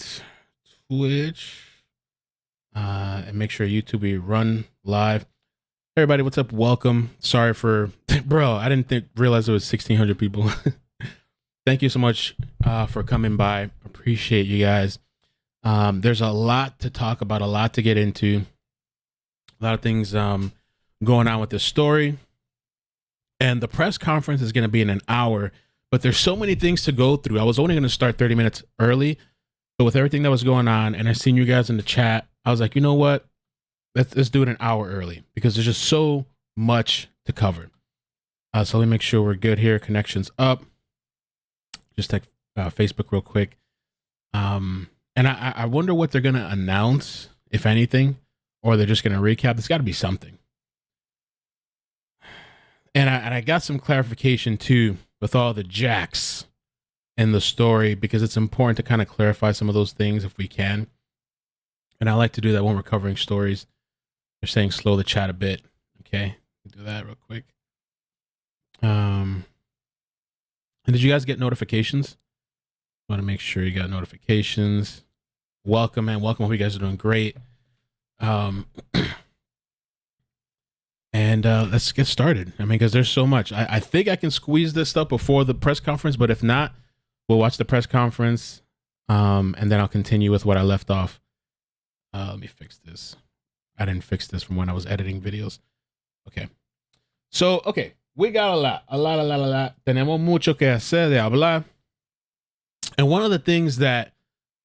right, Twitch, and make sure YouTube be run live. Hey everybody, what's up? Welcome. Sorry for, bro. I didn't realize there was 1,600 people. Thank you so much for coming by. Appreciate you guys. There's a lot to talk about, a lot to get into, a lot of things going on with this story. And the press conference is going to be in an hour, but there's so many things to go through. I was only going to start 30 minutes early, but with everything that was going on, and I seen you guys in the chat, I was like, you know what? Let's do it an hour early because there's just so much to cover. So let me make sure we're good here. Connections up. Just take Facebook real quick. And I wonder what they're going to announce, if anything, or they're just going to recap. There's got to be something. And I got some clarification too with all the jacks in the story because it's important to kind of clarify some of those things if we can. And I like to do that when we're covering stories. They're saying slow the chat a bit. Okay, do that real quick. And did you guys get notifications? I want to make sure you got notifications. Welcome, man. Welcome. Hope you guys are doing great. And let's get started. I mean, because there's so much. I think I can squeeze this stuff before the press conference, but if not, we'll watch the press conference, and then I'll continue with what I left off. Let me fix this. I didn't fix this from when I was editing videos. Okay. So, okay. We got a lot. Tenemos mucho que hacer de hablar. And one of the things that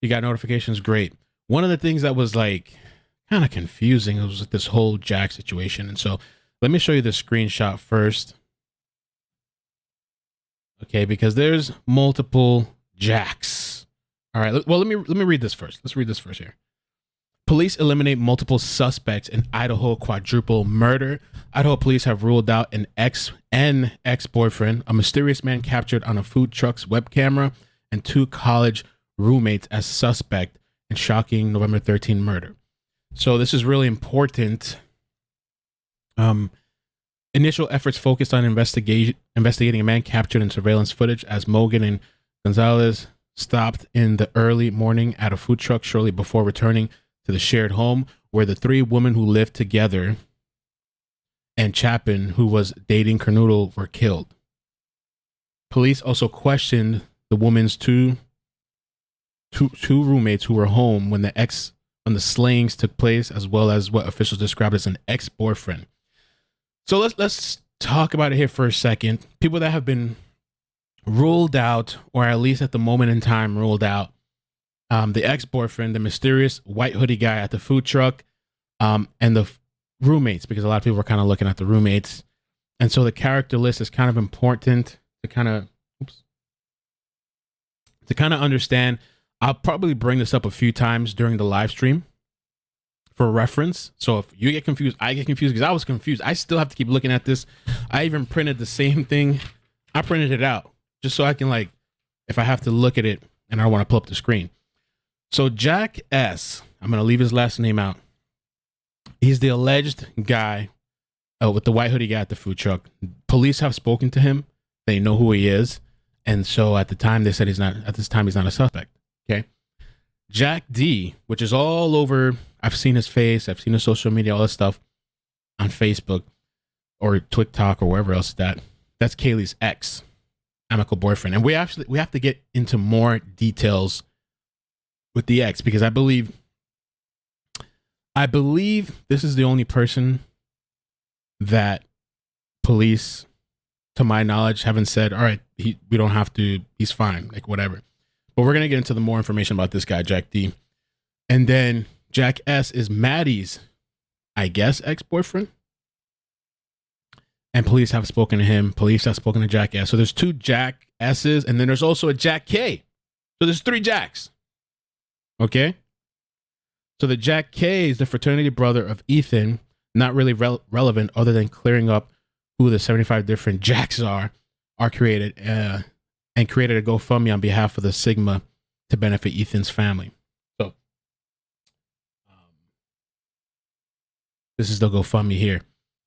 you got notifications, great. One of the things that was like kind of confusing was with this whole Jack situation. And so let me show you the screenshot first. Okay, because there's multiple Jacks. All right, well, let me read this first. Let's read this first here. Police eliminate multiple suspects in Idaho quadruple murder. Idaho police have ruled out an ex-boyfriend, a mysterious man captured on a food truck's web camera, and 2 college roommates as suspect in shocking November 13 murder. So this is really important. Initial efforts focused on investigating a man captured in surveillance footage as Mogen and Goncalves stopped in the early morning at a food truck shortly before returning to the shared home where the 3 women who lived together and Chapin, who was dating Kernodle, were killed. Police also questioned the woman's two roommates who were home when the slayings took place, as well as what officials described as an ex-boyfriend. So let's talk about it here for a second. People that have been ruled out, or at least at the moment in time ruled out, the ex-boyfriend, the mysterious white hoodie guy at the food truck, and the roommates, because a lot of people were kind of looking at the roommates. And so the character list is kind of important to kind of understand. I'll probably bring this up a few times during the live stream for reference. So if you get confused, I get confused because I was confused. I still have to keep looking at this. I even printed the same thing. I printed it out just so I can, like, if I have to look at it and I don't want to pull up the screen. So Jack S., I'm going to leave his last name out. He's the alleged guy with the white hoodie guy at the food truck. Police have spoken to him. They know who he is. And so at the time, they said he's not a suspect. Okay. Jack D., which is all over. I've seen his face. I've seen his social media, all this stuff on Facebook or TikTok or wherever else that's Kaylee's ex, amicable boyfriend. And we have to get into more details with the ex, because I believe this is the only person that police, to my knowledge, haven't said, all right, we don't have to, he's fine, like whatever. But we're going to get into the more information about this guy, Jack D. And then Jack S. is Maddie's, I guess, ex-boyfriend. And police have spoken to him. Police have spoken to Jack S. So there's 2 Jack S's, and then there's also a Jack K. So there's 3 Jacks. Okay? So the Jack K is the fraternity brother of Ethan, not really relevant other than clearing up who the 75 different Jacks are created, and created a GoFundMe on behalf of the Sigma to benefit Ethan's family. So this is the GoFundMe here.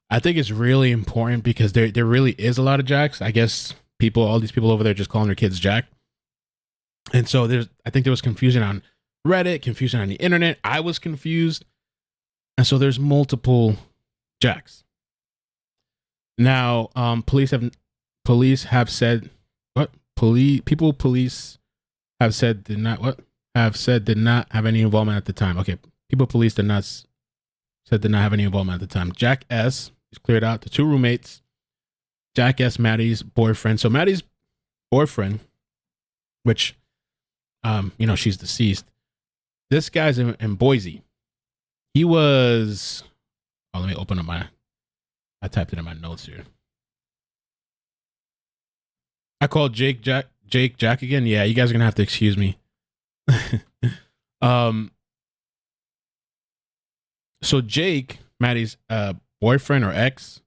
I think it's really important because there really is a lot of Jacks. I guess all these people over there just calling their kids Jack. And so I think there was confusion on Reddit, confusion on the internet. I was confused. And so there's multiple Jacks. Now, police have said what? Police have said did not have any involvement at the time. Okay, police did not have any involvement at the time. Jack S is cleared out. The two roommates, Jack S, Maddie's boyfriend. So Maddie's boyfriend, which, she's deceased. This guy's in Boise. He was. Oh, let me open up I typed it in my notes here. I called Jake Jack again. Yeah, you guys are gonna have to excuse me. So Jake, Maddie's boyfriend or ex,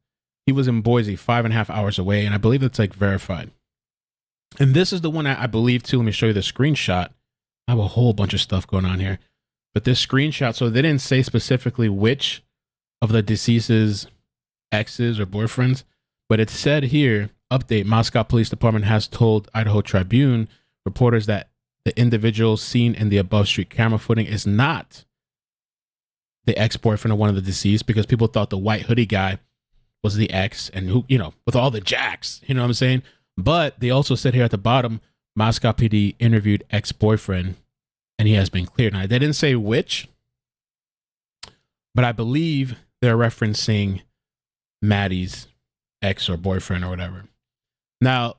he was in Boise, 5.5 hours away, and I believe it's like verified. And this is the one I believe too. Let me show you the screenshot. I have a whole bunch of stuff going on here, but this screenshot. So they didn't say specifically which of the deceased's exes or boyfriends, but it said here, update, Moscow Police Department has told Idaho Tribune reporters that the individual seen in the above street camera footage is not the ex-boyfriend of one of the deceased, because people thought the white hoodie guy was the ex, and who, with all the Jacks, you know what I'm saying? But they also said here at the bottom, Moscow PD interviewed ex-boyfriend and he has been cleared. Now, they didn't say which, but I believe they're referencing Maddie's ex or boyfriend or whatever. Now,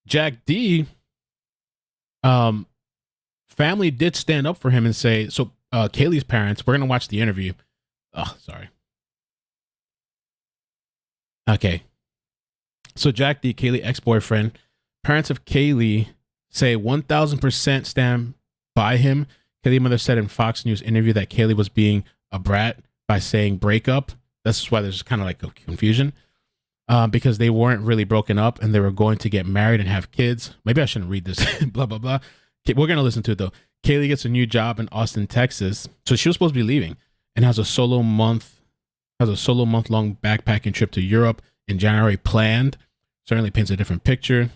Jack D, family did stand up for him and say, so Kaylee's parents, we're going to watch the interview. Oh, sorry. Okay. So Jack D, Kaylee ex-boyfriend, parents of Kaylee say 1000% stand by him. Kaylee mother said in Fox News interview that Kaylee was being a brat by saying breakup. That's why there's kind of like a confusion, because they weren't really broken up and they were going to get married and have kids. Maybe I shouldn't read this. Blah, blah, blah. Okay, we're going to listen to it though. Kaylee gets a new job in Austin, Texas. So she was supposed to be leaving and has a solo month long backpacking trip to Europe in January planned. Certainly paints a different picture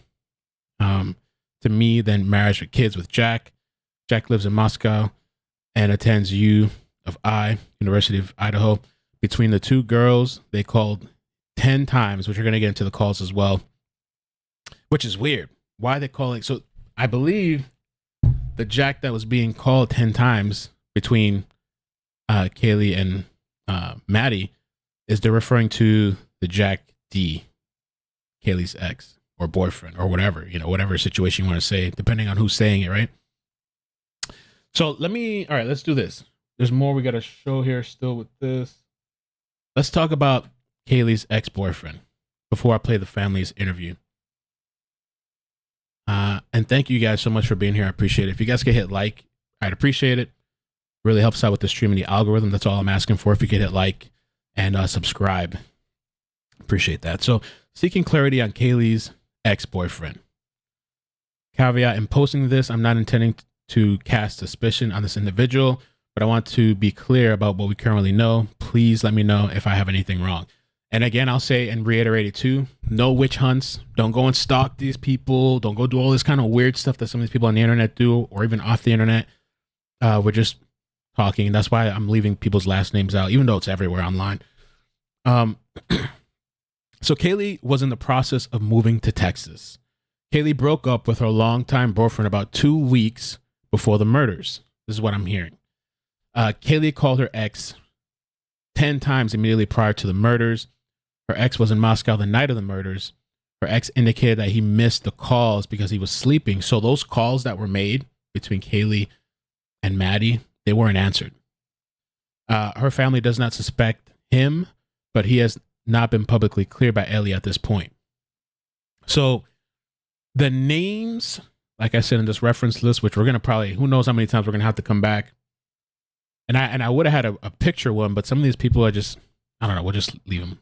to me than marriage with kids with Jack. Jack lives in Moscow and attends U of I, University of Idaho. Between the two girls, they called 10 times, which we're going to get into the calls as well, which is weird. Why are they calling? So I believe the Jack that was being called 10 times between Kaylee and Maddie is they're referring to the Jack D, Kaylee's ex or boyfriend or whatever, whatever situation you want to say, depending on who's saying it, right? So all right, let's do this. There's more we got to show here still with this. Let's talk about Kaylee's ex-boyfriend before I play the family's interview. And thank you guys so much for being here. I appreciate it. If you guys could hit like, I'd appreciate it. Really helps out with the stream and the algorithm. That's all I'm asking for. If you could hit like and subscribe, appreciate that. So, seeking clarity on Kaylee's ex-boyfriend. Caveat, in posting this, I'm not intending to cast suspicion on this individual, but I want to be clear about what we currently know. Please let me know if I have anything wrong. And again, I'll say and reiterate it too. No witch hunts. Don't go and stalk these people. Don't go do all this kind of weird stuff that some of these people on the internet do, or even off the internet. We're just talking. That's why I'm leaving people's last names out, even though it's everywhere online. So Kaylee was in the process of moving to Texas. Kaylee broke up with her longtime boyfriend about 2 weeks before the murders. This is what I'm hearing. Kaylee called her ex 10 times immediately prior to the murders. Her ex was in Moscow the night of the murders. Her ex indicated that he missed the calls because he was sleeping. So those calls that were made between Kaylee and Maddie, they weren't answered. Her family does not suspect him, but he has not been publicly cleared by Ellie at this point. So the names, like I said in this reference list, which we're going to probably, who knows how many times we're going to have to come back. And I would have had a picture one, but some of these people are just, I don't know, we'll just leave them.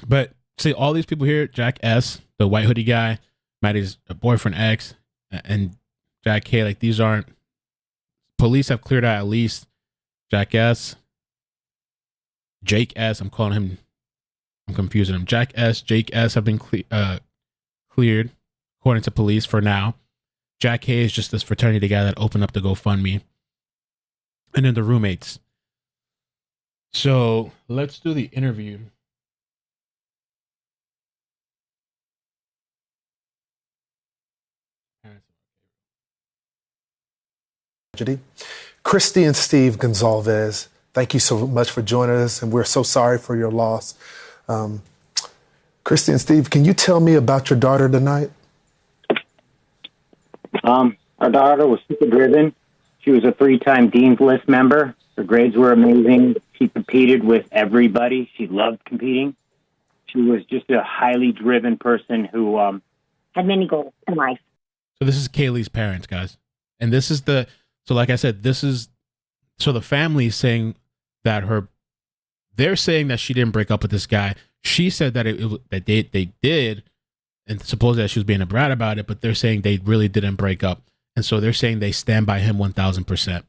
But see, all these people here, Jack S, the white hoodie guy, Maddie's boyfriend ex, and Jack K, like these aren't, police have cleared out at least Jack S, Jake S, I'm calling him, I'm confusing him. Jack S, Jake S have been cleared, according to police for now. Jack Hay is just this fraternity guy that opened up the GoFundMe. And then the roommates. So let's do the interview. Christy and Steve Goncalves, thank you so much for joining us, and we're so sorry for your loss. Christy and Steve, can you tell me about your daughter tonight? Our daughter was super driven. She was a 3-time Dean's List member. Her grades were amazing. She competed with everybody. She loved competing. She was just a highly driven person who had many goals in life. So this is Kaylee's parents, guys. And this is so like I said, so the family is saying that they're saying that she didn't break up with this guy. She said that that they did, and supposedly that she was being a brat about it, but they're saying they really didn't break up. And so they're saying they stand by him 1,000%.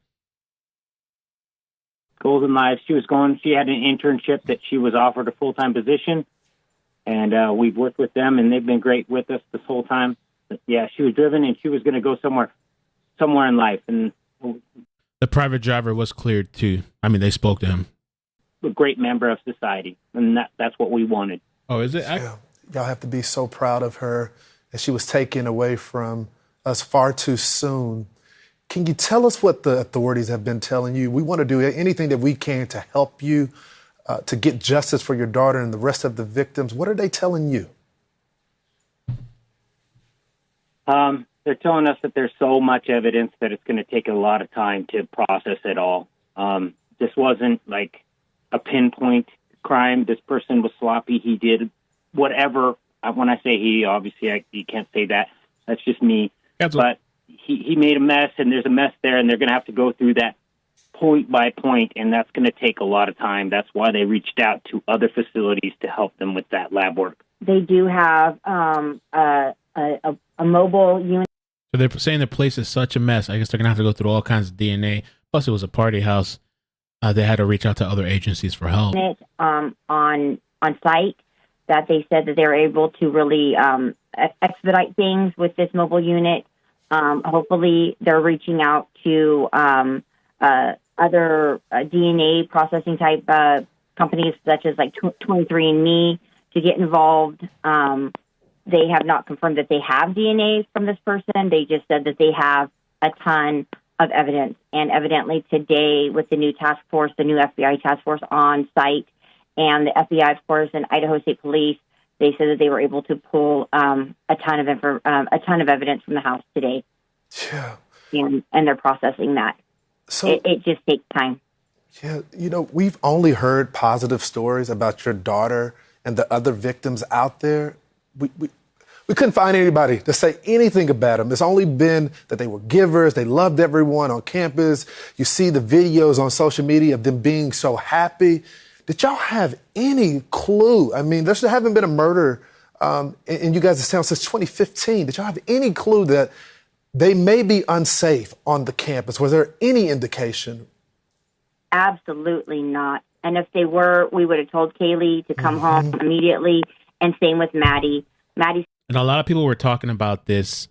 Goals in life. She had an internship that she was offered a full-time position, and we've worked with them, and they've been great with us this whole time. But yeah, she was driven, and she was going to go somewhere in life. And the private driver was cleared too. I mean, they spoke to him. A great member of society, and that's what we wanted. Oh, is it? Yeah. Y'all have to be so proud of her, and she was taken away from us far too soon. Can you tell us what the authorities have been telling you? We want to do anything that we can to help you to get justice for your daughter and the rest of the victims. What are they telling you? They're telling us that there's so much evidence that it's going to take a lot of time to process it all. This wasn't like a pinpoint crime. This person was sloppy. He did whatever. When I say he, obviously you can't say that. That's just me. But he made a mess, and there's a mess there, and they're going to have to go through that point by point, and that's going to take a lot of time. That's why they reached out to other facilities to help them with that lab work. They do have a mobile unit. So they're saying the place is such a mess. I guess they're going to have to go through all kinds of DNA. Plus, it was a party house. They had to reach out to other agencies for help. On site, that they said that they were able to really expedite things with this mobile unit. Hopefully, they're reaching out to other DNA processing type companies, such as like 23andMe, to get involved. They have not confirmed that they have DNA from this person. They just said that they have a ton of evidence. And evidently today, with the new task force, the new FBI task force on site, and the FBI, of course, and Idaho State Police, they said that they were able to pull a ton of evidence from the house today. Yeah. And they're processing that. So it just takes time. Yeah, we've only heard positive stories about your daughter and the other victims out there. We couldn't find anybody to say anything about them. It's only been that they were givers. They loved everyone on campus. You see the videos on social media of them being so happy. Did y'all have any clue? I mean, there haven't been a murder in you guys' town since 2015. Did y'all have any clue that they may be unsafe on the campus? Was there any indication? Absolutely not. And if they were, we would have told Kaylee to come home immediately. And same with Maddie. And a lot of people were talking about this,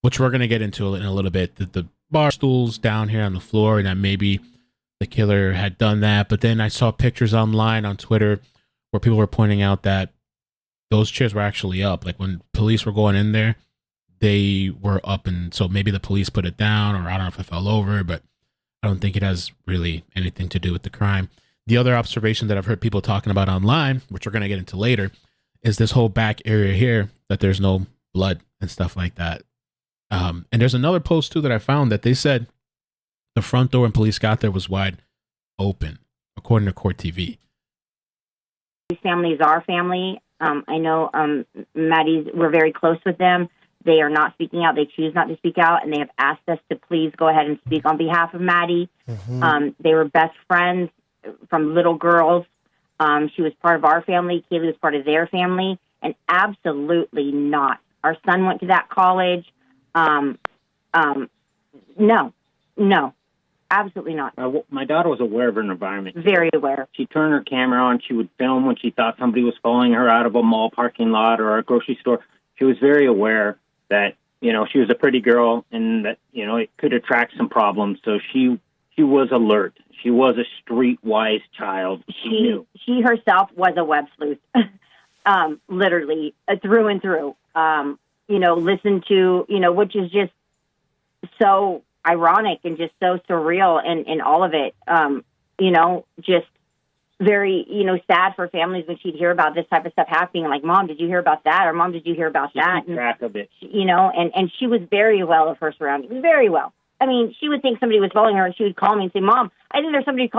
which we're going to get into in a little bit, that the bar stools down here on the floor, and that maybe the killer had done that. But then I saw pictures online on Twitter where people were pointing out that those chairs were actually up. Like when police were going in there, they were up. And so maybe the police put it down, or I don't know if it fell over, but I don't think it has really anything to do with the crime. The other observation that I've heard people talking about online, which we're going to get into later, is this whole back area here, that there's no blood and stuff like that. And there's another post too that I found that they said the front door when police got there was wide open, according to Court TV. These families are family. I know we're very close with them. They are not speaking out. They choose not to speak out, and they have asked us to please go ahead and speak on behalf of Maddie. They were best friends from little girls. She was part of our family. Kaylee was part of their family. And absolutely not. Our son went to that college. No, absolutely not. My daughter was aware of her environment. Very aware. She turned her camera on. She would film when she thought somebody was following her out of a mall parking lot or a grocery store. She was very aware that she was a pretty girl, and that, it could attract some problems. So she was alert. She was a streetwise child. She herself was a web sleuth, literally through and through. Listen to, which is just so ironic and just so surreal in all of it. Just very, sad for families when she'd hear about this type of stuff happening. Like, Mom, did you hear about that? Or Mom, did you hear about that? Keep track of it. And she was very well of her surroundings, very well. I mean, she would think somebody was following her, and she would call me and say, Mom, I think there's somebody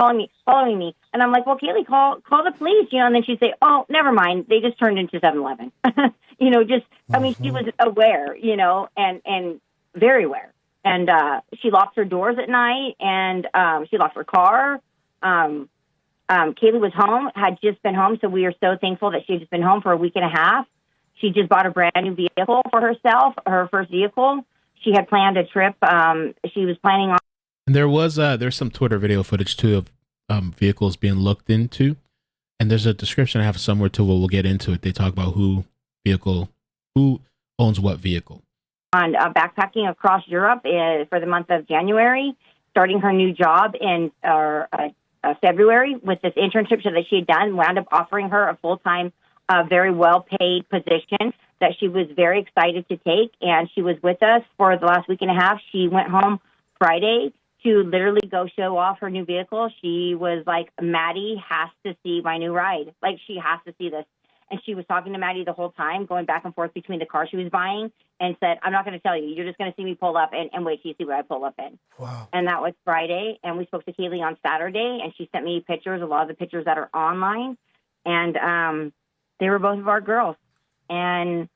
following me. And I'm like, well, Kaylee, call the police, and then she'd say, oh, never mind. They just turned into 7-Eleven. She was aware, and very aware. And she locked her doors at night, and she locked her car. Kaylee was home, had just been home, so we are so thankful that she had just been home for a week and a half. She just bought a brand new vehicle for herself, her first vehicle. She had planned a trip. She was planning on. And there's some Twitter video footage too of vehicles being looked into, and there's a description I have somewhere too where we'll get into it. They talk about who owns what vehicle. On backpacking across Europe for the month of January, starting her new job in February with this internship that she had done, wound up offering her a full-time, very well-paid position that she was very excited to take, and she was with us for the last week and a half. She went home Friday to literally go show off her new vehicle. She was like, Maddie has to see my new ride. Like, she has to see this. And she was talking to Maddie the whole time, going back and forth between the car she was buying, and said, I'm not going to tell you. You're just going to see me pull up and wait till you see what I pull up in. Wow. And that was Friday. And we spoke to Kaylee on Saturday, and she sent me pictures, a lot of the pictures that are online. And they were both of our girls. And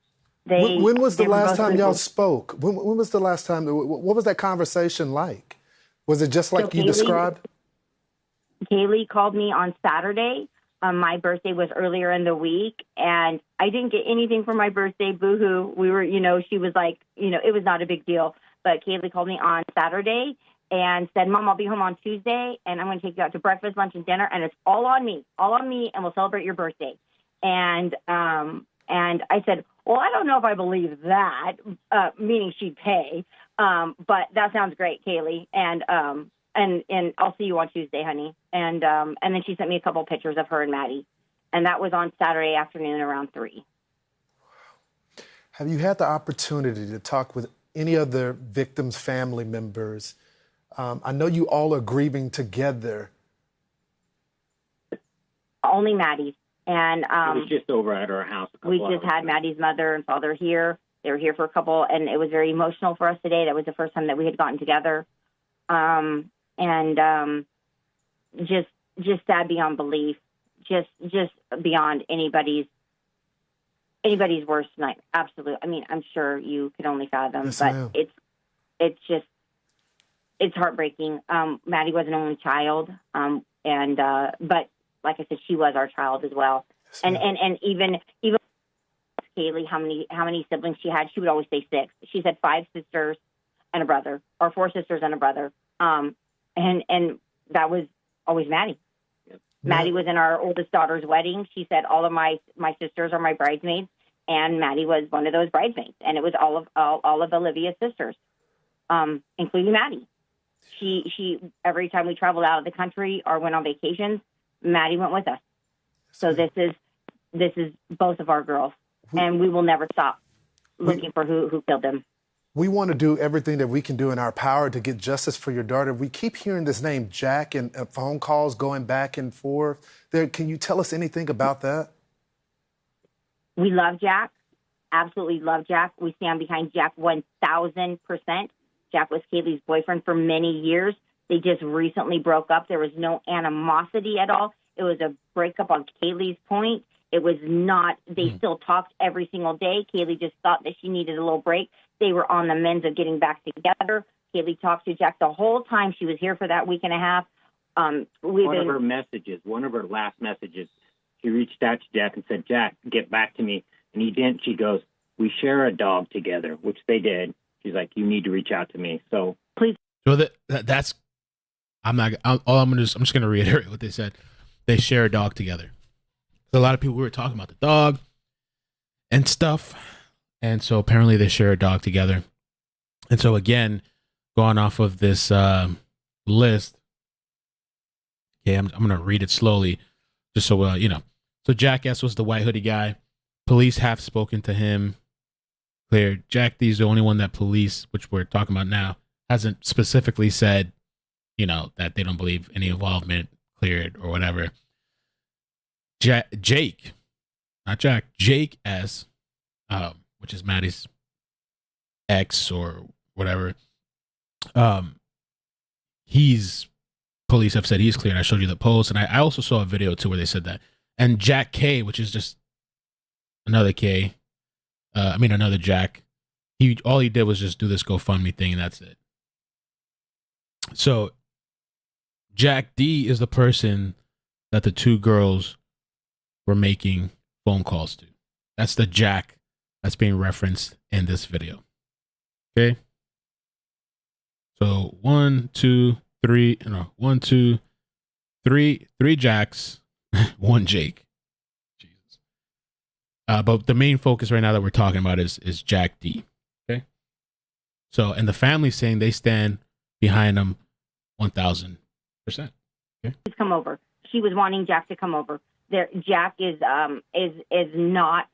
when was the last time y'all spoke? When was the last time? What was that conversation like? Was it just like you described? Kaylee called me on Saturday. My birthday was earlier in the week, and I didn't get anything for my birthday. Boo-hoo. We were, she was like, it was not a big deal. But Kaylee called me on Saturday and said, Mom, I'll be home on Tuesday, and I'm going to take you out to breakfast, lunch, and dinner, and it's all on me, and we'll celebrate your birthday. And I said, well, I don't know if I believe that, meaning she'd pay, but that sounds great, Kaylee. And I'll see you on Tuesday, honey. And then she sent me a couple pictures of her and Maddie, and that was on Saturday afternoon around 3. Have you had the opportunity to talk with any other victims' family members? I know you all are grieving together. Only Maddie's. And it was just over at our house. We just had Maddie's mother and father here. They were here for a couple, and it was very emotional for us today. That was the first time that we had gotten together. Just sad beyond belief, just beyond anybody's worst night. Absolutely. I mean, I'm sure you could only fathom, yes, but ma'am. it's heartbreaking. Maddie was an only child, but like I said, she was our child as well. Yes, and even Kaylee, how many siblings she had, she would always say 6. She said 5 sisters and a brother, or 4 sisters and a brother. And that was always Maddie. Yep. Maddie was in our oldest daughter's wedding. She said all of my sisters are my bridesmaids, and Maddie was one of those bridesmaids. And it was all of Olivia's sisters, including Maddie. She every time we traveled out of the country or went on vacations, Maddie went with us. So this is both of our girls, and we will never stop looking for who killed them. We want to do everything that we can do in our power to get justice for your daughter. We keep hearing this name, Jack, and phone calls going back and forth. Can you tell us anything about that? We love Jack. Absolutely love Jack. We stand behind Jack 1,000%. Jack was Kaylee's boyfriend for many years. They just recently broke up. There was no animosity at all. It was a breakup on Kaylee's point. It was not, they still talked every single day. Kaylee just thought that she needed a little break. They were on the mends of getting back together. Kaylee talked to Jack the whole time she was here for that week and a half. One of her last messages, she reached out to Jack and said, Jack, get back to me. And he didn't. She goes, we share a dog together, which they did. She's like, you need to reach out to me. So please. So that's, I'm just going to reiterate what they said. They share a dog together. A lot of people were talking about the dog and stuff. And so apparently they share a dog together. And so again, going off of this list, okay, I'm going to read it slowly just so, you know. So Jack S was the white hoodie guy. Police have spoken to him. Clear. Jack D is the only one that police, which we're talking about now, hasn't specifically said, you know, that they don't believe any involvement, cleared or whatever. Jake, not Jack, Jake S, which is Maddie's ex or whatever. Police have said he's cleared. I showed you the post, and I also saw a video too where they said that. And Jack K, which is just another K, another Jack. All he did was just do this GoFundMe thing, and that's it. So Jack D is the person that the two girls were making phone calls to. That's the Jack that's being referenced in this video. Okay. So 1, 2, 3, one, two, three Jacks, one Jake. Jesus. But the main focus right now that we're talking about is Jack D. Okay. So, and the family's saying they stand behind him 1,000%. Okay. He's come over. She was wanting Jack to come over. Jack is not.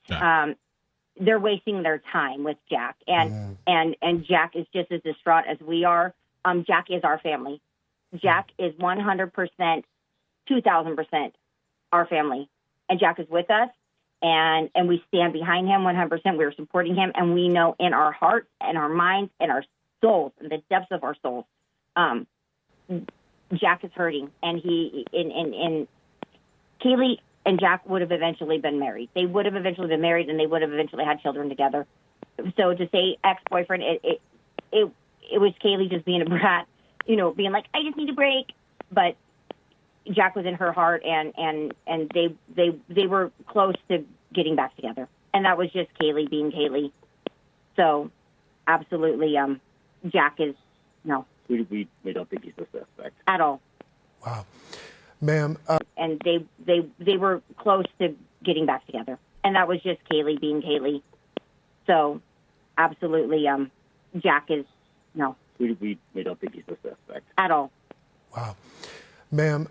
They're wasting their time with Jack, and Jack is just as distraught as we are. Jack is our family. Jack is 100%, 2,000% our family, and Jack is with us, and we stand behind him 100%. We're supporting him, and we know in our hearts and our minds and our souls, in the depths of our souls, Jack is hurting, and Kaylee and Jack would have eventually been married. They would have eventually been married, and they would have eventually had children together. So to say ex-boyfriend, it was Kaylee just being a brat, being like, I just need a break. But Jack was in her heart, and they were close to getting back together, and that was just Kaylee being Kaylee. So absolutely, Jack is no. We don't think he's a suspect at all. Wow. Ma'am. And they were close to getting back together. And that was just Kaylee being Kaylee. So, absolutely, Jack is, no. We don't think he's a suspect. At all. Wow. Ma'am,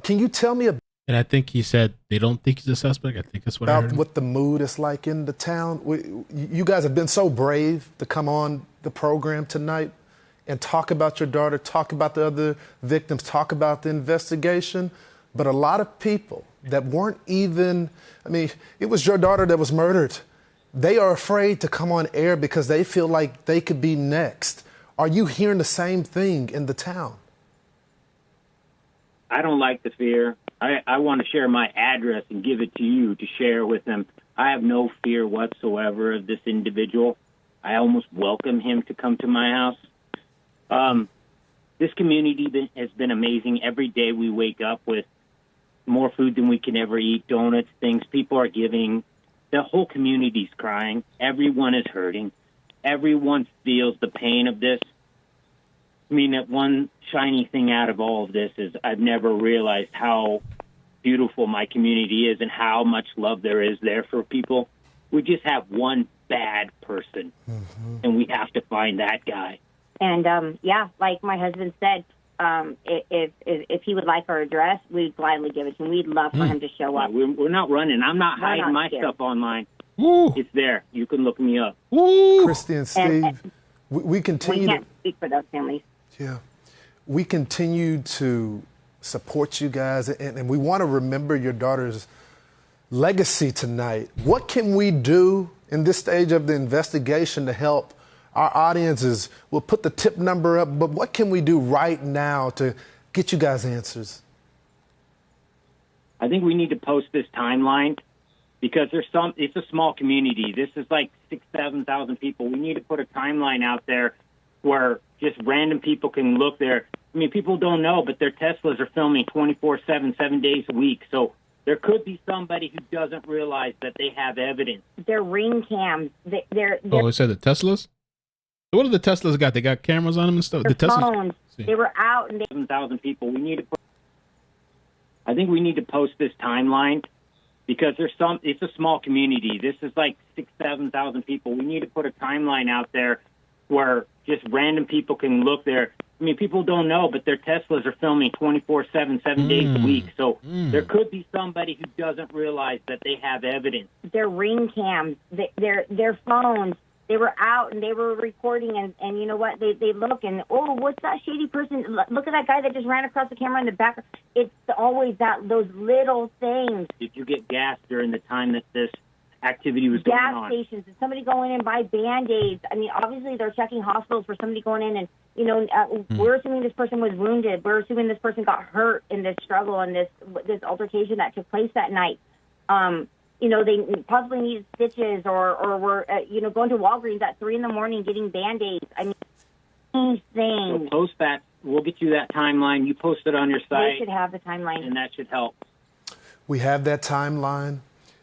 can you tell me And I think he said they don't think he's a suspect. I think that's what I heard. What the mood is like in the town? You guys have been so brave to come on the program tonight and talk about your daughter, talk about the other victims, talk about the investigation. But a lot of people that weren't even, it was your daughter that was murdered. They are afraid to come on air because they feel like they could be next. Are you hearing the same thing in the town? I don't like the fear. I want to share my address and give it to you to share with them. I have no fear whatsoever of this individual. I almost welcome him to come to my house. This community has been amazing. Every day we wake up with more food than we can ever eat, donuts, things. People are giving. The whole community's crying. Everyone is hurting. Everyone feels the pain of this. That one shiny thing out of all of this is I've never realized how beautiful my community is and how much love there is there for people. We just have one bad person, and we have to find that guy. And, like my husband said, if he would like our address, we'd gladly give it to him. We'd love for him to show up. We're not running. I'm not hiding my stuff online. Ooh. It's there. You can look me up. Ooh. Christy and Steve, we continue we can't speak for those families. Yeah. We continue to support you guys, and we want to remember your daughter's legacy tonight. What can we do in this stage of the investigation to help our audiences? We'll put the tip number up, but what can we do right now to get you guys answers? I think we need to post this timeline because it's a small community. This is like 6,000, 7,000 people. We need to put a timeline out there where just random people can look there. People don't know, but their Teslas are filming 24/7, 7 days a week. So there could be somebody who doesn't realize that they have evidence. They're ring cams. They're it said the Teslas? What do the Teslas got? They got cameras on them and stuff? The phones. They were out. And 7,000 people. I think we need to post this timeline because it's a small community. This is like 6,000, 7,000 people. We need to put a timeline out there where just random people can look there. I mean, people don't know, but their Teslas are filming 24/7, 7 days a week. So there could be somebody who doesn't realize that they have evidence. Their ring cams, their phones, they were out and they were recording, and you know what? They look and, oh, what's that shady person? Look at that guy that just ran across the camera in the back. It's always those little things. Did you get gas during the time that this activity was going on? Gas stations. Did somebody go in and buy Band-Aids? I mean, obviously they're checking hospitals for somebody going in and, we're assuming this person was wounded. We're assuming this person got hurt in this struggle and this altercation that took place that night. They possibly needed stitches or were, going to Walgreens at 3 a.m. getting Band-Aids. I mean, anything. So post that. We'll get you that timeline. You post it on your site. They should have the timeline. And that should help. We have that timeline.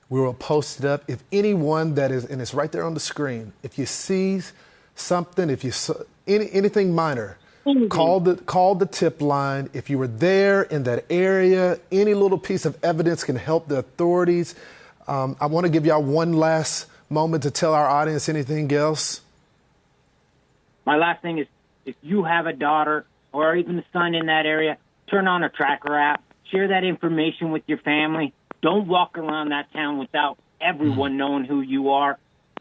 We will post it up. If anyone that is, and it's right there on the screen, if you see something, if you anything minor, call the tip line. If you were there in that area, any little piece of evidence can help the authorities. I want to give y'all one last moment to tell our audience anything else. My last thing is, if you have a daughter or even a son in that area, turn on a tracker app, share that information with your family. Don't walk around that town without everyone knowing who you are.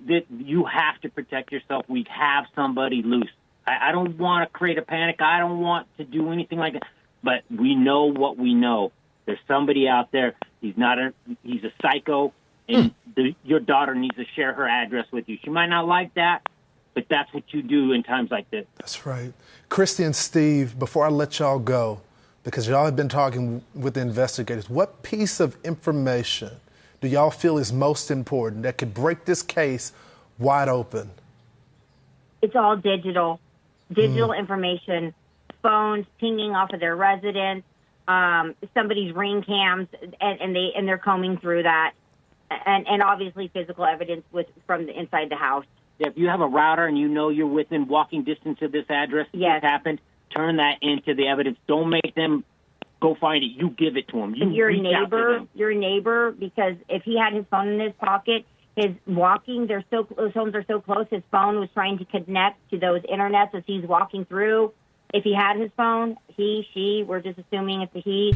That you have to protect yourself. We have somebody loose. I don't want to create a panic. I don't want to do anything like that. But we know what we know. There's somebody out there. He's a psycho, and your daughter needs to share her address with you. She might not like that, but that's what you do in times like this. That's right. Christy and Steve, before I let y'all go, because y'all have been talking with the investigators, what piece of information do y'all feel is most important that could break this case wide open? It's all digital information, phones pinging off of their residence, somebody's ring cams, and they're combing through that, and obviously physical evidence from the inside the house. If you have a router and you know you're within walking distance of this address, yes, this happened, turn that into the evidence. Don't make them go find it. You give it to them. Your neighbor, because if he had his phone in his pocket, those homes are so close, his phone was trying to connect to those internets as he's walking through. If he had his phone, we're just assuming it's a he,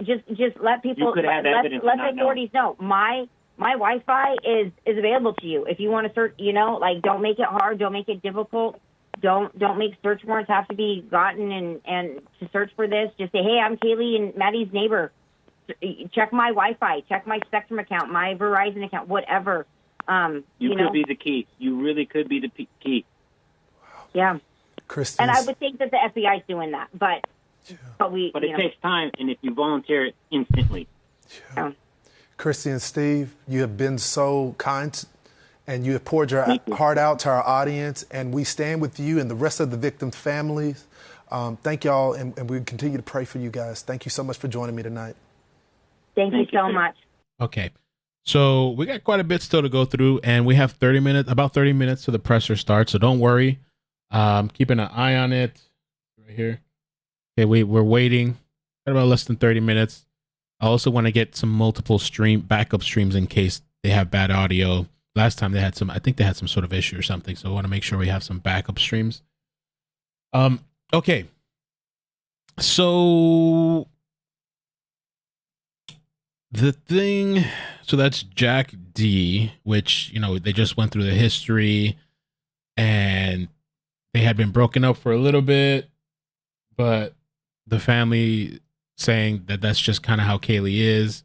just let people, let the authorities know. My Wi-Fi is available to you. If you want to search, don't make it hard, don't make it difficult. Don't make search warrants have to be gotten and to search for this. Just say, hey, I'm Kaylee and Maddie's neighbor. Check my Wi-Fi, check my Spectrum account, my Verizon account, whatever. You could be the key. You really could be the key. Yeah. Christy, and I would think that the FBI is doing that, but it takes time, and if you volunteer it instantly. Yeah. Christy and Steve, you have been so kind, and you have poured your heart out to our audience, and we stand with you and the rest of the victims' families. Thank y'all, and we continue to pray for you guys. Thank you so much for joining me tonight. Thank you so much. Okay. So we got quite a bit still to go through, and we have about 30 minutes to the presser start, so don't worry. Keeping an eye on it right here. Okay, we're waiting. Got about less than 30 minutes. I also want to get some multiple backup streams in case they have bad audio. Last time I think they had some sort of issue or something, so I want to make sure we have some backup streams. Okay. So that's Jack D, which, they just went through the history, and they had been broken up for a little bit, but the family saying that that's just kind of how Kaylee is,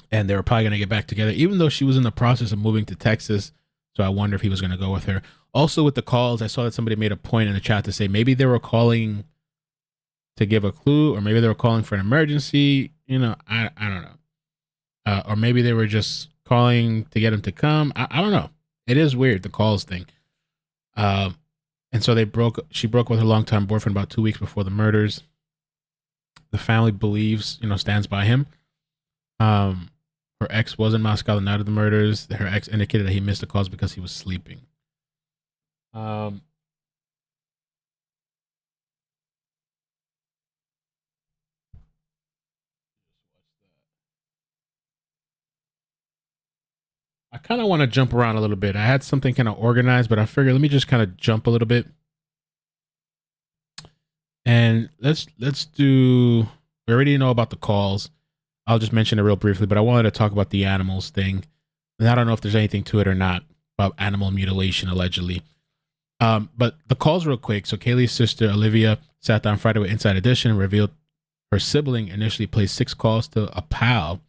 and they were probably going to get back together, even though she was in the process of moving to Texas. So I wonder if he was going to go with her. Also, with the calls, I saw that somebody made a point in the chat to say maybe they were calling to give a clue, or maybe they were calling for an emergency. I don't know. Or maybe they were just calling to get him to come. I don't know. It is weird, the calls thing. And so she broke with her longtime boyfriend about 2 weeks before the murders. The family believes, stands by him. Her ex was in Moscow the night of the murders. Her ex indicated that he missed the calls because he was sleeping. I kind of want to jump around a little bit. I had something kind of organized, but I figured let me just kind of jump a little bit. And let's do, we already know about the calls. I'll just mention it real briefly, but I wanted to talk about the animals thing. And I don't know if there's anything to it or not about animal mutilation, allegedly. But the calls real quick. So Kaylee's sister, Olivia, sat down Friday with Inside Edition and revealed her sibling initially placed 6 calls to a pal,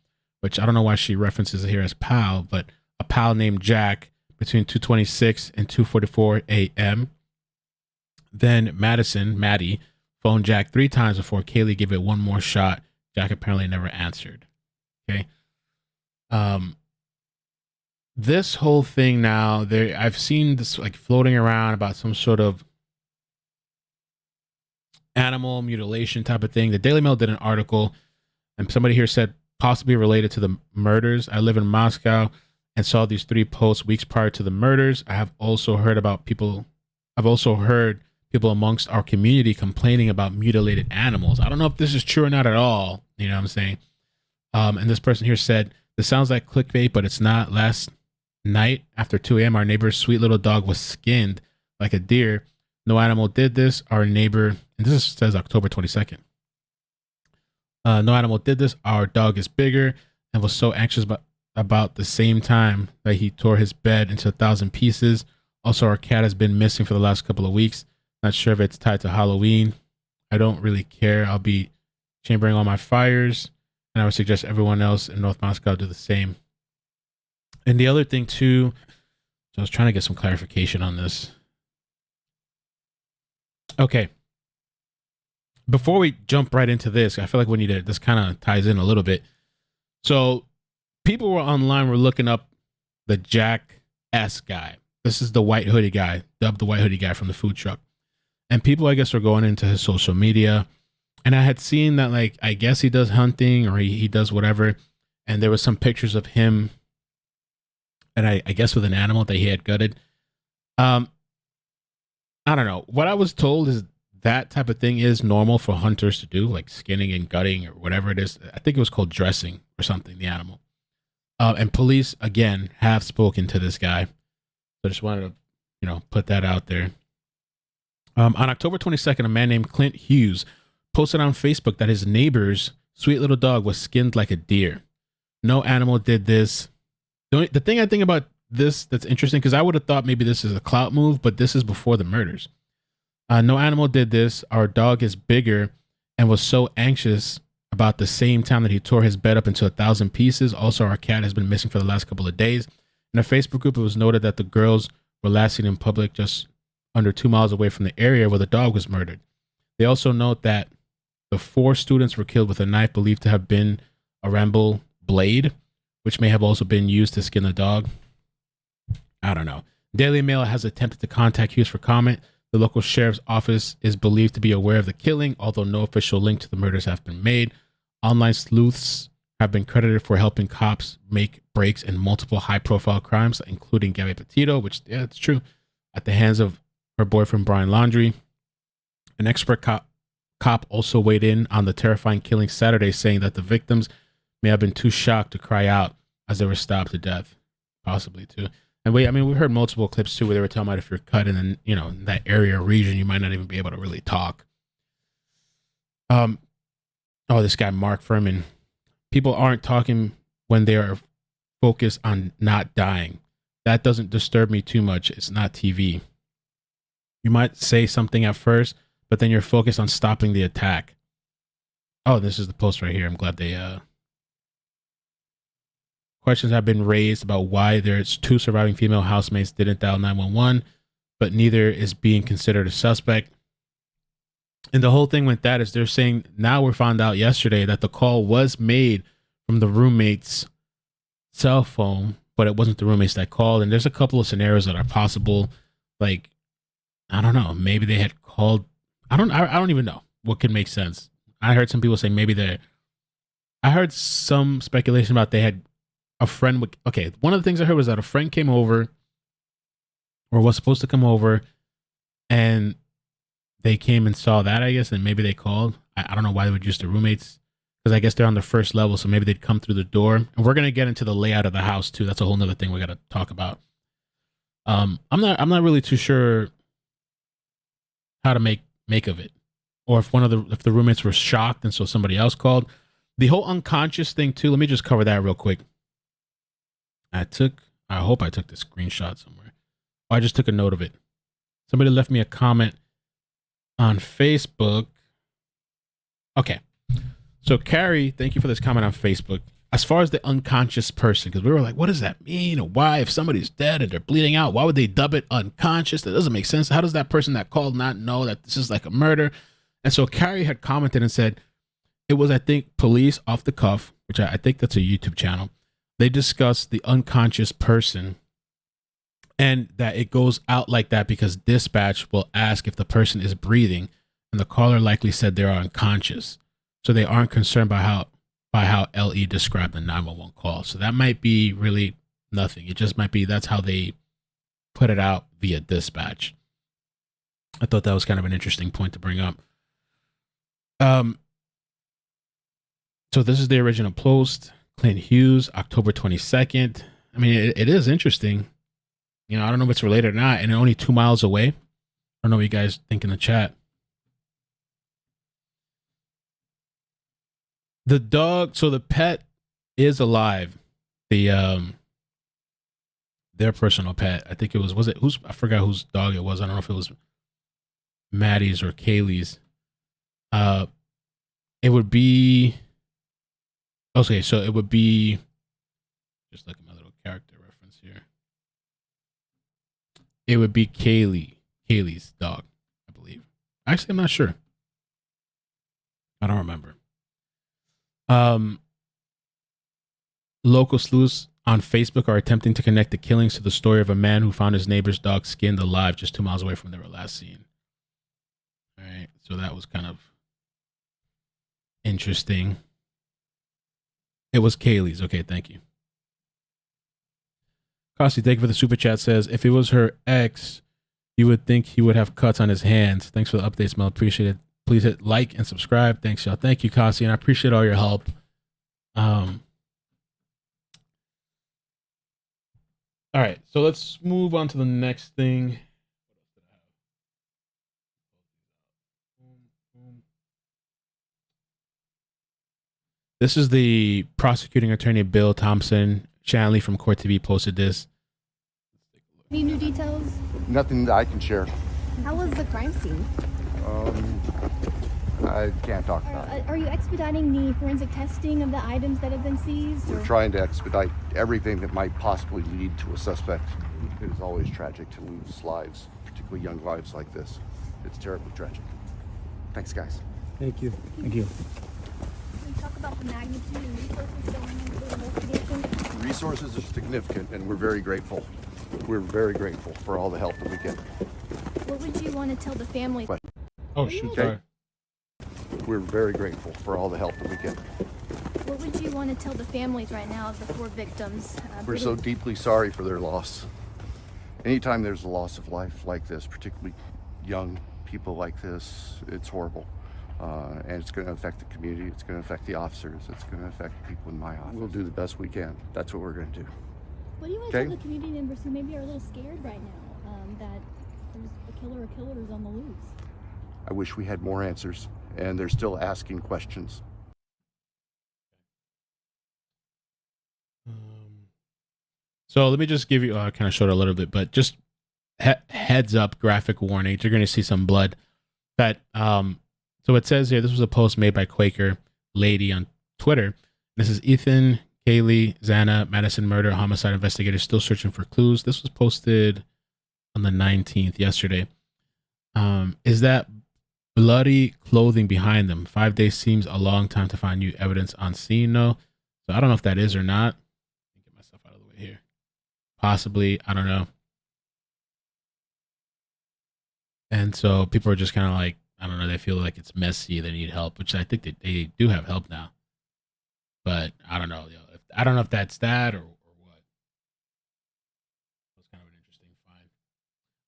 which I don't know why she references it here as pal, but a pal named Jack between 2:26 and 2:44 a.m. Then Maddie, phoned Jack 3 times before Kaylee gave it one more shot. Jack apparently never answered. Okay. This whole thing now, I've seen this like floating around about some sort of animal mutilation type of thing. The Daily Mail did an article, and somebody here said possibly related to the murders. I live in Moscow and saw these 3 posts weeks prior to the murders. I've also heard people amongst our community complaining about mutilated animals. I don't know if this is true or not at all. You know what I'm saying? And this person here said, this sounds like clickbait, but it's not. Last night after 2 a.m., our neighbor's sweet little dog was skinned like a deer. No animal did this. Our neighbor, and this says October 22nd. No animal did this. Our dog is bigger and was so anxious about the same time that he tore his bed into 1,000 pieces. Also, our cat has been missing for the last couple of weeks. Not sure if it's tied to Halloween. I don't really care. I'll be chambering all my fires, and I would suggest everyone else in North Moscow do the same. And the other thing too, so I was trying to get some clarification on this. Okay. Before we jump right into this, I feel like we need to, this kind of ties in a little bit. So people were online, were looking up the Jack S guy. This is the white hoodie guy, dubbed the white hoodie guy from the food truck. And people, I guess, are going into his social media. And I had seen that, like, I guess he does hunting or he does whatever. And there was some pictures of him, and I guess with an animal that he had gutted. I don't know. What I was told is that type of thing is normal for hunters to do, like skinning and gutting or whatever it is. I think it was called dressing or something, the animal. And police, again, have spoken to this guy. So I just wanted to, put that out there. On October 22nd, a man named Clint Hughes posted on Facebook that his neighbor's sweet little dog was skinned like a deer. No animal did this. The thing I think about this that's interesting, because I would have thought maybe this is a clout move, but this is before the murders. No animal did this. Our dog is bigger and was so anxious about the same time that he tore his bed up into 1,000 pieces. Also, our cat has been missing for the last couple of days. In a Facebook group, it was noted that the girls were last seen in public just under 2 miles away from the area where the dog was murdered. They also note that the 4 students were killed with a knife believed to have been a ramble blade, which may have also been used to skin the dog. I don't know. Daily Mail has attempted to contact Hughes for comment. The local sheriff's office is believed to be aware of the killing, although no official link to the murders have been made. Online sleuths have been credited for helping cops make breaks in multiple high-profile crimes, including Gabby Petito, which, yeah, it's true, at the hands of her boyfriend, Brian Laundrie. An expert cop also weighed in on the terrifying killing Saturday, saying that the victims may have been too shocked to cry out as they were stabbed to death, possibly too. And we heard multiple clips too where they were talking about if you're cut in, in that area or region, you might not even be able to really talk. This guy, Mark Furman. People aren't talking when they are focused on not dying. That doesn't disturb me too much. It's not TV. You might say something at first, but then you're focused on stopping the attack. Oh, this is the post right here. I'm glad they, questions have been raised about why there's 2 surviving female housemates didn't dial 911, but neither is being considered a suspect. And the whole thing with that is they're saying now we found out yesterday that the call was made from the roommate's cell phone, but it wasn't the roommates that called. And there's a couple of scenarios that are possible. Like, I don't know, maybe they had called. I don't even know what could make sense. I heard some people say I heard some speculation about they had a friend. Okay, one of the things I heard was that a friend came over or was supposed to come over, and they came and saw that, I guess, and maybe they called. I don't know why they would use the roommates. because I guess they're on the first level, so maybe they'd come through the door. And we're gonna get into the layout of the house too. That's a whole nother thing we got to talk about. I'm not really too sure how to make of it, or if if the roommates were shocked and so somebody else called. The whole unconscious thing too. Let me just cover that real quick. I hope I took the screenshot somewhere. Oh, I just took a note of it. Somebody left me a comment on Facebook. Okay. So Carrie, thank you for this comment on Facebook. As far as the unconscious person, because we were like, what does that mean? Or why, if somebody's dead and they're bleeding out, why would they dub it unconscious? That doesn't make sense. How does that person that called not know that this is like a murder? And so Carrie had commented and said, it was, I think, Police Off the Cuff, which I think that's a YouTube channel. They discussed the unconscious person and that it goes out like that because dispatch will ask if the person is breathing, and the caller likely said they are unconscious. So they aren't concerned by how LE described the 911 call. So that might be really nothing. It just might be that's how they put it out via dispatch. I thought that was kind of an interesting point to bring up. So this is the original post. Clint Hughes, October 22nd. I mean, it is interesting. You know, I don't know if it's related or not, and only 2 miles away. I don't know what you guys think in the chat. The dog, so the pet is alive. Their personal pet. I think it was I forgot whose dog it was. I don't know if it was Maddie's or Kaylee's. It would be, okay, so it would be, just like my little character reference here. It would be Kaylee's dog, I believe. Actually, I'm not sure. I don't remember. Local sleuths on Facebook are attempting to connect the killings to the story of a man who found his neighbor's dog skinned alive just 2 miles away from where they were last seen. All right, so that was kind of interesting. It was Kaylee's. Okay, thank you. Kossi, thank you for the super chat. Says, if it was her ex, you would think he would have cuts on his hands. Thanks for the updates, Mel. Appreciate it. Please hit like and subscribe. Thanks, y'all. Thank you, Kossi, and I appreciate all your help. All right, so let's move on to the next thing. This is the prosecuting attorney, Bill Thompson. Shanley from Court TV posted this. Any new details? Nothing that I can share. How was the crime scene? I can't talk about it. Are you expediting the forensic testing of the items that have been seized? We're trying to expedite everything that might possibly lead to a suspect. It is always tragic to lose lives, particularly young lives like this. It's terribly tragic. Thanks, guys. Thank you. Thank you. Can we talk about the magnitude and resources going into the investigation? The resources are significant, and we're very grateful. We're very grateful for all the help that we get. What would you want to tell the family? Oh, shoot. Okay. Sorry. We're very grateful for all the help that we get. What would you want to tell the families right now of the 4 victims? We're so deeply sorry for their loss. Anytime there's a loss of life like this, particularly young people like this, it's horrible. And it's going to affect the community. It's going to affect the officers. It's going to affect people in my office. We'll do the best we can. That's what we're going to do. What do you want to tell the community members who maybe are a little scared right now that there's a killer or killers on the loose? I wish we had more answers, and they're still asking questions. So let me just give you, I kind of showed it a little bit, but just heads up, graphic warning. You're going to see some blood. That so it says here, this was a post made by Quaker Lady on Twitter. This is Ethan, Kaylee, Xana, Madison murder, homicide investigators still searching for clues. This was posted on the 19th, yesterday. Is that bloody clothing behind them? 5 days seems a long time to find new evidence on scene, though. So I don't know if that is or not. Let me get myself out of the way here. Possibly, I don't know. And so people are just kind of like, I don't know, they feel like it's messy, they need help, which I think they do have help now. But I don't know. I don't know if that's that or what. It's kind of an interesting find.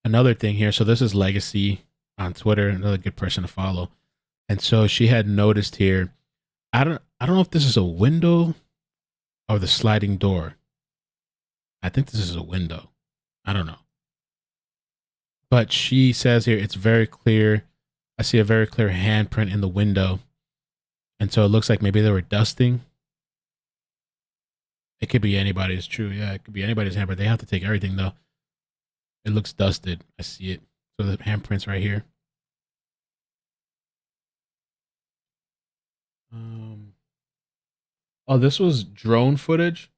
Another thing here, so this is Legacy on Twitter, another good person to follow. And so she had noticed here, I don't know if this is a window or the sliding door. I think this is a window. I don't know. But she says here it's very clear. I see a very clear handprint in the window. And so it looks like maybe they were dusting. It could be anybody's, true. Yeah, it could be anybody's handprint. They have to take everything, though. It looks dusted. I see it. So the handprint's right here. Oh, this was drone footage.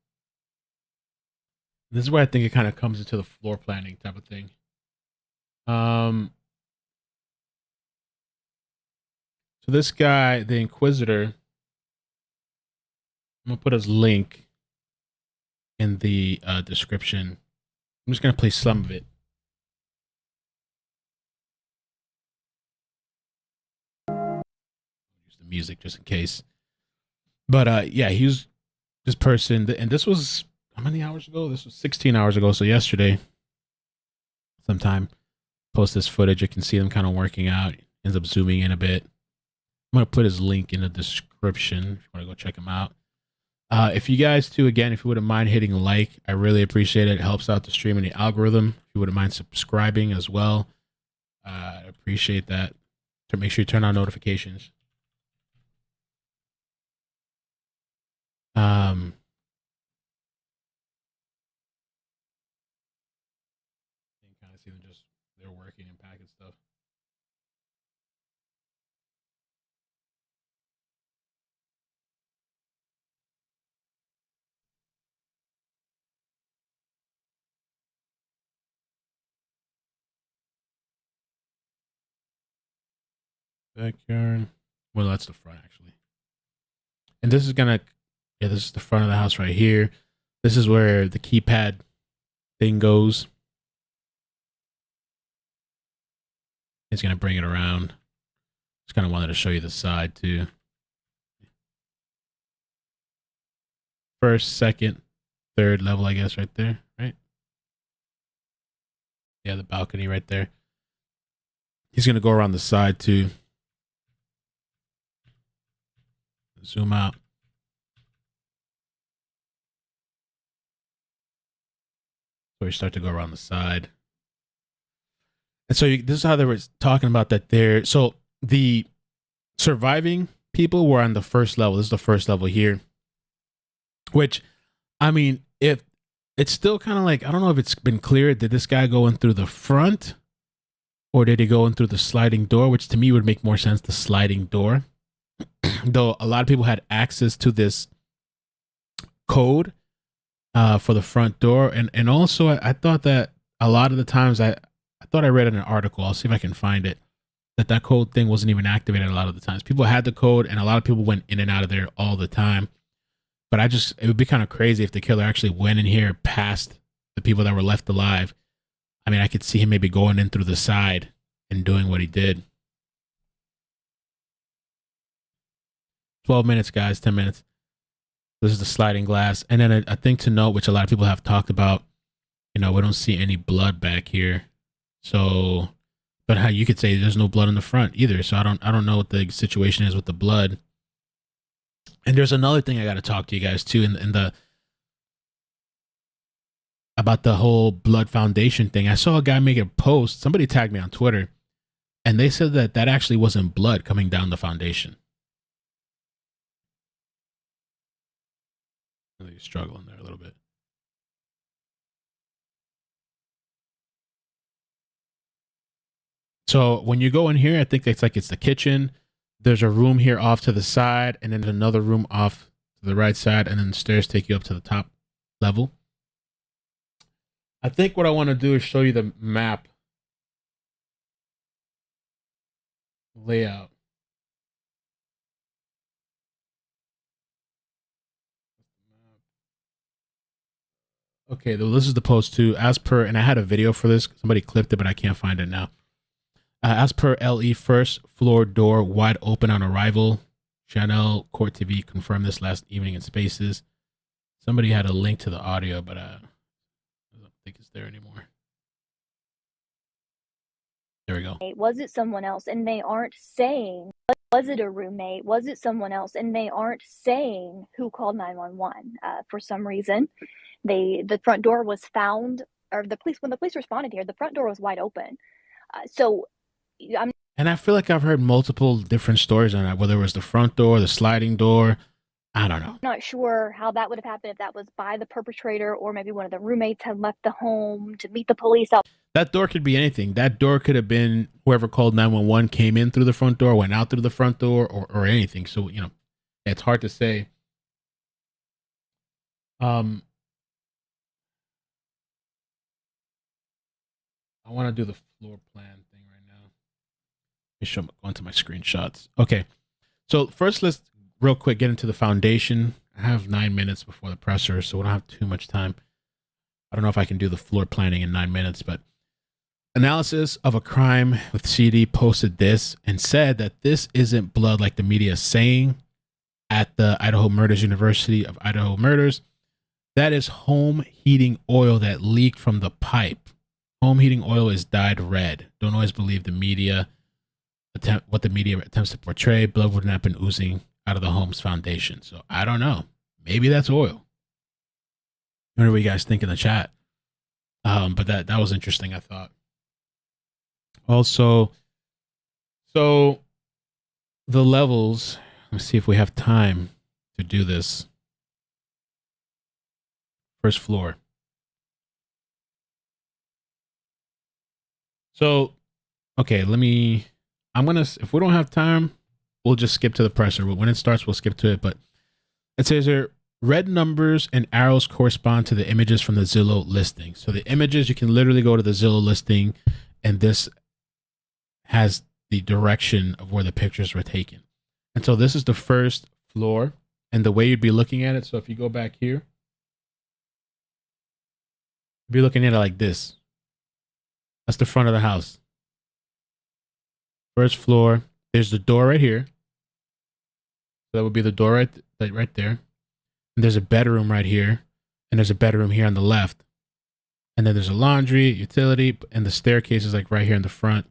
This is where I think it kind of comes into the floor planning type of thing. So this guy, the Inquisitor, I'm gonna put his link in the description. I'm just gonna play some of it. Use the music just in case. But yeah, he was this person, and this was how many hours ago? This was 16 hours ago. So yesterday, sometime, post this footage. You can see them kind of working out. Ends up zooming in a bit. I'm gonna put his link in the description if you want to go check him out. If you guys too, again, if you wouldn't mind hitting like, I really appreciate it. It helps out the stream and the algorithm. If you wouldn't mind subscribing as well, I appreciate that. So make sure you turn on notifications. You can kind of see them just, they're working and packing stuff. Backyard. Well, that's the front actually. And this is gonna, yeah, this is the front of the house right here. This is where the keypad thing goes. It's gonna bring it around. Just kind of wanted to show you the side too. First, second, third level, I guess, right there, right? Yeah, the balcony right there. He's gonna go around the side too. Zoom out. So we start to go around the side. And so this is how they were talking about that there. So the surviving people were on the first level. This is the first level here. Which, I mean, if it's still kind of like, I don't know if it's been clear. Did this guy go in through the front? Or did he go in through the sliding door? Which to me would make more sense, the sliding door. Though a lot of people had access to this code for the front door. And also, I thought that a lot of the times, I thought I read in an article, I'll see if I can find it, that code thing wasn't even activated a lot of the times. People had the code, and a lot of people went in and out of there all the time. But it would be kind of crazy if the killer actually went in here past the people that were left alive. I mean, I could see him maybe going in through the side and doing what he did. 12 minutes, guys, 10 minutes. This is the sliding glass. And then a thing to note, which a lot of people have talked about, we don't see any blood back here. So, but how you could say there's no blood in the front either. So I don't know what the situation is with the blood. And there's another thing I got to talk to you guys too about the whole blood foundation thing. I saw a guy make a post. Somebody tagged me on Twitter, and they said that actually wasn't blood coming down the foundation. Really struggling there a little bit. So when you go in here, I think it's the kitchen. There's a room here off to the side, and then another room off to the right side, and then the stairs take you up to the top level. I think what I want to do is show you the map layout. Okay, this is the post too. As per, and I had a video for this. Somebody clipped it, but I can't find it now. As per LE, first floor door wide open on arrival. Chanel Court TV confirmed this last evening in Spaces. Somebody had a link to the audio, but I don't think it's there anymore. There we go. Was it someone else? And they aren't saying what Was it a roommate? Was it someone else? And they aren't saying who called 911. For some reason, the front door was found, or when the police responded here, the front door was wide open. So And I feel like I've heard multiple different stories on that, whether it was the front door, the sliding door. I don't know. not sure how that would have happened, if that was by the perpetrator or maybe one of the roommates had left the home to meet the police out. That door could be anything. That door could have been whoever called 911 came in through the front door, went out through the front door, or anything. So, it's hard to say. I want to do the floor plan thing right now. Let me go into my screenshots. Okay. So first, let's real quick get into the foundation. I have 9 minutes before the presser, so we don't have too much time. I don't know if I can do the floor planning in 9 minutes, but analysis of a crime with CD posted this and said that this isn't blood like the media is saying at the Idaho Murders University of Idaho Murders. That is home heating oil that leaked from the pipe. Home heating oil is dyed red. Don't always believe the media what the media attempts to portray. Blood would not have been oozing out of the home's foundation. So I don't know. Maybe that's oil. What do you guys think in the chat? But that was interesting, I thought. Also, so the levels, let's see if we have time to do this. First floor. So, okay, if we don't have time, we'll just skip to the presser. When it starts, we'll skip to it. But it says here, red numbers and arrows correspond to the images from the Zillow listing. So the images, you can literally go to the Zillow listing, and this has the direction of where the pictures were taken. And so this is the first floor, and the way you'd be looking at it. So if you go back here, you'd be looking at it like this. That's the front of the house. First floor. There's the door right here. So that would be the door right there. And there's a bedroom right here. And there's a bedroom here on the left. And then there's a laundry, utility, and the staircase is like right here in the front.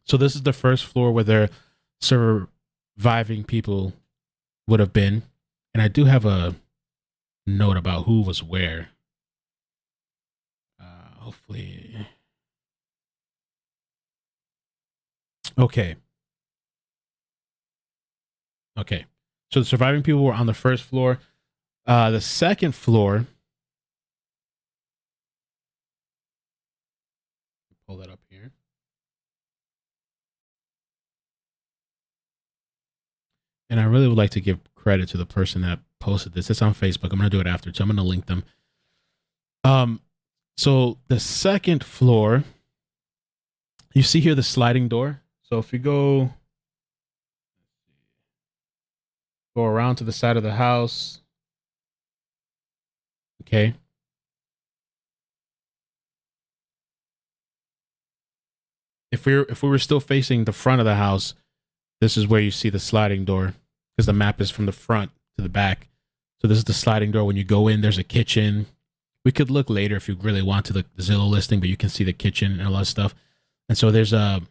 So this is the first floor where their surviving people would have been. And I do have a note about who was where. Hopefully. Okay. So the surviving people were on the first floor. The second floor. Pull that up here. And I really would like to give credit to the person that posted this. It's on Facebook. I'm going to do it after, so I'm going to link them. So the second floor, you see here the sliding door. So if you go around to the side of the house, okay. If we were still facing the front of the house, this is where you see the sliding door, because the map is from the front to the back. So this is the sliding door. When you go in, there's a kitchen. We could look later if you really want to the Zillow listing, but you can see the kitchen and a lot of stuff. And so there's the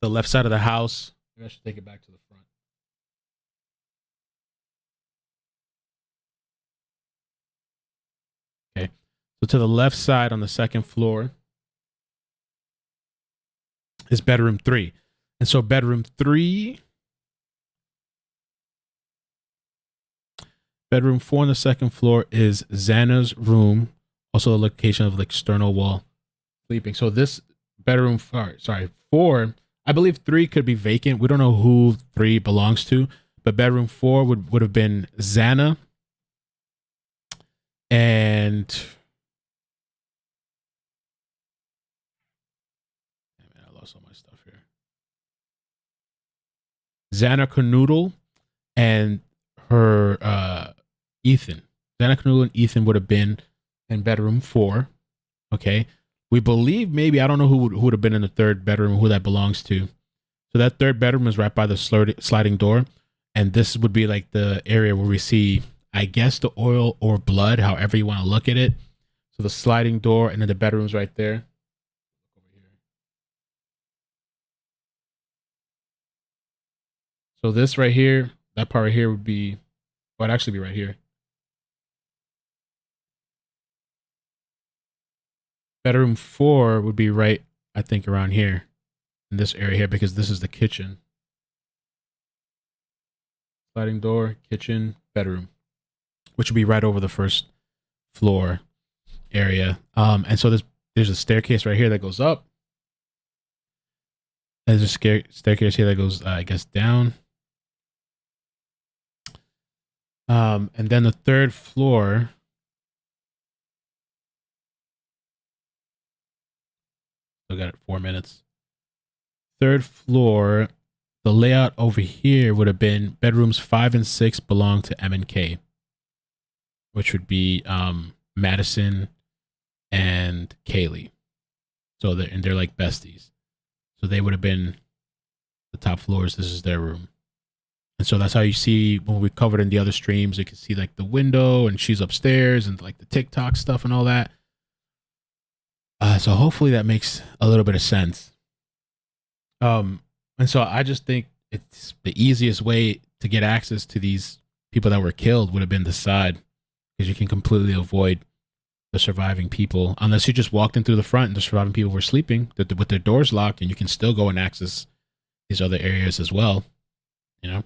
left side of the house. Maybe I should take it back to the front. Okay. So to the left side on the second floor is bedroom 3. And so bedroom 3, bedroom 4 on the second floor is Xana's room, also the location of the external wall sleeping. So this bedroom, 4, I believe 3 could be vacant. We don't know who 3 belongs to, but bedroom 4 would have been Xana. And I lost all my stuff here. Xana Kernodle and her Ethan. Xana Kernodle and Ethan would have been in bedroom 4. Okay. We believe maybe, I don't know who would have been in the third bedroom, who that belongs to. So that third bedroom is right by the sliding door. And this would be like the area where we see, I guess, the oil or blood, however you want to look at it. So the sliding door and then the bedroom's right there. Over here. So this right here, that part right here would be, well, it'd actually be right here. Bedroom 4 would be right, I think, around here in this area here, because this is the kitchen. Sliding door, kitchen, bedroom, which would be right over the first floor area. And so there's a staircase right here that goes up. There's a staircase here that goes, I guess, down. And then the third floor. Still got it 4 minutes. Third floor, the layout over here would have been bedrooms 5 and 6 belong to M and K, which would be Madison and Kaylee. So they're like besties. So they would have been the top floors. This is their room. And so that's how you see when we covered in the other streams, you can see like the window and she's upstairs and like the TikTok stuff and all that. So hopefully that makes a little bit of sense. And so I just think it's the easiest way to get access to these people that were killed would have been the side, because you can completely avoid the surviving people, unless you just walked in through the front and the surviving people were sleeping with their doors locked, and you can still go and access these other areas as well, you know.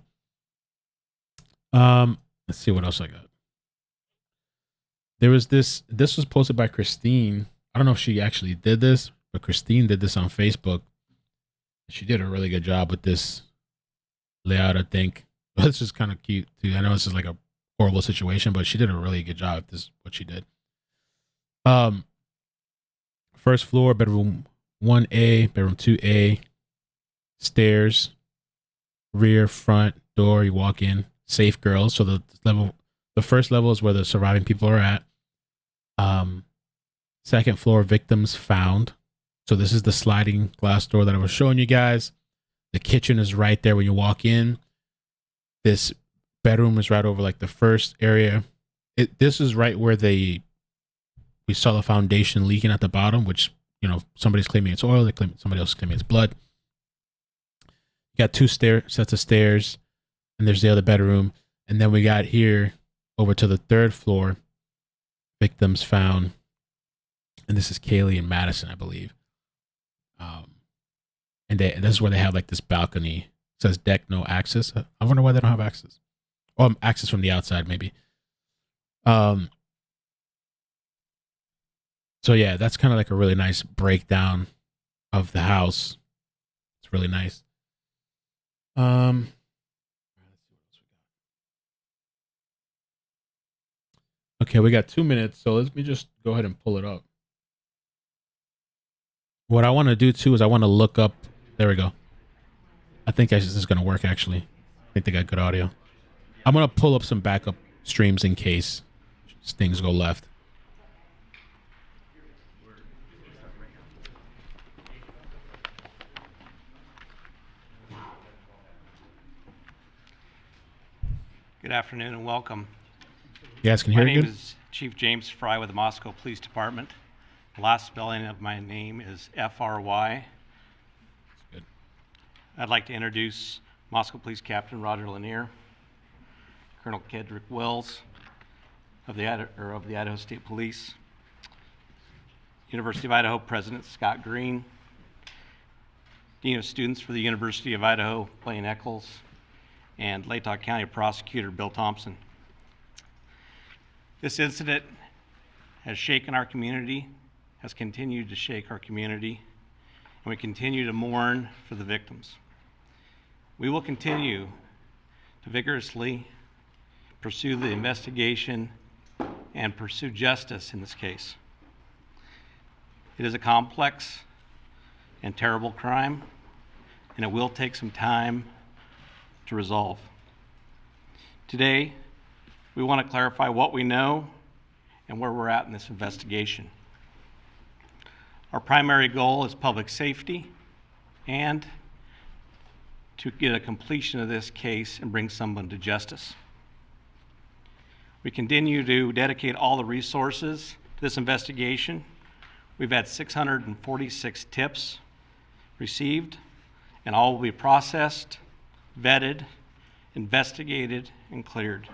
Let's see what else I got. There was this was posted by Christine. I don't know if she actually did this, but Christine did this on Facebook. She did a really good job with this layout, I think. This is kind of cute too. I know this is like a horrible situation, but she did a really good job. This is what she did. First floor, bedroom 1A, bedroom 2A, stairs, rear, front, door, you walk in, safe girls. So the first level is where the surviving people are at. Second floor, victims found. So this is the sliding glass door that I was showing you guys. The kitchen is right there when you walk in. This bedroom is right over like the first area. This is right where we saw the foundation leaking at the bottom, which, you know, somebody's claiming it's oil, somebody else is claiming it's blood. You got two sets of stairs, and there's the other bedroom. And then we got here over to the third floor, victims found. And this is Kaylee and Madison, I believe. And this is where they have like this balcony. It says deck, no access. I wonder why they don't have access. Or access from the outside, maybe. So yeah, that's kind of like a really nice breakdown of the house. It's really nice. Okay, we got 2 minutes, so let me just go ahead and pull it up. What I want to do too is I want to look up. There we go. I think this is going to work actually. I think they got good audio. I'm going to pull up some backup streams in case things go left. Good afternoon and welcome. You guys can hear me? it good? My name is Chief James Fry with the Moscow Police Department. The last spelling of my name is F-R-Y. Good. I'd like to introduce Moscow Police Captain Roger Lanier, Colonel Kedrick Wells of the Idaho State Police, University of Idaho President Scott Green, Dean of Students for the University of Idaho, Blaine Eccles, and Latah County Prosecutor Bill Thompson. This incident has shaken our community, has continued to shake our community, and we continue to mourn for the victims. We will continue to vigorously pursue the investigation and pursue justice in this case. It is a complex and terrible crime, and it will take some time to resolve. Today, we want to clarify what we know and where we're at in this investigation. Our primary goal is public safety and to get a completion of this case and bring someone to justice. We continue to dedicate all the resources to this investigation. We've had 646 tips received, and all will be processed, vetted, investigated, and cleared.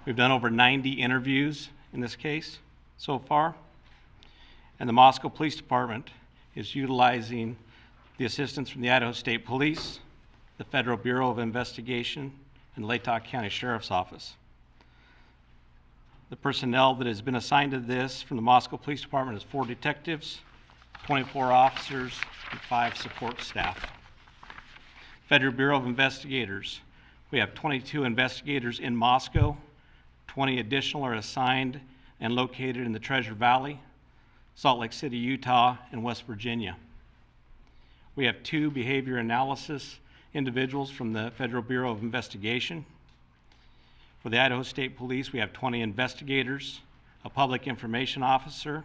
We've done over 90 interviews in this case so far, and the Moscow Police Department is utilizing the assistance from the Idaho State Police, the Federal Bureau of Investigation, and Latah County Sheriff's Office. The personnel that has been assigned to this from the Moscow Police Department is 4 detectives, 24 officers, and 5 support staff. Federal Bureau of Investigators, we have 22 investigators in Moscow, 20 additional are assigned and located in the Treasure Valley, Salt Lake City, Utah, and West Virginia. We have 2 behavior analysis individuals from the Federal Bureau of Investigation. For the Idaho State Police, we have 20 investigators, a public information officer,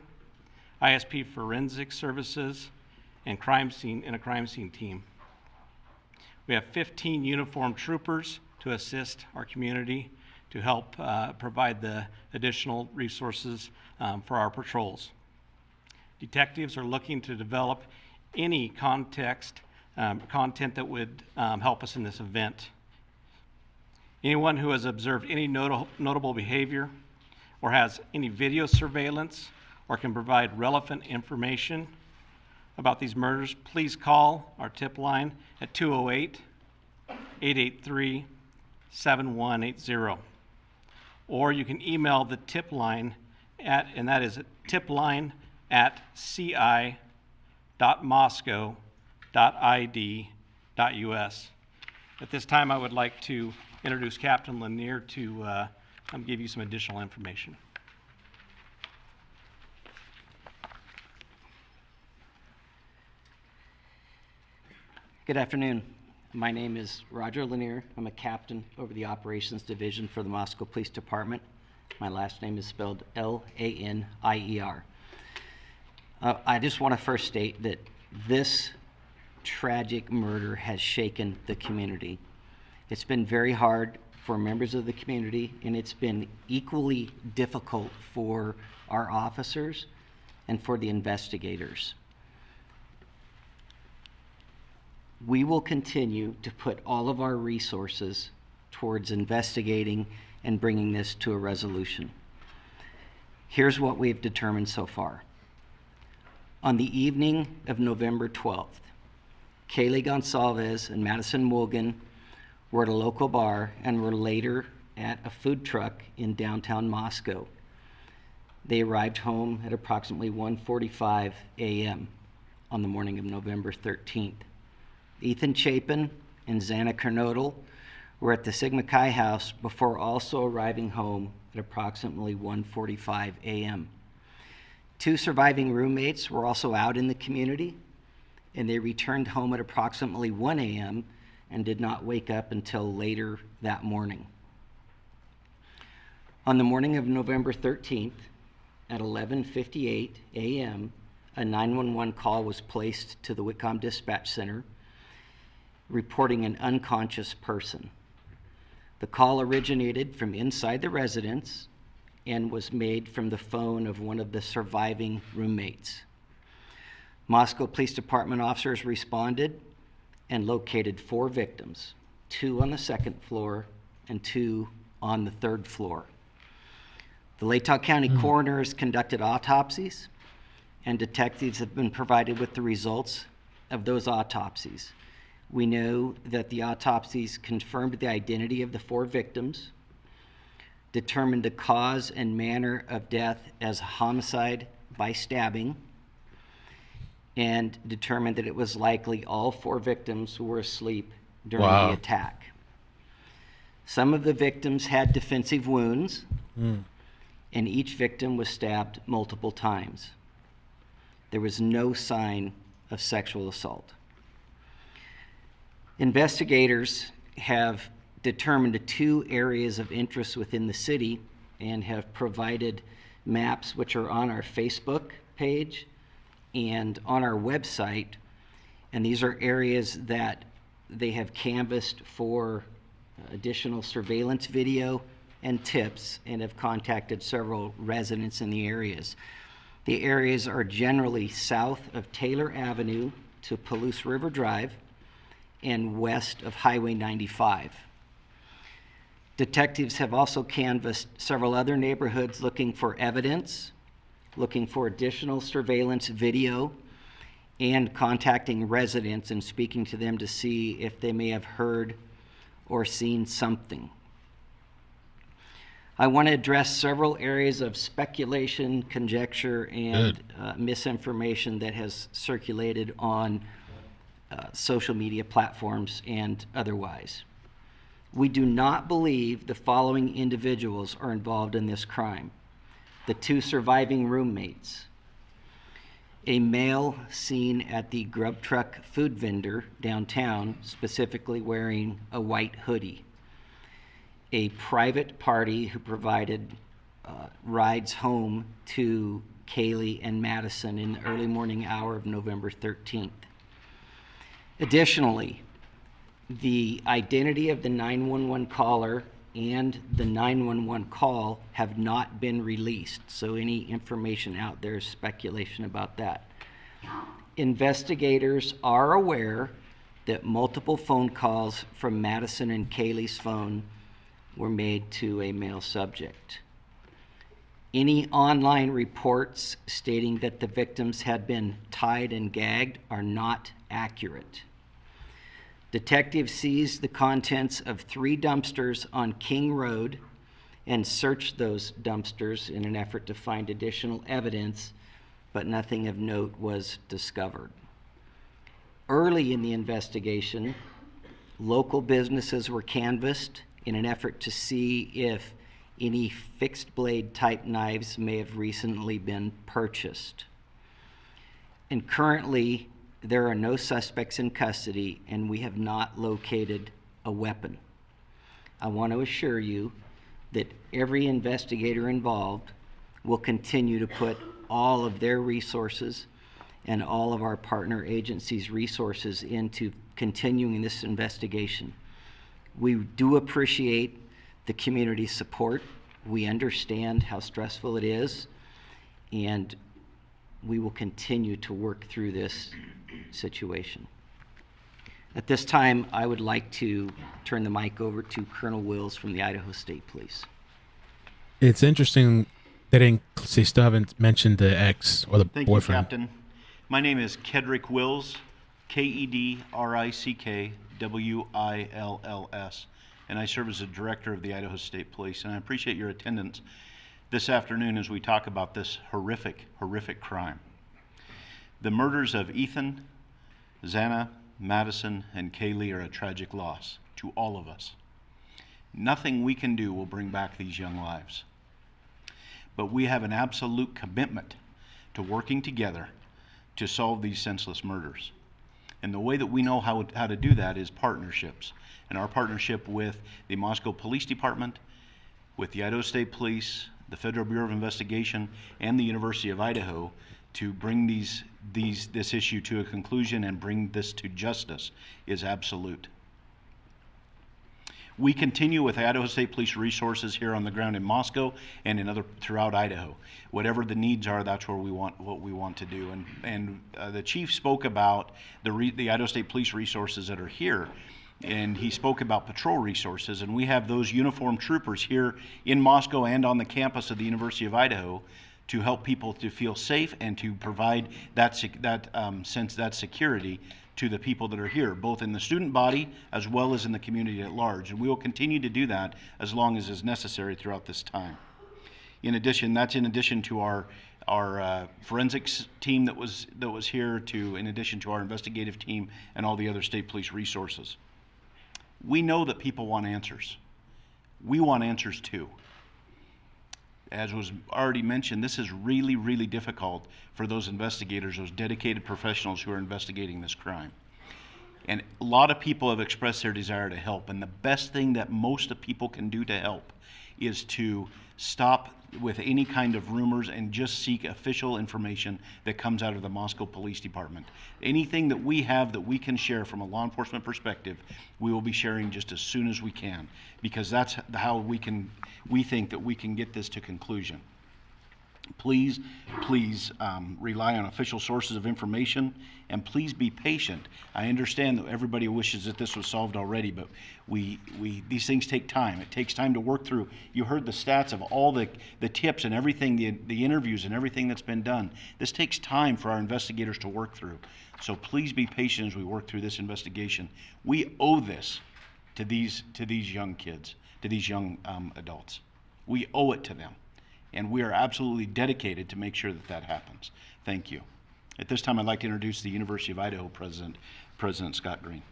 ISP forensic services, and a crime scene team. We have 15 uniformed troopers to assist our community to help provide the additional resources for our patrols. Detectives are looking to develop any content that would help us in this event. Anyone who has observed any notable behavior or has any video surveillance or can provide relevant information about these murders, please call our tip line at 208-883-7180. Or you can email the tip line and that is tipline@ci.moscow.id.us. At this time, I would like to introduce Captain Lanier to give you some additional information. Good afternoon. My name is Roger Lanier. I'm a captain over the Operations Division for the Moscow Police Department. My last name is spelled Lanier. I just want to first state that this tragic murder has shaken the community. It's been very hard for members of the community, and it's been equally difficult for our officers and for the investigators. We will continue to put all of our resources towards investigating and bringing this to a resolution. Here's what we've determined so far. On the evening of November 12th, Kaylee Goncalves and Madison Mogen were at a local bar and were later at a food truck in downtown Moscow. They arrived home at approximately 1:45 a.m. on the morning of November 13th. Ethan Chapin and Xana Kernodle were at the Sigma Chi house before also arriving home at approximately 1:45 a.m. 2 surviving roommates were also out in the community, and they returned home at approximately 1 a.m. and did not wake up until later that morning. On the morning of November 13th, at 11:58 a.m., a 911 call was placed to the Whitcomb Dispatch Center reporting an unconscious person. The call originated from inside the residence and was made from the phone of one of the surviving roommates. Moscow Police Department officers responded and located 4 victims, 2 on the 2nd floor and 2 on the 3rd floor. The Latah County coroners conducted autopsies, and detectives have been provided with the results of those autopsies. We know that the autopsies confirmed the identity of the 4 victims, determined the cause and manner of death as a homicide by stabbing, and determined that it was likely all 4 victims were asleep during the attack. Some of the victims had defensive wounds, and each victim was stabbed multiple times. There was no sign of sexual assault. Investigators have determined 2 areas of interest within the city and have provided maps which are on our Facebook page and on our website. And these are areas that they have canvassed for additional surveillance video and tips and have contacted several residents in the areas. The areas are generally south of Taylor Avenue to Palouse River Drive and west of Highway 95. Detectives have also canvassed several other neighborhoods looking for evidence, looking for additional surveillance video, and contacting residents and speaking to them to see if they may have heard or seen something. I want to address several areas of speculation, conjecture, and misinformation that has circulated on social media platforms and otherwise. We do not believe the following individuals are involved in this crime: the 2 surviving roommates, a male seen at the grub truck food vendor downtown, specifically wearing a white hoodie, a private party who provided rides home to Kaylee and Madison in the early morning hour of November 13th. Additionally, the identity of the 911 caller and the 911 call have not been released, so any information out there is speculation about that. Investigators are aware that multiple phone calls from Madison and Kaylee's phone were made to a male subject. Any online reports stating that the victims had been tied and gagged are not accurate. Detectives seized the contents of 3 dumpsters on King Road and searched those dumpsters in an effort to find additional evidence, but nothing of note was discovered. Early in the investigation, local businesses were canvassed in an effort to see if any fixed blade type knives may have recently been purchased. And currently, there are no suspects in custody, and we have not located a weapon. I want to assure you that every investigator involved will continue to put all of their resources and all of our partner agencies' resources into continuing this investigation. We do appreciate the community's support. We understand how stressful it is, and we will continue to work through this situation. At this time, I would like to turn the mic over to Colonel Wills from the Idaho State Police. It's interesting they still haven't mentioned the ex or the Thank boyfriend. you, Captain. My name is Kedrick Wills, KEDRICKWILLS, and I serve as the Director of the Idaho State Police, and I appreciate your attendance this afternoon as we talk about this horrific, horrific crime. The murders of Ethan, Xana, Madison, and Kaylee are a tragic loss to all of us. Nothing we can do will bring back these young lives. But we have an absolute commitment to working together to solve these senseless murders. And the way that we know how to do that is partnerships. And our partnership with the Moscow Police Department, with the Idaho State Police, the Federal Bureau of Investigation, and the University of Idaho to bring this issue to a conclusion and bring this to justice is absolute. We continue with Idaho State Police resources here on the ground in Moscow and throughout Idaho. Whatever the needs are, that's what we want to do. And the chief spoke about the Idaho State Police resources that are here, and he spoke about patrol resources. And we have those uniformed troopers here in Moscow and on the campus of the University of Idaho to help people to feel safe and to provide that security to the people that are here, both in the student body as well as in the community at large. And we will continue to do that as long as is necessary throughout this time. In addition, that's in addition to our forensics team that was here, in addition to our investigative team and all the other state police resources. We know that people want answers. We want answers too. As was already mentioned, this is really, really difficult for those investigators, those dedicated professionals who are investigating this crime. And a lot of people have expressed their desire to help, and the best thing that most of people can do to help is to stop with any kind of rumors and just seek official information that comes out of the Moscow Police Department. Anything that we have that we can share from a law enforcement perspective, we will be sharing just as soon as we can, because that's how we think that we can get this to conclusion. Please, please rely on official sources of information, and please be patient. I understand that everybody wishes that this was solved already, but these things take time. It takes time to work through. You heard the stats of all the tips and everything, the interviews and everything that's been done. This takes time for our investigators to work through. So please be patient as we work through this investigation. We owe this to these young kids, to these young adults. We owe it to them. And we are absolutely dedicated to make sure that that happens. Thank you. At this time, I'd like to introduce the University of Idaho President, President Scott Green.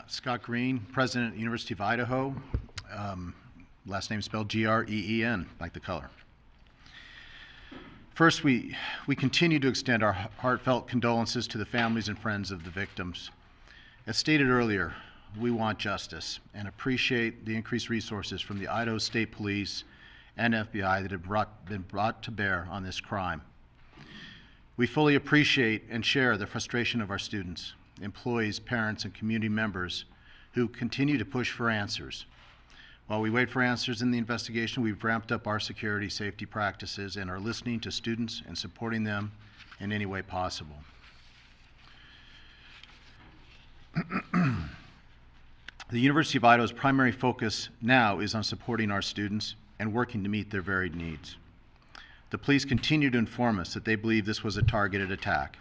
Scott Green, President, University of Idaho. Last name spelled Green, like the color. First, we continue to extend our heartfelt condolences to the families and friends of the victims. As stated earlier, we want justice and appreciate the increased resources from the Idaho State Police and FBI that have been brought to bear on this crime. We fully appreciate and share the frustration of our students, employees, parents, and community members who continue to push for answers. While we wait for answers in the investigation, we've ramped up our security safety practices and are listening to students and supporting them in any way possible. The University of Idaho's primary focus now is on supporting our students and working to meet their varied needs. The police continue to inform us that they believe this was a targeted attack,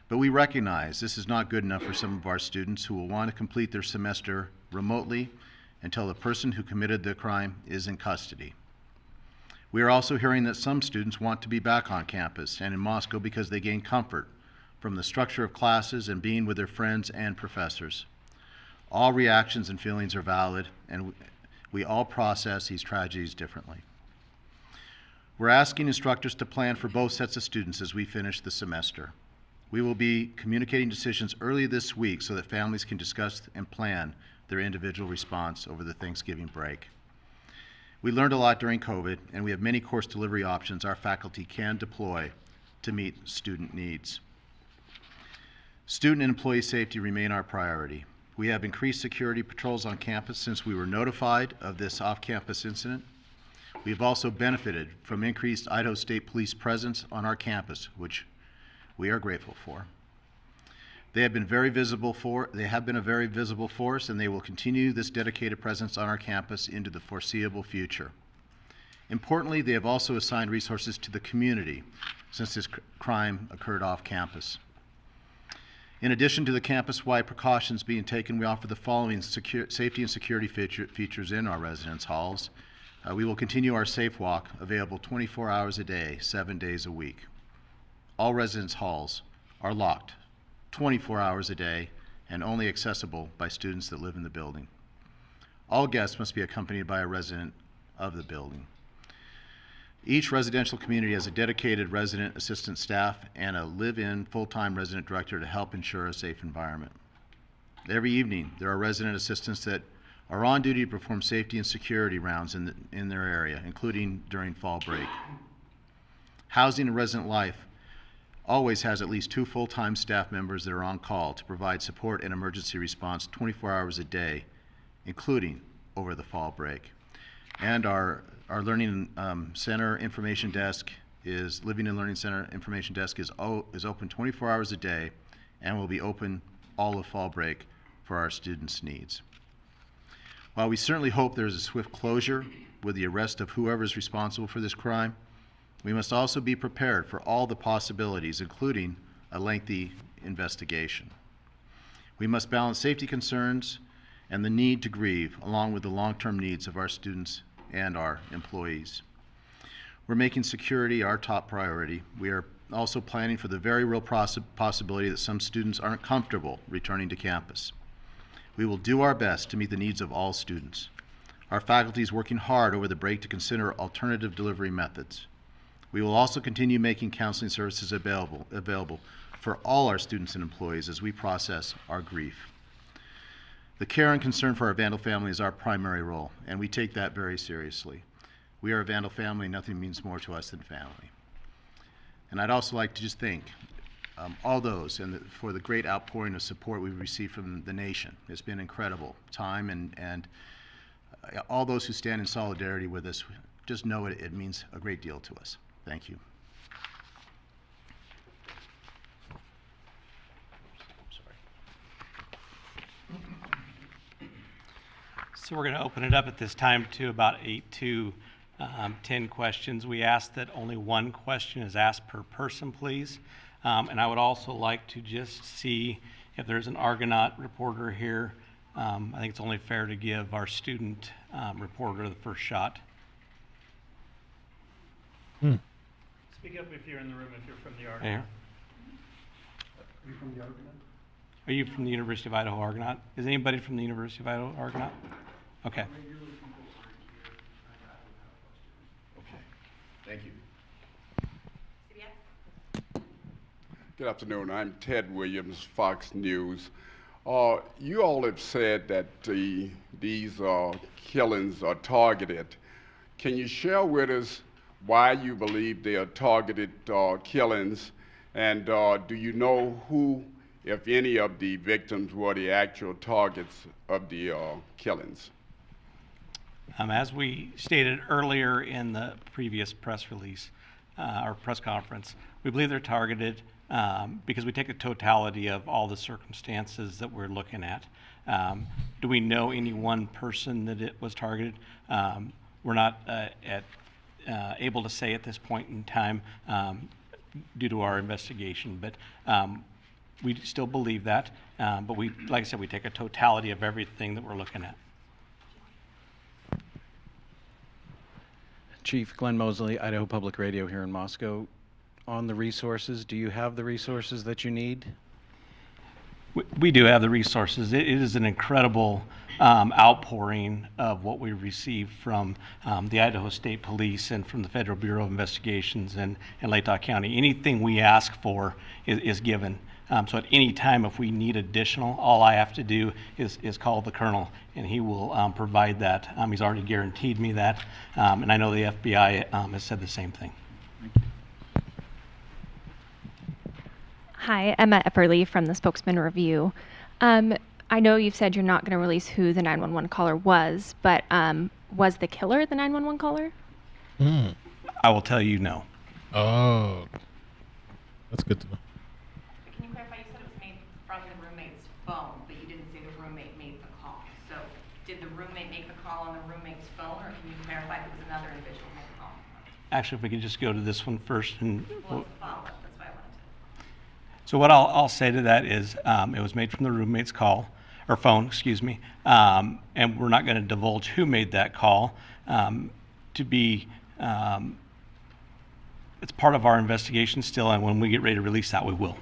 but we recognize this is not good enough for some of our students who will want to complete their semester remotely until the person who committed the crime is in custody. We are also hearing that some students want to be back on campus and in Moscow because they gain comfort from the structure of classes and being with their friends and professors. All reactions and feelings are valid, and we all process these tragedies differently. We're asking instructors to plan for both sets of students as we finish the semester. We will be communicating decisions early this week so that families can discuss and plan their individual response over the Thanksgiving break. We learned a lot during COVID, and we have many course delivery options our faculty can deploy to meet student needs. Student and employee safety remain our priority. We have increased security patrols on campus since we were notified of this off-campus incident. We have also benefited from increased Idaho State Police presence on our campus, which we are grateful for. They have been a very visible force, and they will continue this dedicated presence on our campus into the foreseeable future. Importantly, they have also assigned resources to the community since this crime occurred off campus. In addition to the campus-wide precautions being taken, we offer the following safety and security features in our residence halls. We will continue our Safe Walk, available 24 hours a day, 7 days a week. All residence halls are locked 24 hours a day and only accessible by students that live in the building. All guests must be accompanied by a resident of the building. Each residential community has a dedicated resident assistant staff and a live-in full-time resident director to help ensure a safe environment. Every evening, there are resident assistants that are on duty to perform safety and security rounds in their area, including during fall break. Housing and Resident Life always has at least 2 full-time staff members that are on call to provide support and emergency response 24 hours a day, including over the fall break. And our Learning Center Information Desk Living and Learning Center Information Desk is open 24 hours a day and will be open all of fall break for our students' needs. While we certainly hope there is a swift closure with the arrest of whoever is responsible for this crime, we must also be prepared for all the possibilities, including a lengthy investigation. We must balance safety concerns and the need to grieve, along with the long-term needs of our students and our employees. We're making security our top priority. We are also planning for the very real possibility that some students aren't comfortable returning to campus. We will do our best to meet the needs of all students. Our faculty is working hard over the break to consider alternative delivery methods. We will also continue making counseling services available for all our students and employees as we process our grief. The care and concern for our Avondale family is our primary role, and we take that very seriously. We are a Avondale family, and nothing means more to us than family. And I'd also like to just thank all those for the great outpouring of support we've received from the nation. It's been incredible time and all those who stand in solidarity with us, just know it means a great deal to us. Thank you. So we're going to open it up at this time to about 8 to 10 questions. We ask that only one question is asked per person, please. And I would also like to just see if there's an Argonaut reporter here. I think it's only fair to give our student reporter the first shot. Speak up if you're in the room, if you're from the Argonaut. Are you from the Argonaut? Are you from the University of Idaho Argonaut? Is anybody from the University of Idaho Argonaut? Okay. Okay. Thank you. Good afternoon. I'm Ted Williams, Fox News. You all have said that these killings are targeted. Can you share with us why you believe they are targeted killings? And do you know who, if any, of the victims were the actual targets of the killings? As we stated earlier in the previous press release, our press conference, we believe they're targeted because we take a totality of all the circumstances that we're looking at. Do we know any one person that it was targeted? We're not able to say at this point in time due to our investigation, but we still believe that. But we, like I said, we take a totality of everything that we're looking at. Chief Glenn Mosley, Idaho Public Radio here in Moscow. On the resources, do you have the resources that you need? We do have the resources. It is an incredible outpouring of what we receive from the Idaho State Police and from the Federal Bureau of Investigations and Latah County. Anything we ask for is given. So at any time, if we need additional, all I have to do is call the colonel, and he will provide that. He's already guaranteed me that, and I know the FBI has said the same thing. Hi, Emma Epperly from the Spokesman Review. I know you've said you're not going to release who the 911 caller was, but was the killer the 911 caller? I will tell you no. Oh, that's good to know. Can you clarify, you said it was made from the roommate's phone, but you didn't say the roommate made the call. So did the roommate make the call on the roommate's phone, or can you clarify if it was another individual who made the call? Actually, if we could just go to this one first. And Well, it's a follow-up. That's why I wanted to. so what I'll say to that is it was made from the roommate's call, or phone, excuse me, and we're not going to divulge who made that call. It's part of our investigation still, and when we get ready to release that, we will.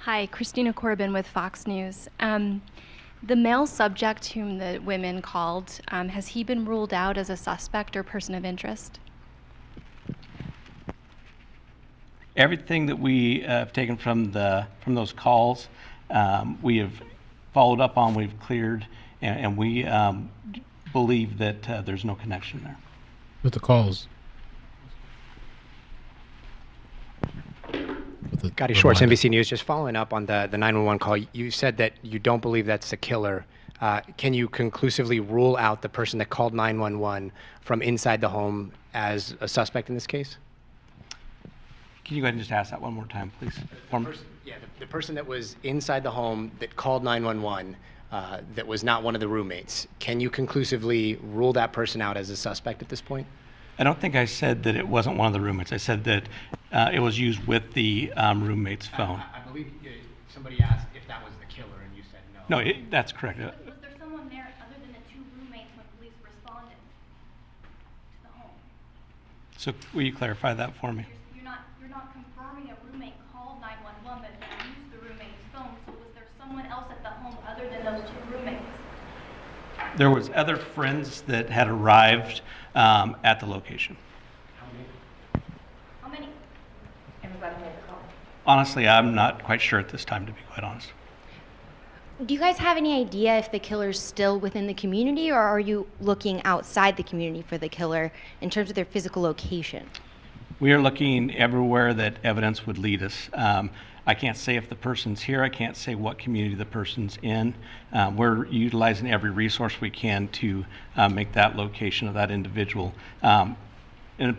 Hi, Christina Corbin with Fox News. The male subject whom the women called, has he been ruled out as a suspect or person of interest? Everything that we have taken from those calls, we have followed up on, we've cleared, and we believe that there's no connection there. With the calls. Gotti Schwartz, NBC News. Just following up on the 911 call, you said that you don't believe that's the killer. Can you conclusively rule out the person that called 911 from inside the home as a suspect in this case? Can you go ahead and just ask that one more time, please? The person that was inside the home that called 911 that was not one of the roommates. Can you conclusively rule that person out as a suspect at this point? I don't think I said that it wasn't one of the roommates. I said that it was used with the roommate's phone. I believe somebody asked if that was the killer, and you said no. No, that's correct. Was there someone there other than the two roommates when police responded to the home? So will you clarify that for me? You're not confirming a roommate called 911, but they used the roommate's phone. So was there someone else at the home other than those two roommates? There was other friends that had arrived at the location. How many? Everybody made the call. Honestly, I'm not quite sure at this time, to be quite honest. Do you guys have any idea if the killer's still within the community, or are you looking outside the community for the killer in terms of their physical location? We are looking everywhere that evidence would lead us. I can't say if the person's here. I can't say what community the person's in. We're utilizing every resource we can to make that location of that individual. And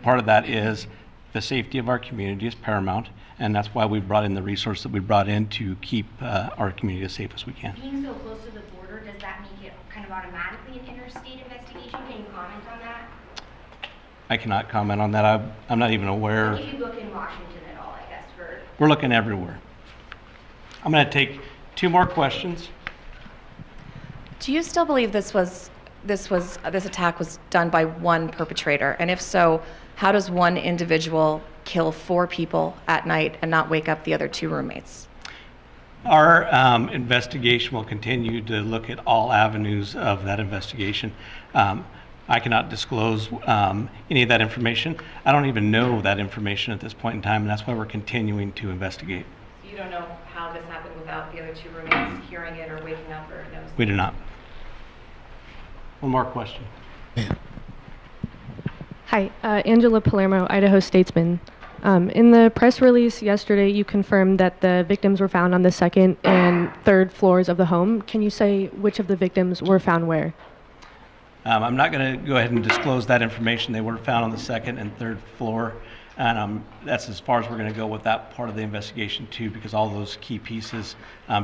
part of that is the safety of our community is paramount, and that's why we brought in the resource that we brought in to keep our community as safe as we can. Being so close to the border, does that make it kind of automatically an interstate investigation? Can you comment on that? I cannot comment on that. I'm not even aware. Like if you look in Washington at all, I guess, for... We're looking everywhere. I'm going to take 2 more questions. Do you still believe this attack was done by one perpetrator? And if so, how does one individual kill 4 people at night and not wake up the other 2 roommates? Our investigation will continue to look at all avenues of that investigation. I cannot disclose any of that information. I don't even know that information at this point in time, and that's why we're continuing to investigate. So you don't know how this happened without the other 2 roommates hearing it or waking up or noticing? We do not. One more question. Hi, Angela Palermo, Idaho Statesman. In the press release yesterday, you confirmed that the victims were found on the 2nd and 3rd floors of the home. Can you say which of the victims were found where? I'm not going to go ahead and disclose that information. They were found on the 2nd and 3rd floor, and that's as far as we're going to go with that part of the investigation too, because all those key pieces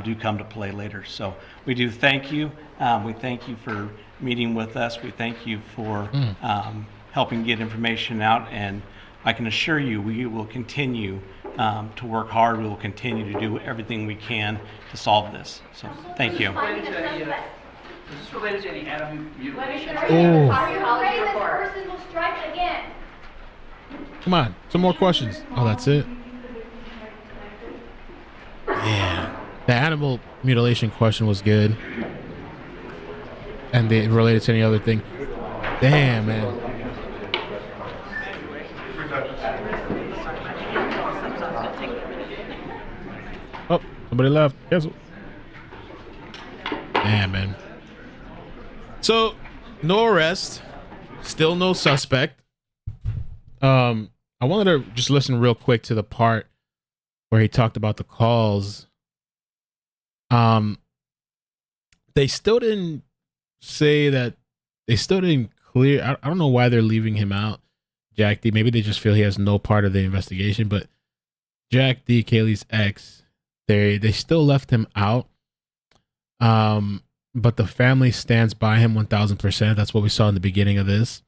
do come to play later. So we do thank you. We thank you for meeting with us. We thank you for helping get information out, and I can assure you we will continue to work hard. We will continue to do everything we can to solve this. So thank you. Is this related to any animal mutilation? Person will strike again. Come on, some more questions. Oh, that's it? Yeah. The animal mutilation question was good. And they related to any other thing. Damn, man. Oh, somebody left. Cancel. Damn, man. So, no arrest. Still no suspect. I wanted to just listen real quick to the part where he talked about the calls. They still didn't say that. They still didn't clear. I don't know why they're leaving him out, Jack D. Maybe they just feel he has no part of the investigation. But Jack D, Kaylee's ex, they still left him out. But the family stands by him 1,000%. That's what we saw in the beginning of this.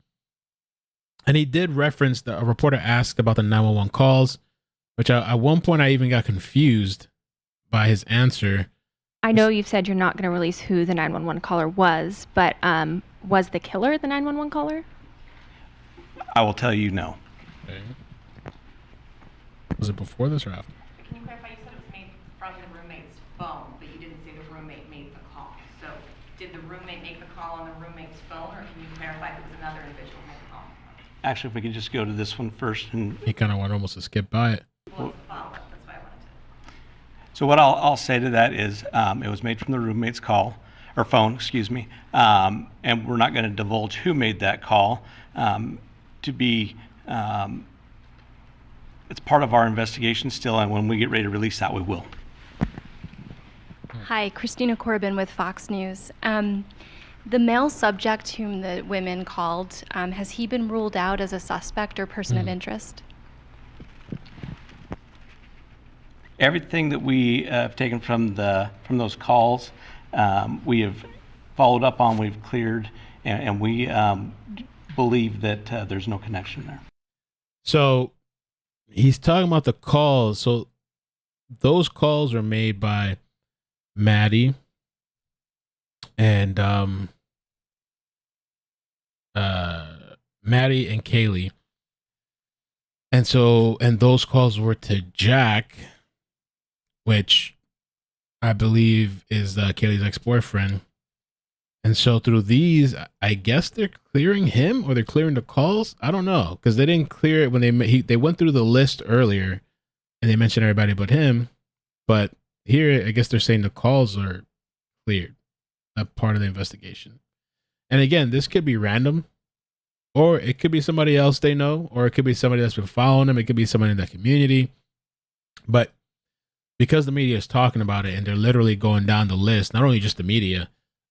And he did reference that a reporter asked about the 911 calls, which at one point I even got confused by his answer. I know you've said you're not going to release who the 911 caller was, but was the killer the 911 caller? I will tell you no. Okay. Was it before this or after? Can you clarify? You said it was made from the roommate's phone, but you didn't say the roommate made the call. So did the roommate make the call on the roommate's phone, or can you clarify if it was another individual who made the call? Actually, if we could just go to this one first. And he kind of wanted almost to skip by it. Well, that's why I wanted to. So what I'll say to that is it was made from the roommate's call, or phone, excuse me, and we're not going to divulge who made that call. It's part of our investigation still, and when we get ready to release that, we will. Hi, Christina Corbin with Fox News. The male subject whom the women called, has he been ruled out as a suspect or person of interest? Everything that we have taken from those calls, we have followed up on, we've cleared, and we believe that there's no connection there. So he's talking about the calls. So those calls are made by Maddie and Maddie and Kaylee. And those calls were to Jack, which I believe is Kaylee's ex-boyfriend. And so through these, I guess they're clearing him or they're clearing the calls. I don't know, because they didn't clear it when they went through the list earlier and they mentioned everybody but him. But here, I guess they're saying the calls are cleared. That part of the investigation. And again, this could be random. Or it could be somebody else they know, or it could be somebody that's been following them. It could be somebody in the community. But because the media is talking about it and they're literally going down the list, not only just the media,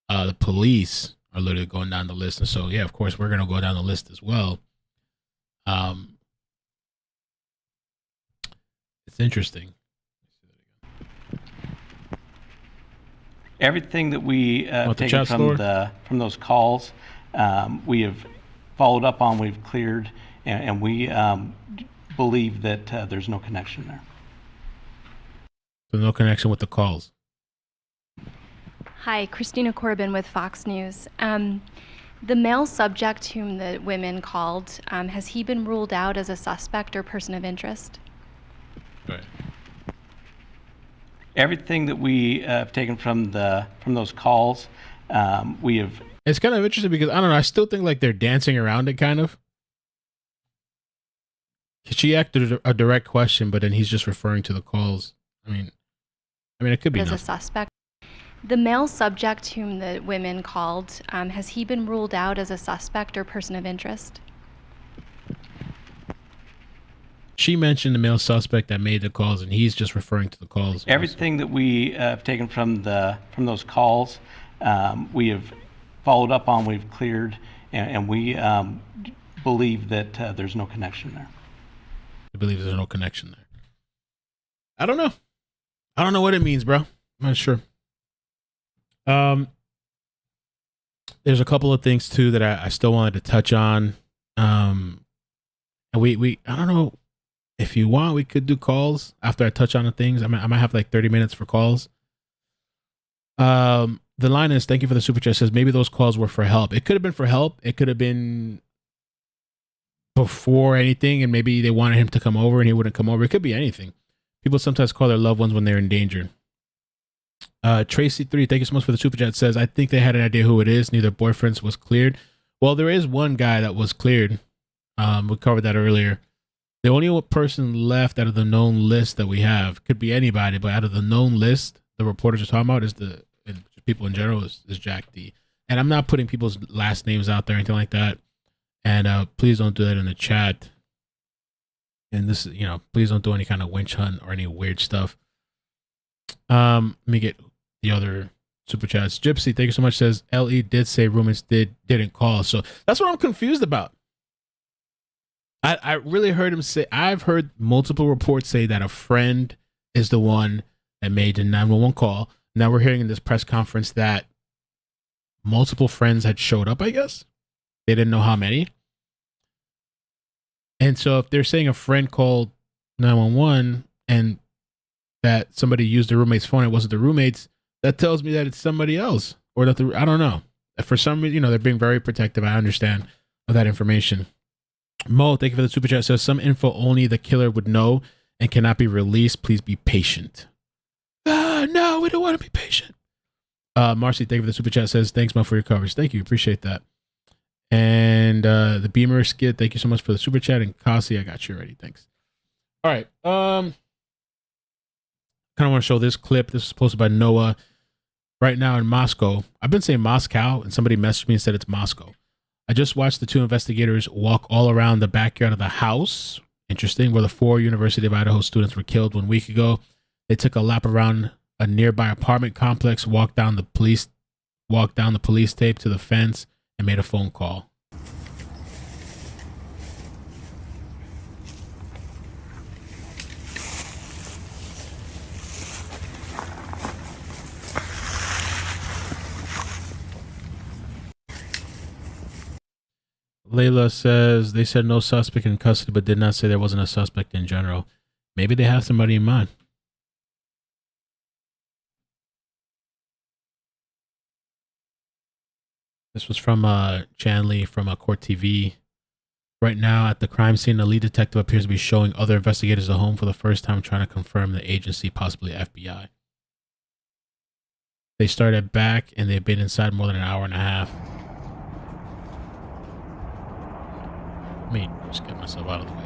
the police are literally going down the list. And so, yeah, of course, we're going to go down the list as well. It's interesting. Everything that we Want the taken chat slower? from those calls, we have followed up on, we've cleared, and we believe that there's no connection there. So no connection with the calls. Hi, Christina Corbin with Fox News. The male subject whom the women called, has he been ruled out as a suspect or person of interest? Right. Everything that we have taken from those calls, we have. It's kind of interesting because I don't know. I still think like they're dancing around it, kind of. She asked a direct question, but then he's just referring to the calls. I mean, it could be as nothing. a suspect. The male subject whom the women called, has he been ruled out as a suspect or person of interest? She mentioned the male suspect that made the calls, and he's just referring to the calls. Everything that we have taken from those calls, we have followed up on, we've cleared, and we believe that there's no connection there. I believe there's no connection there. I don't know. I don't know what it means, bro. I'm not sure. There's a couple of things too that I still wanted to touch on. And we I don't know. If you want, we could do calls after I touch on the things. I might have like 30 minutes for calls. The line is, thank you for the super chat, says maybe those calls were for help. It could have been for help. It could have been before anything, and maybe they wanted him to come over and he wouldn't come over. It could be anything. People sometimes call their loved ones when they're in danger. Tracy3, thank you so much for the super chat, says, I think they had an idea who it is. Neither boyfriends was cleared. Well, there is one guy that was cleared. We covered that earlier. The only person left out of the known list that we have, could be anybody, but out of the known list, the reporters are talking about is people in general is Jack D. And I'm not putting people's last names out there or anything like that. And please don't do that in the chat. And this is, please don't do any kind of winch hunt or any weird stuff. Let me get the other super chats. Gypsy, thank you so much, says LE did say roommates didn't call. So that's what I'm confused about. I really heard him say, I've heard multiple reports say that a friend is the one that made the 911 call. Now we're hearing in this press conference that multiple friends had showed up, I guess. They didn't know how many. And so if they're saying a friend called 911 and that somebody used the roommate's phone, it wasn't the roommates, that tells me that it's somebody else. Or that I don't know. For some reason, they're being very protective. I understand of that information. Mo, thank you for the super chat. Says some info only the killer would know and cannot be released. Please be patient. No, we don't want to be patient. Marcy, thank you for the super chat. Says thanks, Mo, for your coverage. Thank you, appreciate that. And the Beamer Skid, thank you so much for the super chat. And Kasi, I got you ready. Thanks. All right. Kind of want to show this clip. This was posted by Noah. Right now in Moscow, I've been saying Moscow, and somebody messaged me and said it's Moscow. I just watched the two investigators walk all around the backyard of the house. Interesting, where the 4 University of Idaho students were killed 1 week ago. They took a lap around a nearby apartment complex, walked down the police tape to the fence, and made a phone call. Layla says they said no suspect in custody, but did not say there wasn't a suspect in general. Maybe they have somebody in mind. This was from Chanley from Court TV. Right now at the crime scene, the lead detective appears to be showing other investigators the home for the first time, trying to confirm the agency, possibly FBI. They started back and they've been inside more than an hour and a half. Let me just get myself out of the way.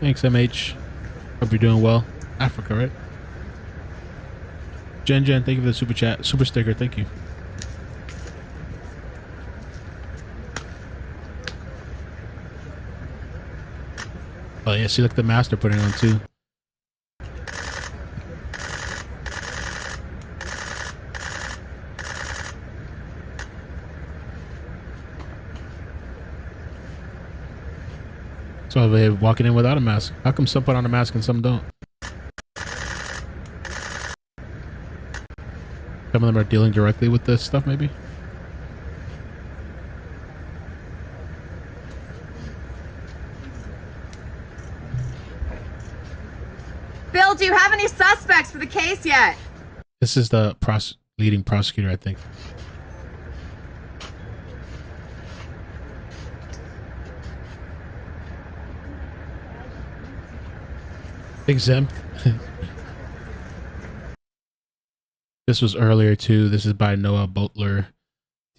Thanks, MH. Hope you're doing well. Africa, right? Jen, thank you for the super chat, super sticker. Thank you. Oh yeah, see, look, the master putting on too. So they're walking in without a mask. How come some put on a mask and some don't? Some of them are dealing directly with this stuff, maybe? Bill, do you have any suspects for the case yet? This is the leading prosecutor, I think. Exempt. This was earlier too. This is by Noah Butler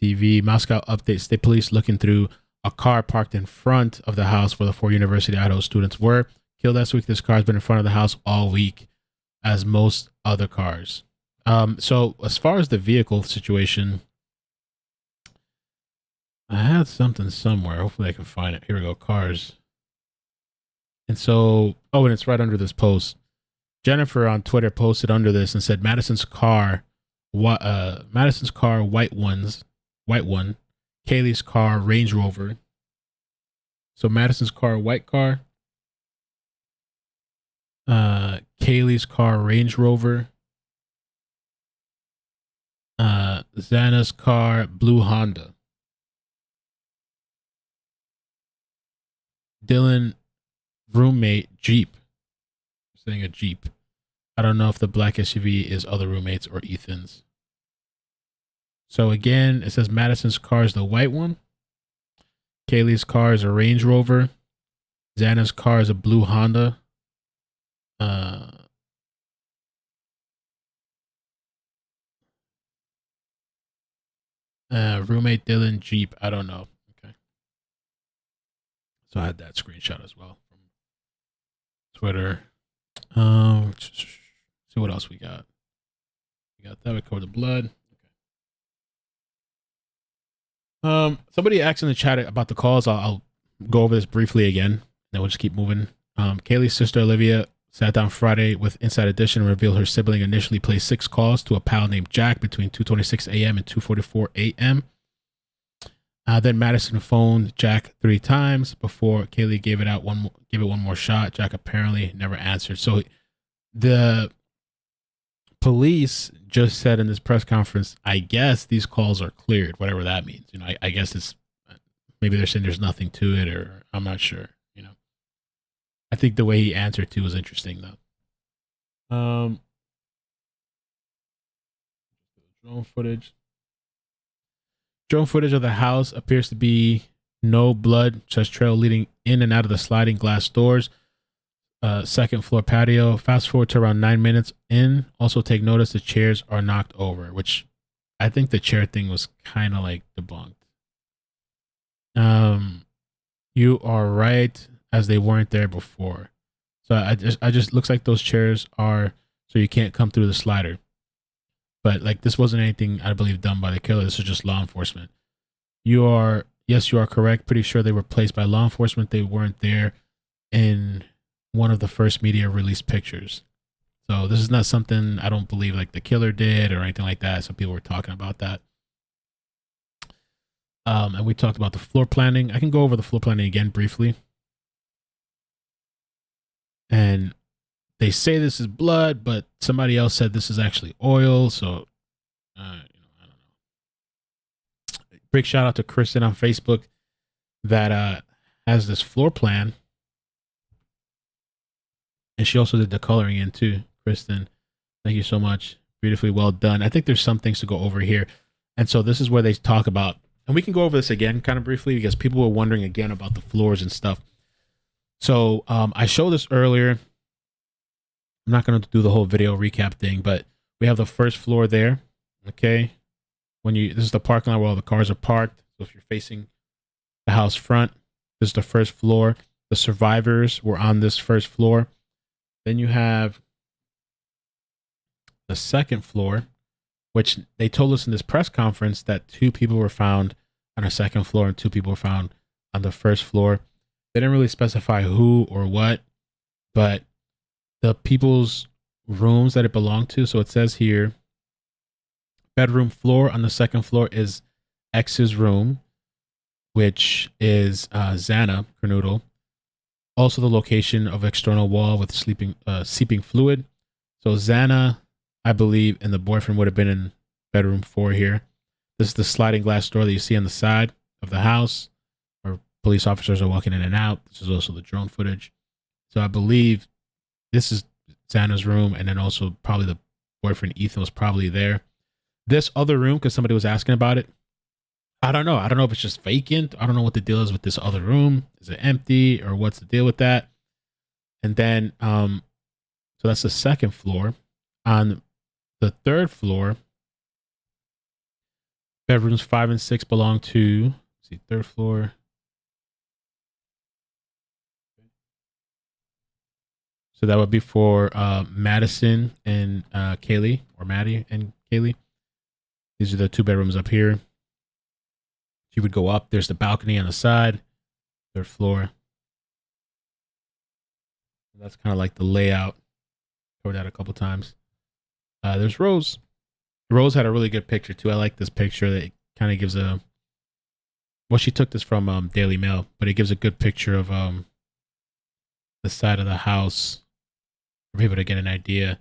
TV. Moscow update: state police looking through a car parked in front of the house where the 4 University of Idaho students were killed last week. This car has been in front of the house all week, as most other cars. So as far as the vehicle situation, I had something somewhere. Hopefully I can find it. Here we go. Cars. And so, oh, and it's right under this post. Jennifer on Twitter posted under this and said, Madison's car, white one. Kaylee's car, Range Rover. So Madison's car, white car. Kaylee's car, Range Rover. Xana's car, blue Honda. Dylan, roommate, Jeep. I'm saying a Jeep. I don't know if the black SUV is other roommates or Ethan's. So again, it says Madison's car is the white one. Kaylee's car is a Range Rover. Xana's car is a blue Honda. Roommate Dylan, Jeep. I don't know. Okay. So I had that screenshot as well from Twitter. See what else we got. We got that. We covered the blood. Okay. Somebody asked in the chat about the calls. I'll go over this briefly again. Then we'll just keep moving. Kaylee's sister Olivia sat down Friday with Inside Edition and revealed her sibling initially placed 6 calls to a pal named Jack between 2:26 a.m. and 2:44 a.m. Then Madison phoned Jack 3 times before Kaylee gave it one more shot. Jack apparently never answered. So the police just said in this press conference, I guess these calls are cleared, whatever that means. You know, I guess it's maybe they're saying there's nothing to it, or I'm not sure. You know, I think the way he answered too was interesting though. Drone footage of the house appears to be no blood, just trail leading in and out of the sliding glass doors. Second floor patio. Fast forward to around 9 minutes in. Also take notice the chairs are knocked over, which I think the chair thing was kind of like debunked. You are right, as they weren't there before. So I just looks like those chairs are so you can't come through the slider. But like this wasn't anything I believe done by the killer. This was just law enforcement. Yes, you are correct. Pretty sure they were placed by law enforcement. They weren't there in one of the first media released pictures. So this is not something I don't believe like the killer did or anything like that. Some people were talking about that. And we talked about the floor planning. I can go over the floor planning again briefly. And they say this is blood, but somebody else said this is actually oil. So, I don't know. Big shout out to Kristen on Facebook that has this floor plan. And she also did the coloring in too. Kristen, thank you so much. Beautifully well done. I think there's some things to go over here. And so this is where they talk about, and we can go over this again kind of briefly because people were wondering again about the floors and stuff. So I showed this earlier. I'm not going to do the whole video recap thing, but we have the first floor there. Okay. This is the parking lot where all the cars are parked. So if you're facing the house front, this is the first floor. The survivors were on this first floor. Then you have the second floor, which they told us in this press conference that 2 people were found on the second floor and 2 people were found on the first floor. They didn't really specify who or what, but the people's rooms that it belonged to. So it says here, bedroom floor on the second floor is X's room, which is Xana Kernodle. Also the location of external wall with seeping fluid. So Xana, I believe, and the boyfriend would have been in bedroom 4 here. This is the sliding glass door that you see on the side of the house where police officers are walking in and out. This is also the drone footage. So I believe this is Xana's room, and then also probably the boyfriend Ethan was probably there. This other room, because somebody was asking about it, I don't know. I don't know if it's just vacant. I don't know what the deal is with this other room. Is it empty or what's the deal with that? And then, so that's the second floor. On the third floor, bedrooms 5 and 6 belong to, let's see, third floor. So that would be for Madison and Kaylee, or Maddie and Kaylee. These are the 2 bedrooms up here. You would go up. There's the balcony on the side, third floor. That's kind of like the layout. Covered that a couple times. There's Rose. Rose had a really good picture too. I like this picture that kind of gives a. Well, she took this from Daily Mail, but it gives a good picture of the side of the house for people to get an idea.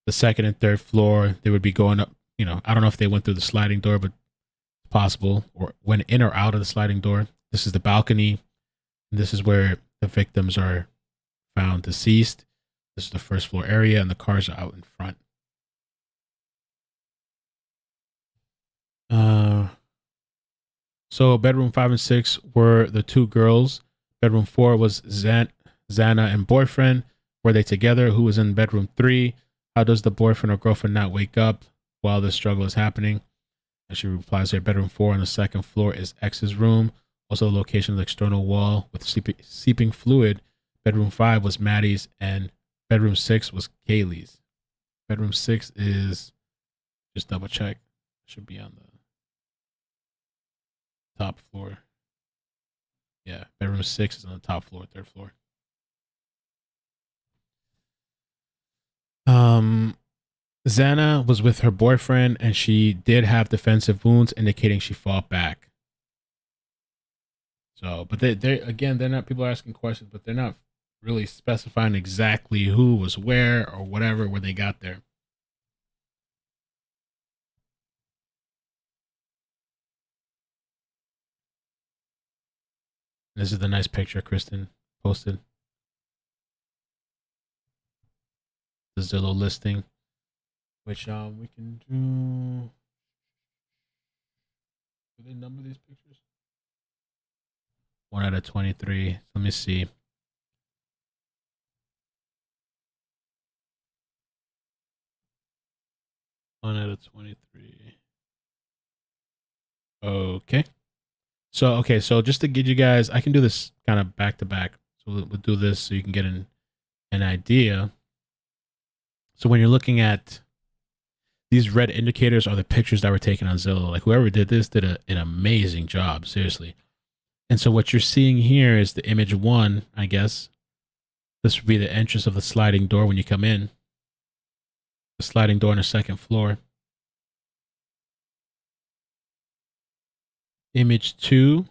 The second and third floor, they would be going up. You know, I don't know if they went through the sliding door, but possible, or went in or out of the sliding door. This is the balcony. This is where the victims are found deceased. This is the first floor area, and the cars are out in front. So bedroom 5 and 6 were the 2 girls. Bedroom 4 was Xana and boyfriend. Were they together? Who was in bedroom 3? How does the boyfriend or girlfriend not wake up while this struggle is happening? And she replies here, bedroom 4 on the second floor is X's room. Also the location of the external wall with seeping fluid. Bedroom 5 was Maddie's, and bedroom 6 was Kaylee's. Bedroom 6 is, just double check, should be on the top floor. Yeah, bedroom 6 is on the top floor, third floor. Xana was with her boyfriend, and she did have defensive wounds, indicating she fought back. So, but they're not, people are asking questions, but they're not really specifying exactly who was where or whatever, where they got there. This is the nice picture Kristen posted. The Zillow listing, which we can do. Do they number these pictures? 1 out of 23. Let me see. One out of 23. Okay. So just to get you guys, I can do this kind of back to back. So we'll do this so you can get an idea. So when you're looking at these red indicators are the pictures that were taken on Zillow. Like whoever did this did an amazing job, seriously. And so what you're seeing here is the image 1, I guess. This would be the entrance of the sliding door when you come in. The sliding door on the second floor. Image 2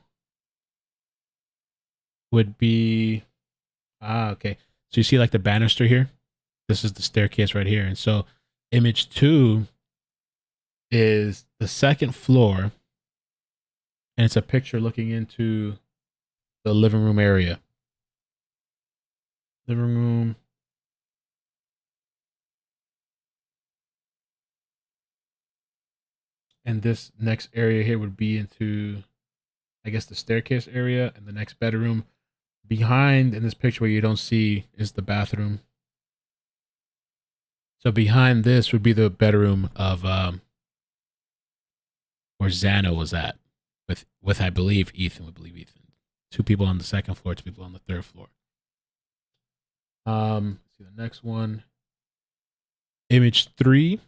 would be, okay. So you see like the banister here? This is the staircase right here. And so image 2 is the second floor, and it's a picture looking into the living room area. Living room. And this next area here would be into, I guess, the staircase area, and the next bedroom. Behind in this picture where you don't see is the bathroom. So behind this would be the bedroom of where Xana was at with I believe Ethan. 2 people on the second floor, 2 people on the third floor. Let's see the next one. Image 3.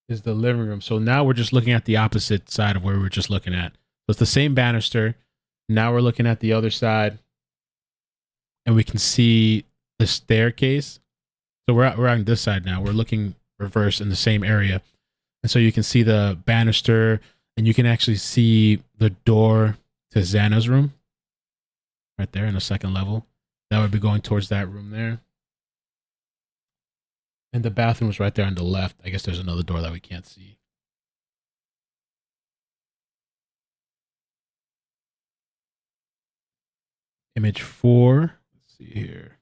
Is the living room. So now we're just looking at the opposite side of where we were just looking at. So it's the same banister. Now we're looking at the other side, and we can see the staircase. So we're on this side now. We're looking reverse in the same area. And so you can see the banister, and you can actually see the door to Xana's room right there in the second level. That would be going towards that room there. And the bathroom is right there on the left. I guess there's another door that we can't see. Image 4. Let's see here.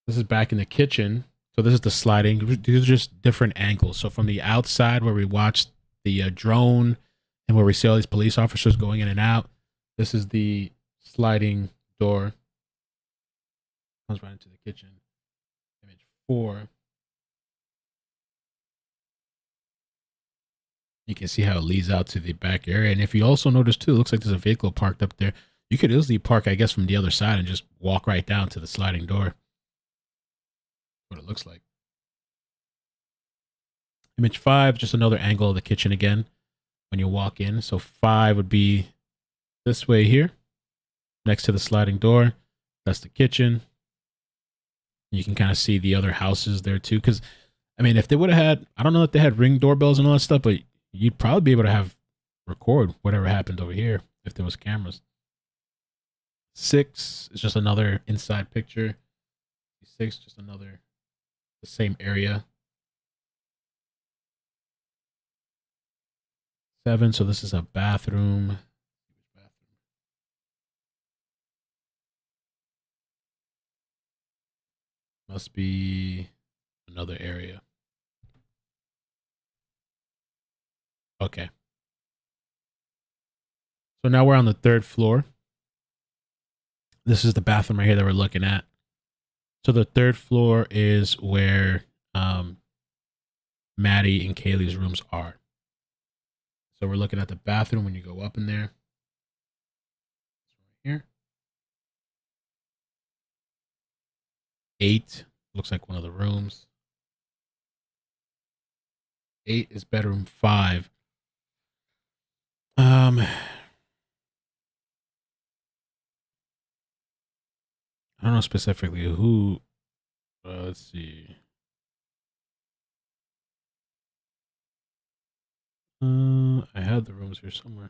This is back in the kitchen. So this is the sliding. These are just different angles. So from the outside where we watched the drone and where we see all these police officers going in and out, this is the sliding door. Comes right into the kitchen. Image 4. You can see how it leads out to the back area. And if you also notice too, it looks like there's a vehicle parked up there. You could easily park, I guess, from the other side and just walk right down to the sliding door. What it looks like. Image 5, just another angle of the kitchen again when you walk in. So 5 would be this way here, next to the sliding door. That's the kitchen. You can kind of see the other houses there too. Because, I mean, if they would have had, I don't know if they had Ring doorbells and all that stuff, but you'd probably be able to record whatever happened over here if there was cameras. 6 is just another inside picture. 6, just another, the same area. 7, so this is a bathroom. Must be another area. Okay. So now we're on the 3rd floor. This is the bathroom right here that we're looking at. So the 3rd floor is where Maddie and Kaylee's rooms are. So we're looking at the bathroom when you go up in there. Right here. 8 looks like one of the rooms. 8 is bedroom 5. I don't know specifically who. Let's see. I had the rooms here somewhere.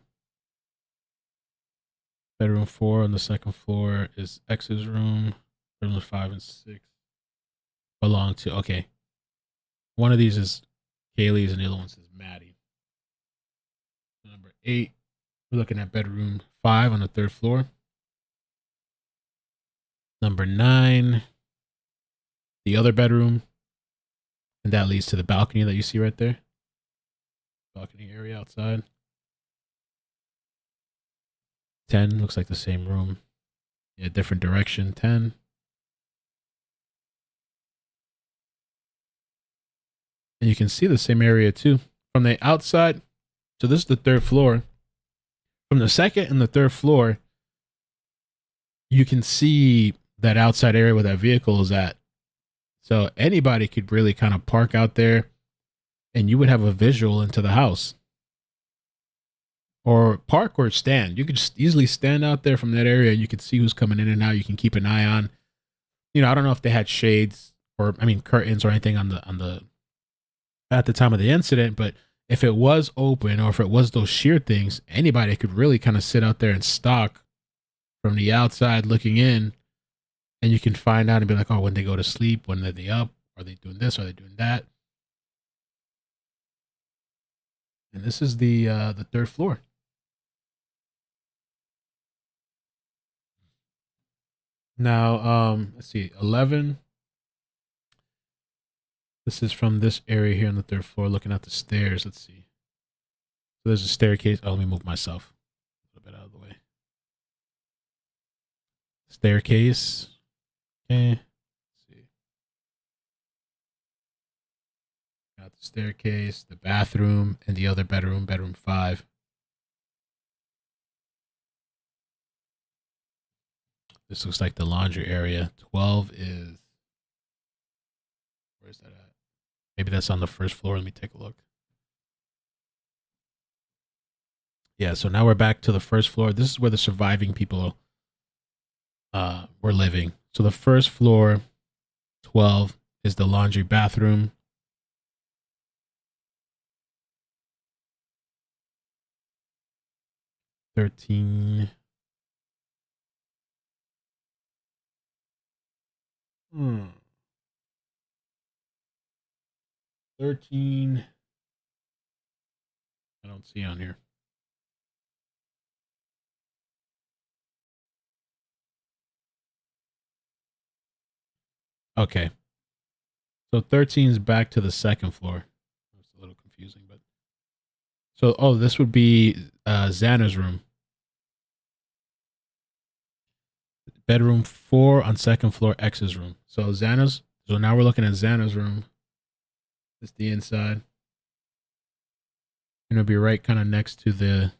Bedroom 4 on the 2nd floor is X's room. Bedrooms 5 and 6 belong to. Okay. One of these is Kaylee's and the other one is Maddie. Number 8, we're looking at bedroom 5 on the 3rd floor. Number 9, the other bedroom. And that leads to the balcony that you see right there. Balcony area outside. 10 looks like the same room. Yeah, different direction. 10. And you can see the same area too. From the outside, so this is the 3rd floor. From the 2nd and the 3rd floor, you can see that outside area where that vehicle is at. So anybody could really kind of park out there and you would have a visual into the house. Or park or stand. You could just easily stand out there from that area and you could see who's coming in and out. You can keep an eye on. You know, I don't know if they had shades or, I mean, curtains or anything on the at the time of the incident, but if it was open or if it was those sheer things, anybody could really kind of sit out there and stalk from the outside looking in. And you can find out and be like, oh, when they go to sleep, when are they up? Are they doing this? Are they doing that? And this is the 3rd floor. Now, let's see, 11. This is from this area here on the 3rd floor, looking at the stairs. Let's see. So there's a staircase. Oh, let me move myself a little bit out of the way. Staircase. Okay. Let's see. Out the staircase, the bathroom, and the other bedroom, bedroom 5. This looks like the laundry area. 12 is... Where's that at? Maybe that's on the first floor. Let me take a look. Yeah, so now we're back to the first floor. This is where the surviving people were living. So the first floor, 12, is the laundry bathroom. $13. 13. I don't see on here. Okay. So 13 is back to the second floor. It's a little confusing, but so this would be Xana's room. Bedroom 4 on second floor, X's room. So now we're looking at Xana's room. It's the inside. And it'll be right kind of next to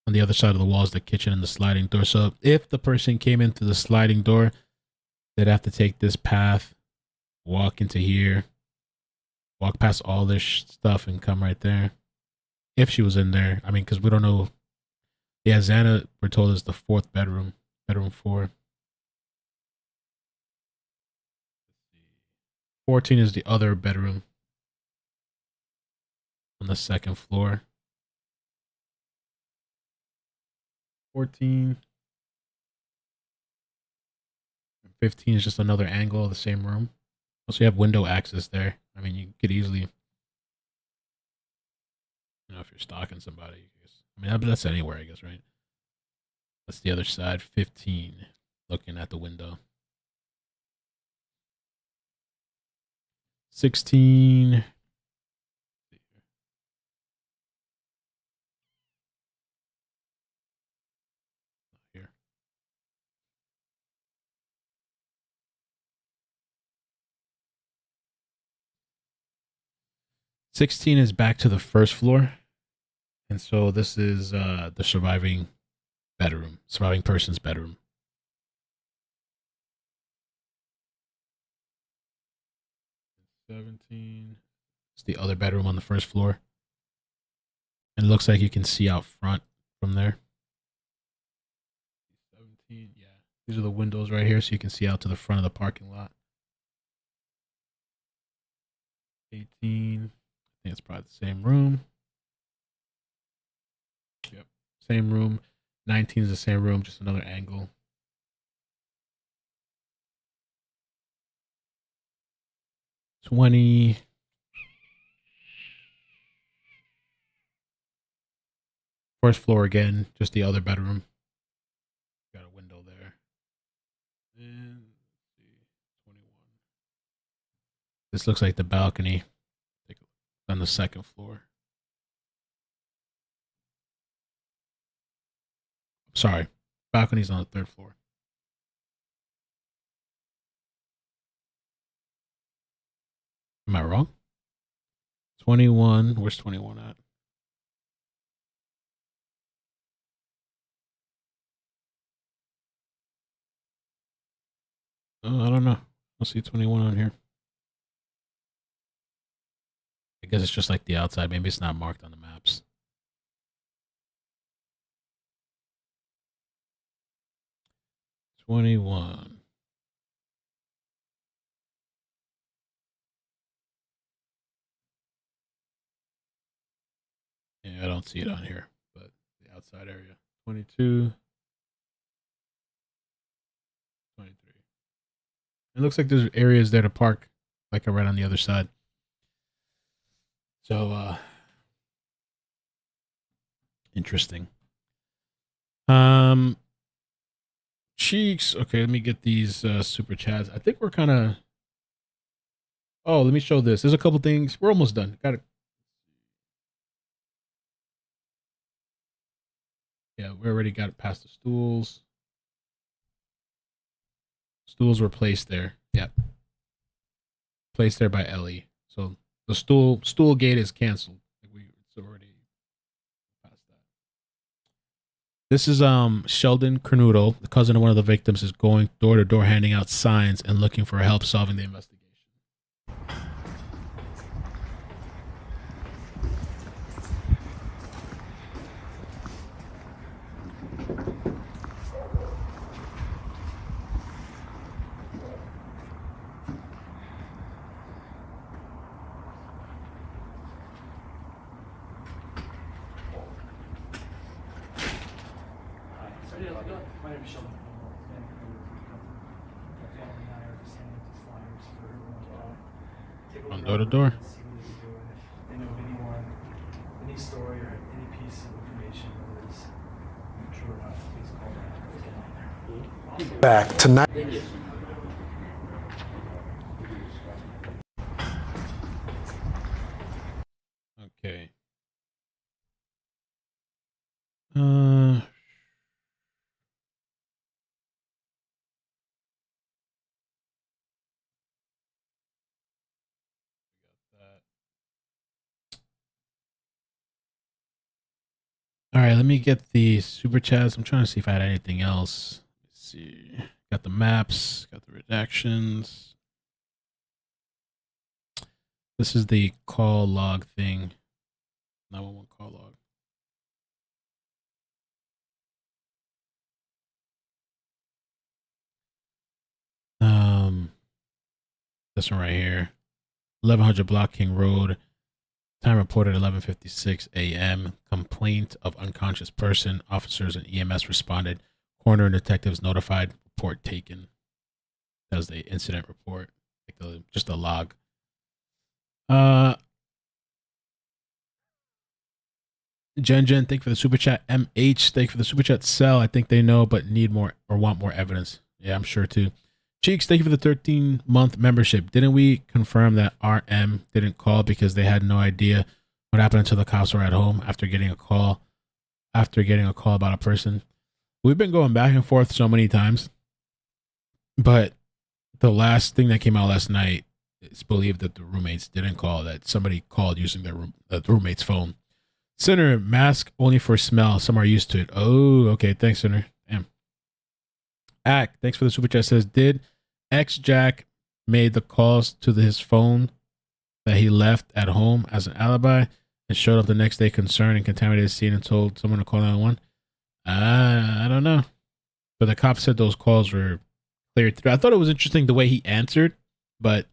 on the other side of the wall is the kitchen and the sliding door. So if the person came into the sliding door, they'd have to take this path, walk into here, walk past all this stuff and come right there. If she was in there. I mean, because we don't know. Yeah, Xana, we're told, is the 4th bedroom, bedroom 4. 14 is the other bedroom on the second floor. 14. 15 is just another angle of the same room. Also, you have window access there. I mean, you could easily, if you're stalking somebody, I guess. I mean, that's anywhere, I guess, right? That's the other side. 15, looking at the window. 16. Here. 16 is back to the first floor. And so this is the surviving person's bedroom. 17. It's the other bedroom on the first floor. And it looks like you can see out front from there. 17, yeah. These are the windows right here, so you can see out to the front of the parking lot. 18. I think it's probably the same room. Yep. Same room. 19 is the same room, just another angle. 20. First floor again, just the other bedroom. Got a window there. And let's see, 21. This looks like the balcony on the second floor. Sorry, balcony's on the third floor. Am I wrong? 21. Where's 21 at? Oh, I don't know. I'll see 21 on here. I guess it's just like the outside. Maybe it's not marked on the maps. $21. Yeah, I don't see it on here, but the outside area. 22. 23. It looks like there's areas there to park, like right on the other side. So, interesting. Cheeks. Okay, let me get these super chats. I think we're kind of. Oh, let me show this. There's a couple things. We're almost done. Got it. Yeah, we already got it past the stools. Stools were placed there. Yep. Placed there by Ellie. The stool gate is canceled. It's already past that. This is Sheldon Kernodle, the cousin of one of the victims, is going door to door handing out signs and looking for help solving the investigation. My name is Sheldon Kernodle. From door to door. See what they're doing. If they know of anyone, any story or any piece of information that is true or not, please call back. Back tonight. Okay. All right, let me get the super chats. I'm trying to see if I had anything else. Let's see. Got the maps, got the redactions. This is the call log thing. 911 call log. This one right here. 1100 Block King Road. Time reported 11:56 a.m. Complaint of unconscious person. Officers and EMS responded. Coroner and detectives notified. Report taken. That was the incident report. Like just a log. Jen, thank you for the super chat. MH, thank you for the super chat. Cell, I think they know but need more or want more evidence. Yeah, I'm sure too. Cheeks, thank you for the 13-month membership. Didn't we confirm that RM didn't call because they had no idea what happened until the cops were at home after getting a call about a person? We've been going back and forth so many times, but the last thing that came out last night is believed that the roommates didn't call, that somebody called using their roommate's phone. Sinner, mask only for smell. Some are used to it. Oh, okay. Thanks, Sinner. Damn. Ack, thanks for the super chat. Says, did Jack made the calls to his phone that he left at home as an alibi and showed up the next day concerned and contaminated the scene and told someone to call 911? I don't know. But the cop said those calls were cleared through. I thought it was interesting the way he answered, but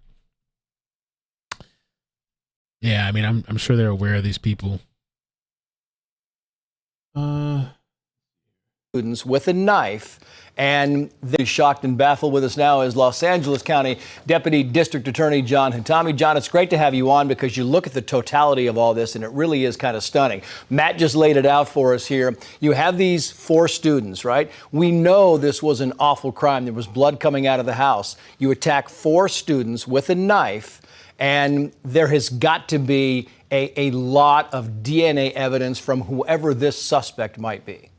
yeah, I mean, I'm sure they're aware of these people. Students with a knife, and they're shocked and baffled. With us now is Los Angeles County Deputy District Attorney John Hitami. John, it's great to have you on because you look at the totality of all this and it really is kind of stunning. Matt just laid it out for us here. You have these 4 students, right? We know this was an awful crime. There was blood coming out of the house. You attack 4 students with a knife, and there has got to be a lot of DNA evidence from whoever this suspect might be.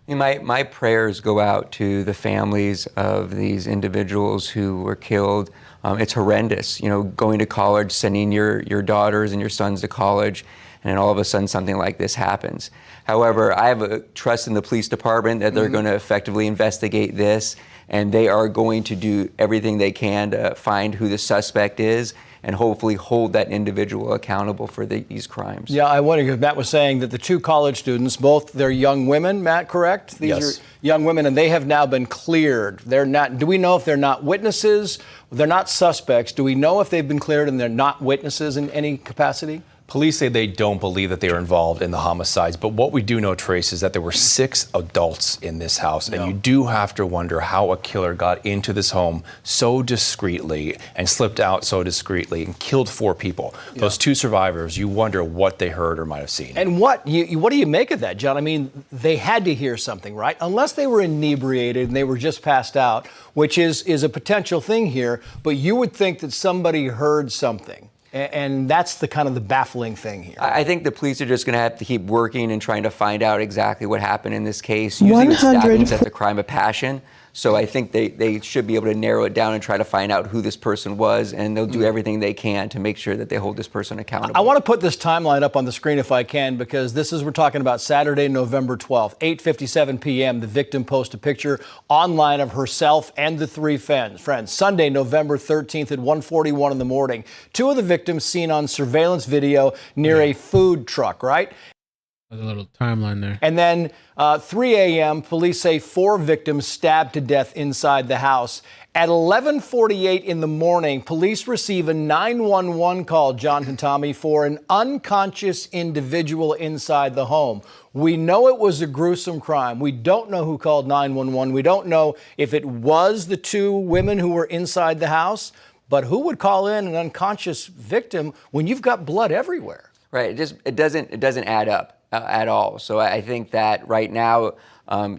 My prayers go out to the families of these individuals who were killed. It's horrendous, going to college, sending your daughters and your sons to college, and then all of a sudden something like this happens. However, I have a trust in the police department that they're going to effectively investigate this, and they are going to do everything they can to find who the suspect is and hopefully hold that individual accountable for these crimes. Yeah, I wonder, because Matt was saying that the 2 college students, both they're young women, Matt, correct? These Yes. are young women, and they have now been cleared. They're not. Do we know if they're not witnesses? They're not suspects. Do we know if they've been cleared and they're not witnesses in any capacity? Police say they don't believe that they were involved in the homicides, but what we do know, Trace, is that there were 6 adults in this house, and you do have to wonder how a killer got into this home so discreetly and slipped out so discreetly and killed 4 people. Those 2 survivors, you wonder what they heard or might have seen. And what do you make of that, John? I mean, they had to hear something, right? Unless they were inebriated and they were just passed out, which is a potential thing here, but you would think that somebody heard something. And that's the kind of the baffling thing here. I think the police are just going to have to keep working and trying to find out exactly what happened in this case. Usually with stabbings, that's a crime of passion. So I think they should be able to narrow it down and try to find out who this person was, and they'll do everything they can to make sure that they hold this person accountable. I want to put this timeline up on the screen if I can, because we're talking about Saturday, November 12th, 8:57 p.m. The victim posts a picture online of herself and the three friends. Sunday, November 13th at 1:41 in the morning. Two of the victims seen on surveillance video near a food truck, right? There's a little timeline there. And then 3 a.m., police say 4 victims stabbed to death inside the house. At 11:48 in the morning, police receive a 911 call, John and Tommy, for an unconscious individual inside the home. We know it was a gruesome crime. We don't know who called 911. We don't know if it was the 2 women who were inside the house. But who would call in an unconscious victim when you've got blood everywhere? Right. It doesn't add up at all. So I think that right now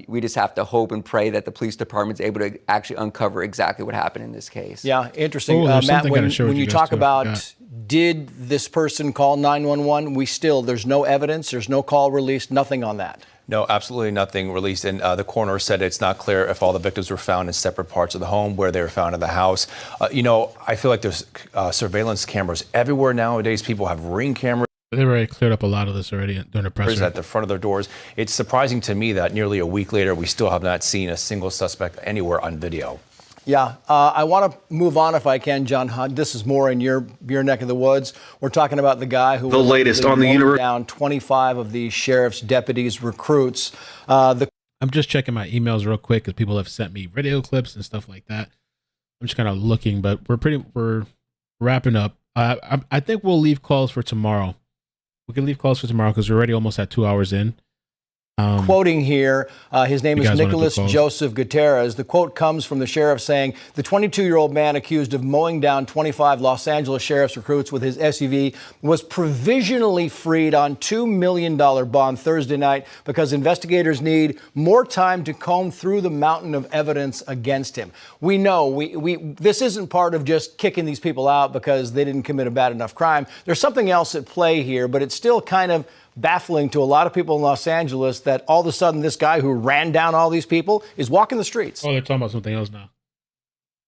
we just have to hope and pray that the police department's able to actually uncover exactly what happened in this case. Yeah, interesting. Matt, when you talk about did this person call 911, there's no evidence, there's no call released, nothing on that. No, absolutely nothing released. And the coroner said it's not clear if all the victims were found in separate parts of the home, where they were found in the house. I feel like there's surveillance cameras everywhere nowadays. People have Ring cameras. They've already cleared up a lot of this already during the press at the front of their doors. It's surprising to me that nearly a week later, we still have not seen a single suspect anywhere on video. Yeah, I want to move on if I can, John Hunt. This is more in your neck of the woods. We're talking about the guy who mowed down 25 of the sheriff's deputies' recruits. I'm just checking my emails real quick because people have sent me video clips and stuff like that. I'm just kind of looking, but we're wrapping up. I think we'll leave calls for tomorrow. We can leave calls for tomorrow because we're already almost at 2 hours in. Quoting here, his name is Nicholas Joseph Gutierrez. The quote comes from the sheriff saying, the 22-year-old man accused of mowing down 25 Los Angeles sheriff's recruits with his SUV was provisionally freed on $2 million bond Thursday night because investigators need more time to comb through the mountain of evidence against him. We know this isn't part of just kicking these people out because they didn't commit a bad enough crime. There's something else at play here, but it's still kind of baffling to a lot of people in Los Angeles that all of a sudden this guy who ran down all these people is walking the streets. Oh, they're talking about something else now.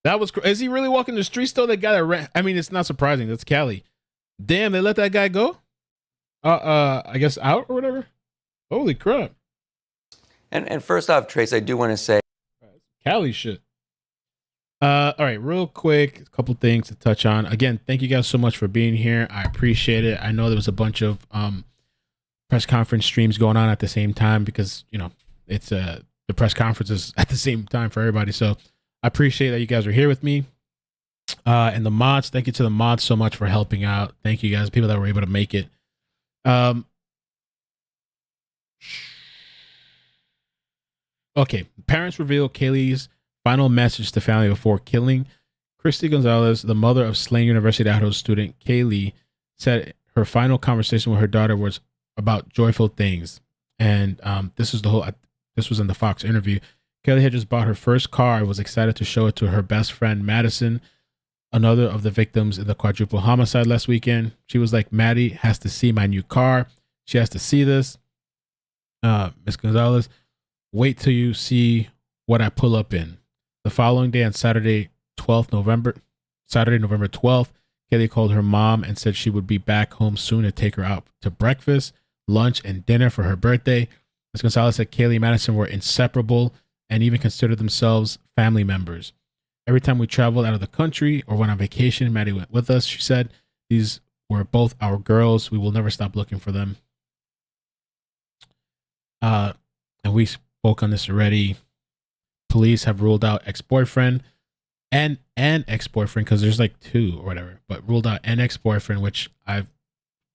That was is he really walking the streets though? That guy that ran. I mean, it's not surprising. That's Cali. Damn, they let that guy go. I guess out or whatever. Holy crap. And first off, Trace, I do want to say, Cali shit. All right, real quick, a couple things to touch on. Again, thank you guys so much for being here. I appreciate it. I know there was a bunch of press conference streams going on at the same time because it's the press conference is at the same time for everybody. So I appreciate that you guys are here with me. And the mods, thank you to the mods so much for helping out. Thank you guys, people that were able to make it. Okay, parents reveal Kaylee's final message to family before killing. Kaylee Goncalves, the mother of slain University of Idaho student Kaylee, said her final conversation with her daughter was about joyful things. And this was in the Fox interview. Kaylee had just bought her first car and was excited to show it to her best friend, Madison, another of the victims in the quadruple homicide last weekend. She was like, Maddie has to see my new car. She has to see this. Miss Goncalves, wait till you see what I pull up in. The following day on Saturday, November 12th, Kaylee called her mom and said she would be back home soon to take her out to breakfast, lunch, and dinner for her birthday. Ms. Goncalves said Kaylee and Madison were inseparable and even considered themselves family members. Every time we traveled out of the country or went on vacation, Maddie went with us. She said, these were both our girls. We will never stop looking for them. And we spoke on this already. Police have ruled out ex-boyfriend and ex-boyfriend because there's like 2 or whatever, but ruled out an ex-boyfriend, which I've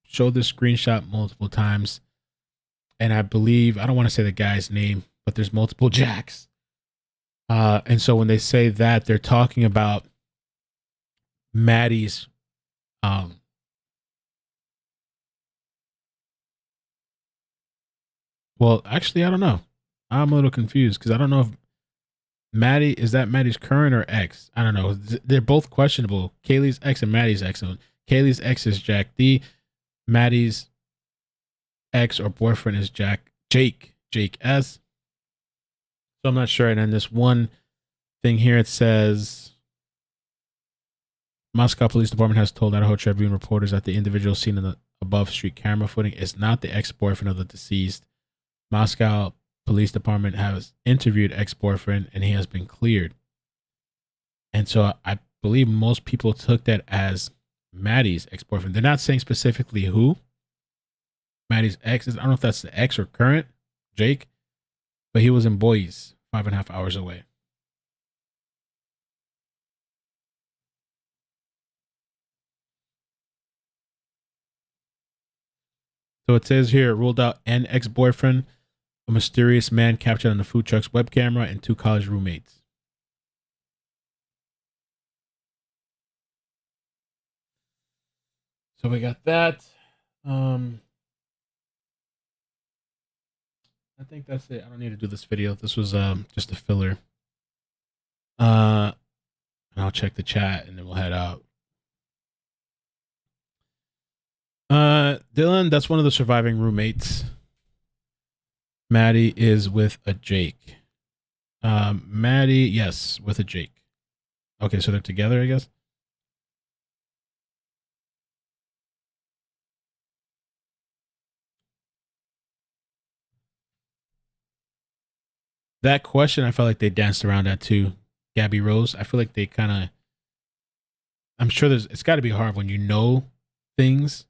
showed this screenshot multiple times. And I believe, I don't want to say the guy's name, but there's multiple Jacks. And so when they say that, they're talking about Maddie's well, actually, I don't know. I'm a little confused because I don't know if is that Maddie's current or ex? I don't know. They're both questionable. Kaylee's ex and Maddie's ex. Kaylee's ex is Jack D. Maddie's ex or boyfriend is Jake S. So I'm not sure. And then this one thing here. It says Moscow Police Department has told Idaho Tribune reporters that the individual seen in the above street camera footage is not the ex-boyfriend of the deceased. Moscow Police Department has interviewed ex-boyfriend and he has been cleared. And so I believe most people took that as Maddie's ex-boyfriend. They're not saying specifically who. Maddie's ex is. I don't know if that's the ex or current, Jake, but he was in Boise, 5.5 hours away. So it says here, ruled out an ex-boyfriend, a mysterious man captured on the food truck's web camera, and 2 college roommates. So we got that. I think that's it. I don't need to do this video. This was just a filler. And I'll check the chat and then we'll head out. Dylan, that's one of the surviving roommates. Maddie is with a Jake. Maddie, yes, with a Jake. Okay, so they're together, I guess. That question, I felt like they danced around that too. Gabby Rose, I feel like they kind of. I'm sure it's got to be hard when you know things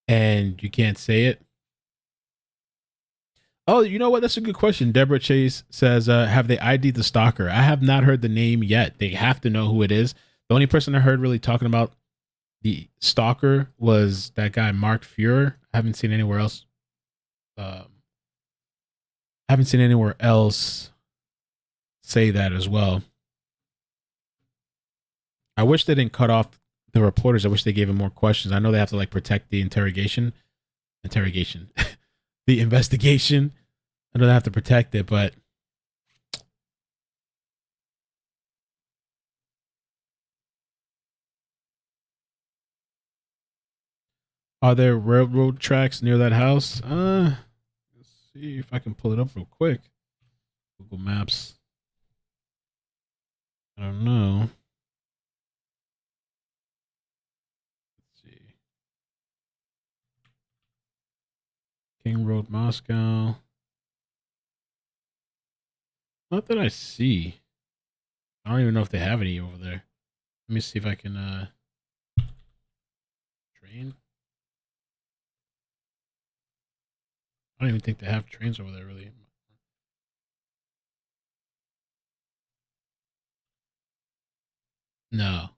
and you can't say it. Oh, you know what? That's a good question. Deborah Chase says, have they ID'd the stalker? I have not heard the name yet. They have to know who it is. The only person I heard really talking about the stalker was that guy, Mark Fuhrer. I haven't seen anywhere else. Say that as well. I wish they didn't cut off the reporters. I wish they gave them more questions. I know they have to like protect the interrogation, the investigation. I know they have to protect it, but are there railroad tracks near that house? Let's see if I can pull it up real quick. Google Maps. I don't know. Let's see. King Road, Moscow. Not that I see. I don't even know if they have any over there. Let me see if I can train. I don't even think they have trains over there, really. No.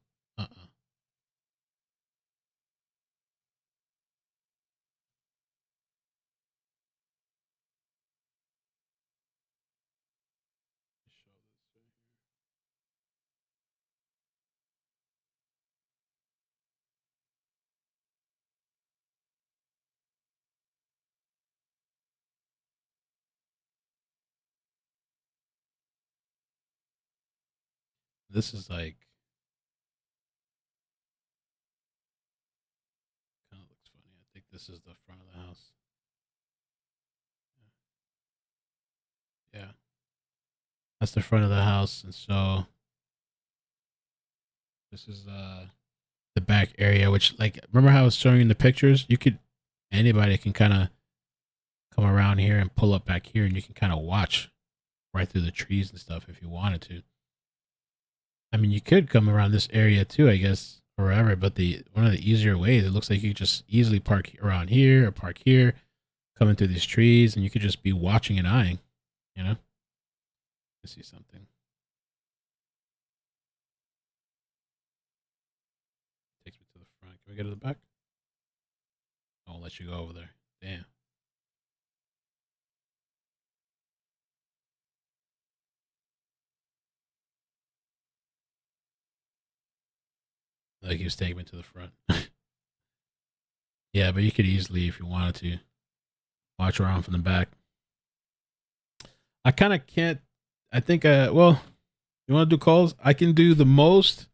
This is like kind of looks funny. I think this is the front of the house. Yeah. That's the front of the house. And so this is the back area, which like remember how I was showing you in the pictures? Anybody can kind of come around here and pull up back here and you can kind of watch right through the trees and stuff if you wanted to. I mean, you could come around this area too, I guess, or wherever, but one of the easier ways, it looks like you could just easily park around here or park here, coming through these trees, and you could just be watching and eyeing, you know? Let's see something. Takes me to the front. Can we go to the back? I'll let you go over there. Damn. Like he was taking me to the front. Yeah, but you could easily, if you wanted to, watch around from the back. I kind of can't. I think, well, you want to do calls? I can do the most.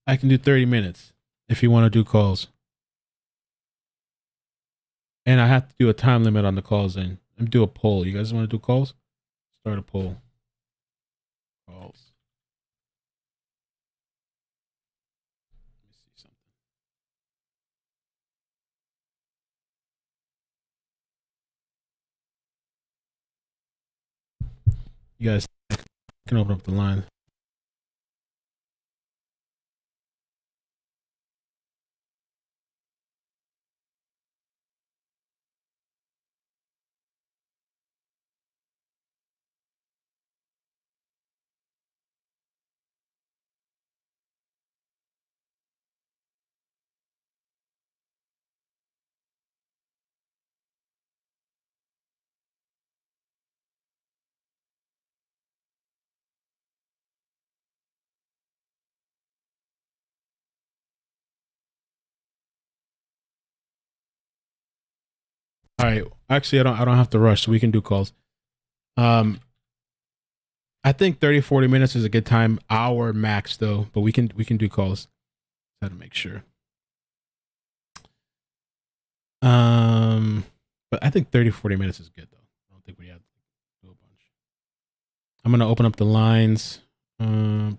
I can do 30 minutes if you want to do calls. And I have to do a time limit on the calls then. And do a poll. You guys want to do calls? Start a poll. Calls. You guys can open up the line. All right. Actually, I don't have to rush, so we can do calls. I think 30, 40 minutes is a good time. Hour max though, but we can do calls. Got to make sure. But I think 30, 40 minutes is good though. I don't think we have to do a bunch. I'm gonna open up the lines. Ooh.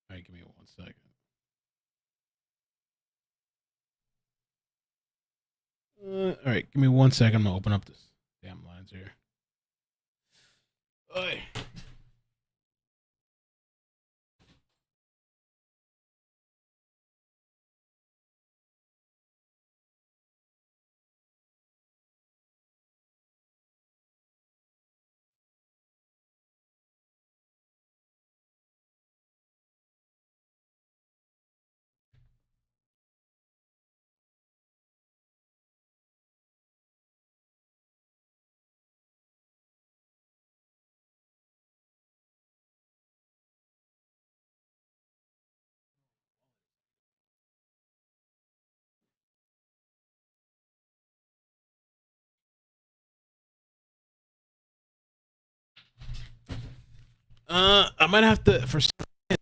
All right, give me 1 second. All right, give me 1 second. I'm gonna open up this damn lines here. Oi. I might have to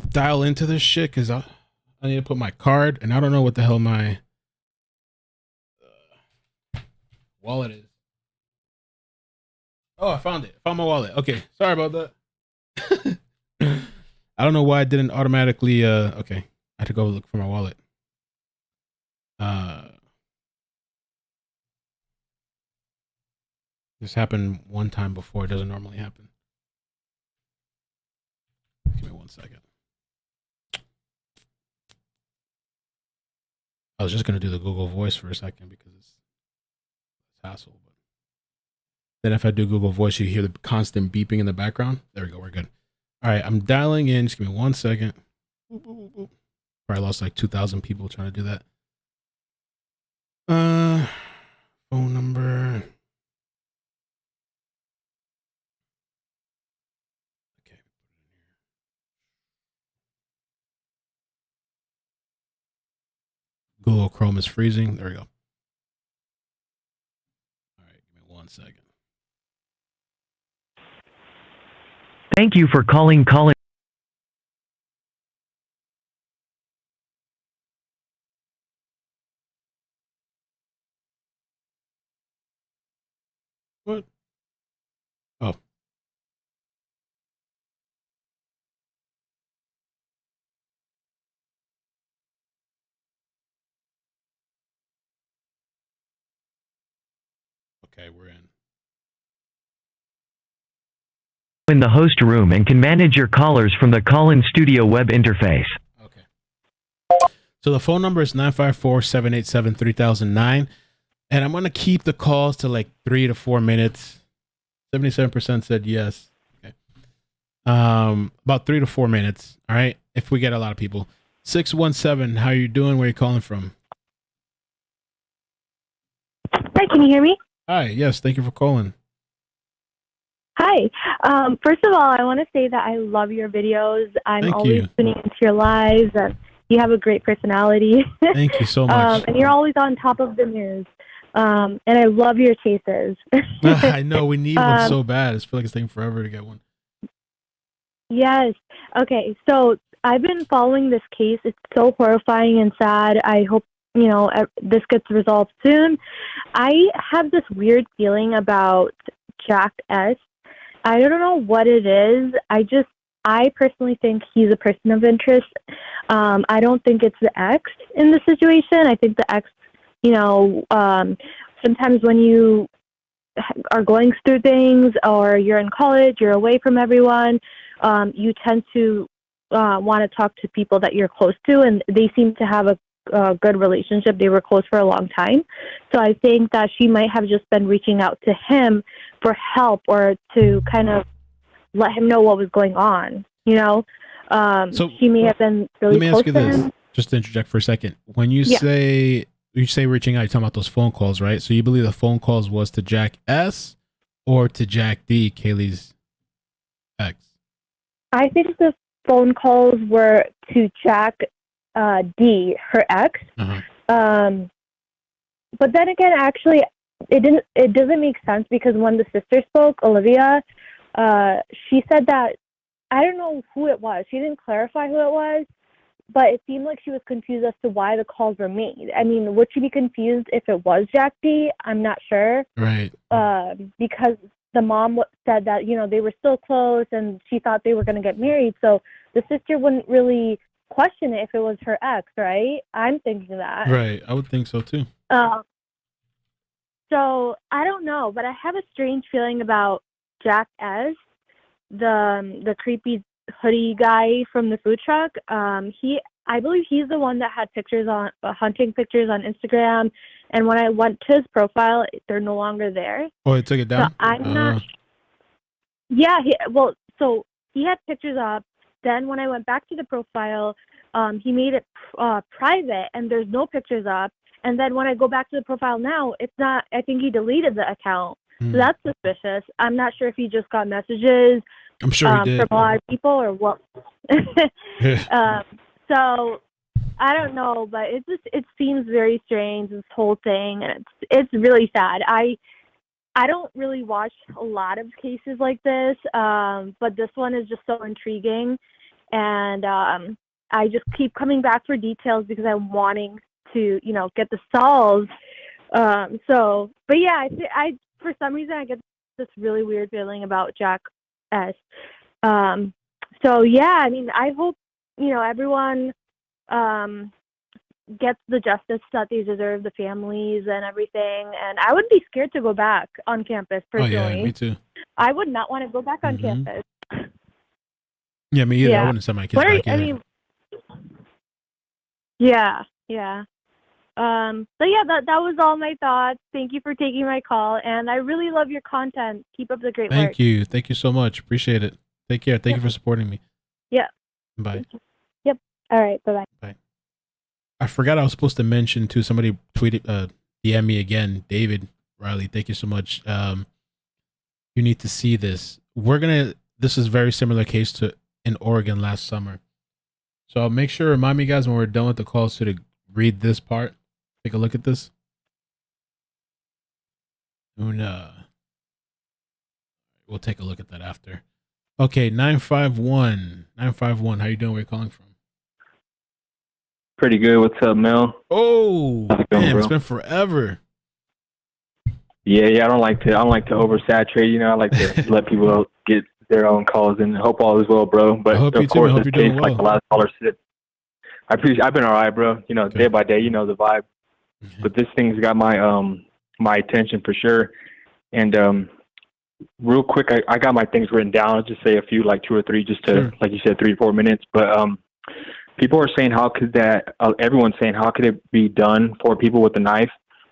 dial into this shit because I need to put my card, and I don't know what the hell my wallet is. Oh, I found it. Found my wallet. Okay, sorry about that. I don't know why it didn't automatically. Okay, I had to go look for my wallet. This happened one time before. It doesn't normally happen. Give me 1 second. I was just gonna do the Google Voice for a second because it's hassle. But then if I do Google Voice, you hear the constant beeping in the background. There we go. We're good. All right, I'm dialing in. Just give me 1 second. Boop, boop, boop. Probably lost like 2,000 people trying to do that. Phone number. Okay. Google Chrome is freezing. There we go. All right, give me 1 second. Thank you for calling. What? Oh. Okay, we're in. In the host room and can manage your callers from the call-in studio web interface. So the phone number is 954-787-3009. And I'm going to keep the calls to like 3 to 4 minutes. 77% said yes. Okay. About 3 to 4 minutes. All right. If we get a lot of people. 617, how are you doing? Where are you calling from? Hi, can you hear me? Hi. Yes. Thank you for calling. Hi. First of all, I want to say that I love your videos. I'm Thank always you. tuning into your lives, and you have a great personality. Thank you so much. And you're always on top of the news. And I love your chases. I know. We need one so bad. I feel like it's taking forever to get one. Yes. Okay. So I've been following this case. It's so horrifying and sad. I hope, this gets resolved soon. I have this weird feeling about Jack S. I don't know what it is. I just I personally think he's a person of interest. I don't think it's the ex in the situation. I think the ex, sometimes when you are going through things or you're in college, you're away from everyone, you tend to want to talk to people that you're close to, and they seem to have a good relationship. They were close for a long time. So I think that she might have just been reaching out to him for help or to kind of let him know what was going on, So she may have been really let me close ask you to this, him. just to interject for a second. When you say reaching out, you're talking about those phone calls, right? So you believe the phone calls was to Jack S or to Jack D, Kaylee's ex? I think the phone calls were to Jack D, her ex. But then again, actually, it doesn't make sense because when the sister spoke, Olivia, she said that, I don't know who it was. She didn't clarify who it was, but it seemed like she was confused as to why the calls were made. I mean, would she be confused if it was Jack D? I'm not sure. Right. Because the mom said that, they were still close and she thought they were going to get married. So the sister wouldn't really question it if it was her ex, right? I'm thinking that. Right. I would think so too. So I don't know, but I have a strange feeling about Jack S, the creepy hoodie guy from the food truck. I believe he's the one that had pictures on hunting pictures on Instagram, and when I went to his profile, they're no longer there. Oh, it took it down. So I'm not. Yeah. So he had pictures up. Then when I went back to the profile, he made it private, and there's no pictures up. And then when I go back to the profile now, it's not. I think he deleted the account. So that's suspicious. I'm not sure if he just got messages I'm sure he did. from a lot of people or what. So I don't know, but it seems very strange, this whole thing, and it's really sad. I don't really watch a lot of cases like this, but this one is just so intriguing, and I just keep coming back for details because I'm wanting to get this solved. But yeah, I for some reason I get this really weird feeling about Jack S. So yeah, I mean, I hope everyone gets the justice that they deserve, the families and everything. And I would be scared to go back on campus personally. Oh yeah, me too. I would not want to go back on campus. Yeah, me either. I wouldn't send my kids back either. Yeah. So yeah, that was all my thoughts. Thank you for taking my call, and I really love your content. Keep up the great work. Thank you so much. Appreciate it. Take care. Thank you for supporting me. Yeah. Bye. Yep. All right. Bye-bye. Bye. I forgot I was supposed to mention too. Somebody tweeted, DM me again. David Riley, thank you so much. You need to see this. This is very similar case to in Oregon last summer. So I'll make sure, remind me guys when we're done with the calls to read this part. Take a look at this. Una. We'll take a look at that after. Okay, 951. 951. How you doing? Where you calling from? Pretty good. What's up, Mel? Oh, going, damn, bro? It's been forever. Yeah. I don't like to oversaturate. I like to let people get their own calls, and hope all is well, bro. But I hope of you too. course, I hope this you're doing case, like the well. last caller said, I've been all right, bro. Day by day, the vibe. But this thing's got my my attention for sure. And real quick, I got my things written down. I'll just say a few, like 2 or 3, just to, like you said, 3 to 4 minutes. But people are saying, how could that? Everyone's saying, how could it be done for people with a knife?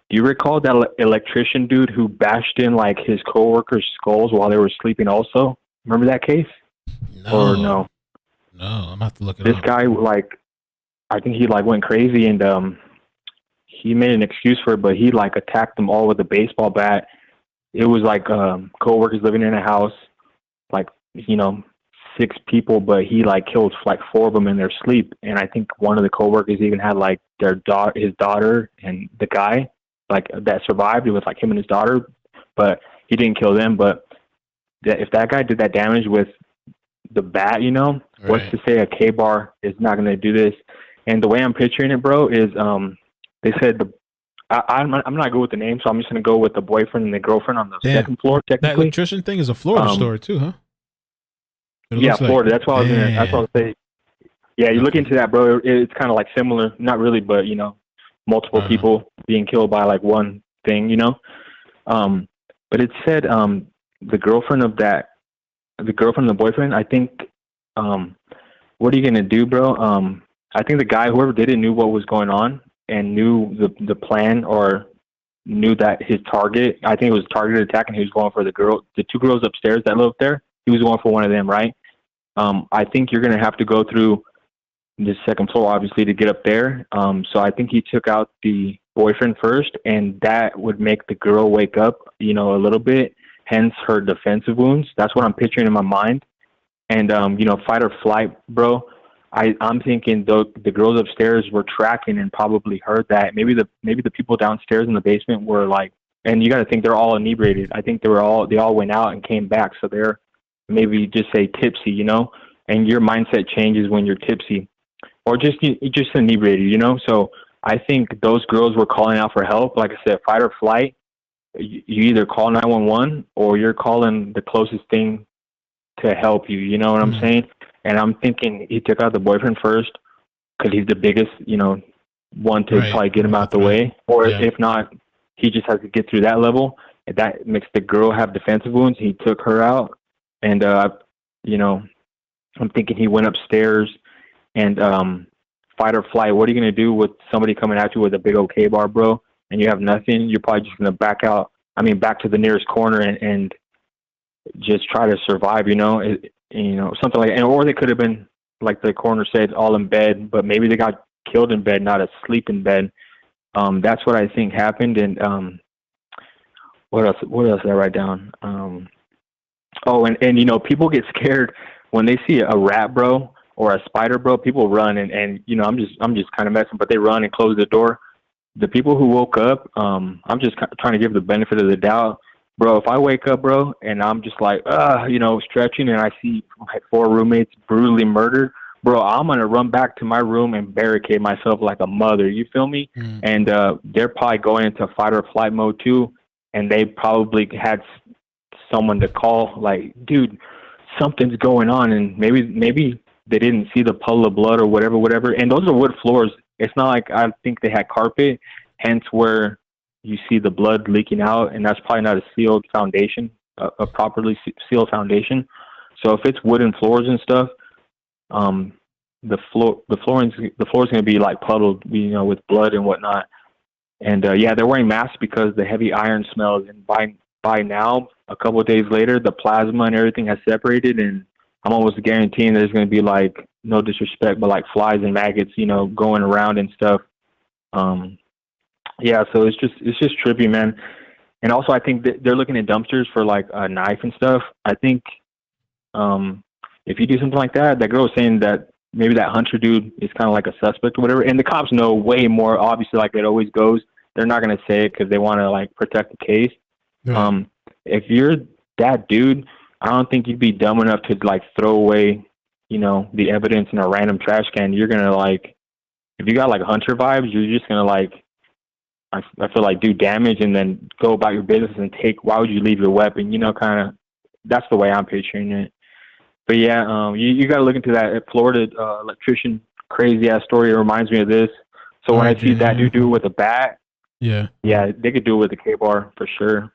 Do you recall that electrician dude who bashed in like his coworkers' skulls while they were sleeping? Also, remember that case? No. Or no? No, I'm gonna have to look it This up. guy, I think he went crazy, and he made an excuse for it, but he attacked them all with a baseball bat. It was coworkers living in a house, 6 people, but he killed 4 of them in their sleep. And I think one of the coworkers even had his daughter and the guy that survived. It was him and his daughter, but he didn't kill them. But if that guy did that damage with the bat, what's to say a K-bar is not going to do this? And the way I'm picturing it, bro, is they said I'm not good with the name, so I'm just going to go with the boyfriend and the girlfriend on the second floor, technically. That electrician thing is a Florida story too, huh? Yeah, Florida. That's what I was gonna. That's what I was saying. Yeah, you look into that, bro. It's kind of like similar, not really, but multiple people being killed by like one thing, But it said the girlfriend of the boyfriend. I think, what are you gonna do, bro? I think the guy, whoever did it, knew what was going on and knew the plan, or knew that his target. I think it was targeted attack, and he was going for the two girls upstairs that lived there. He was going for one of them, right? I think you're gonna have to go through the second floor, obviously, to get up there. So I think he took out the boyfriend first, and that would make the girl wake up, a little bit, hence her defensive wounds. That's what I'm picturing in my mind. And, fight or flight, bro. I'm thinking the girls upstairs were tracking and probably heard that. Maybe the people downstairs in the basement were like, and you got to think they're all inebriated. I think they all went out and came back. So they're maybe just say tipsy, and your mindset changes when you're tipsy. Or just inebriated, So I think those girls were calling out for help. Like I said, fight or flight. You either call 911 or you're calling the closest thing to help you. You know what I'm saying? And I'm thinking he took out the boyfriend first because he's the biggest, one to probably get him out the way. Or if not, he just has to get through that level. And that makes the girl have defensive wounds. He took her out, and I'm thinking he went upstairs. And fight or flight, what are you going to do with somebody coming at you with a big old K-bar, bro, and you have nothing? You're probably just going to back to the nearest corner and just try to survive, something like that. Or they could have been, like the coroner said, all in bed, but maybe they got killed in bed, not asleep in bed. That's what I think happened. And what else did I write down? And people get scared when they see a rat, bro, or a spider, bro. People run and I'm just kind of messing, but they run and close the door. The people who woke up, I'm just trying to give the benefit of the doubt, bro. If I wake up, bro, and I'm just like, stretching, and I see my 4 roommates brutally murdered, bro, I'm gonna run back to my room and barricade myself like a mother. You feel me? And they're probably going into fight or flight mode too, and they probably had someone to call, like, dude, something's going on, and maybe they didn't see the puddle of blood or whatever. And those are wood floors. It's not like I think they had carpet, hence where you see the blood leaking out. And that's probably not a sealed foundation, a properly sealed foundation. So if it's wooden floors and stuff, the floor is going to be like puddled, with blood and whatnot. And they're wearing masks because the heavy iron smells. And by now, a couple of days later, the plasma and everything has separated, and I'm almost guaranteeing there's going to be, like, no disrespect, but like flies and maggots, going around and stuff. So it's just trippy, man. And also I think they're looking at dumpsters for like a knife and stuff. I think if you do something like that, that girl was saying that maybe that Hunter dude is kind of like a suspect or whatever. And the cops know way more, obviously, like it always goes. They're not going to say it because they want to like protect the case. Right. If you're that dude, I don't think you'd be dumb enough to like throw away, the evidence in a random trash can. You're going to like, if you got like Hunter vibes, you're just going to like, I feel like do damage and then go about your business and why would you leave your weapon? Kind of, that's the way I'm picturing it. But yeah, you got to look into that Florida electrician crazy ass story. It reminds me of this. So when I see that dude do it with a bat, yeah, they could do it with a K-bar for sure.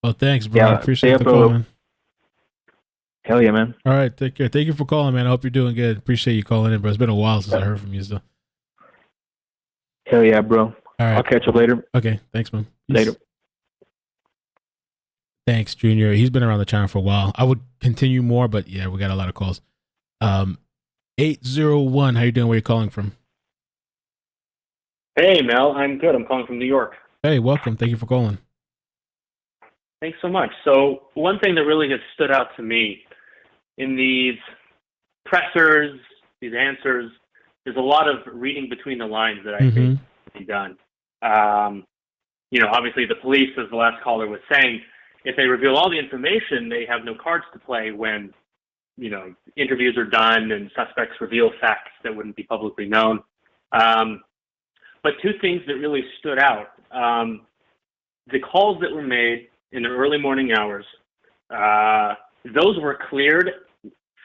Well, thanks, bro. I appreciate the call, man. Hell yeah, man. All right, take care. Thank you for calling, man. I hope you're doing good. Appreciate you calling in, bro. It's been a while since I heard from you, so. Hell yeah, bro. All right. I'll catch you later. Okay, thanks, man. Peace. Later. Thanks, Junior. He's been around the channel for a while. I would continue more, but yeah, we got a lot of calls. 801, how you doing? Where you calling from? Hey, Mel. I'm good. I'm calling from New York. Hey, welcome. Thank you for calling. Thanks so much. So one thing that really has stood out to me in these pressers, these answers, there's a lot of reading between the lines that I think can be done. Obviously the police, as the last caller was saying, if they reveal all the information, they have no cards to play when, interviews are done and suspects reveal facts that wouldn't be publicly known. But two things that really stood out. The calls that were made in the early morning hours, those were cleared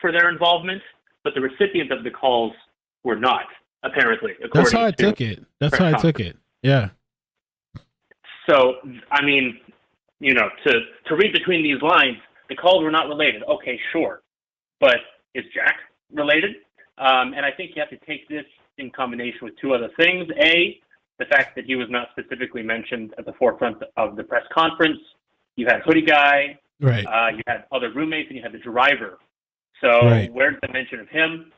for their involvement, but the recipient of the calls were not, apparently. That's how I according to took it. That's press how I took conference. it. Yeah. So, I mean, to read between these lines, the calls were not related. Okay, sure. But is Jack related? And I think you have to take this in combination with two other things. A, the fact that he was not specifically mentioned at the forefront of the press conference. You had Hoodie Guy. Right. You had other roommates, and you had the driver. So Right. where's the mention of him?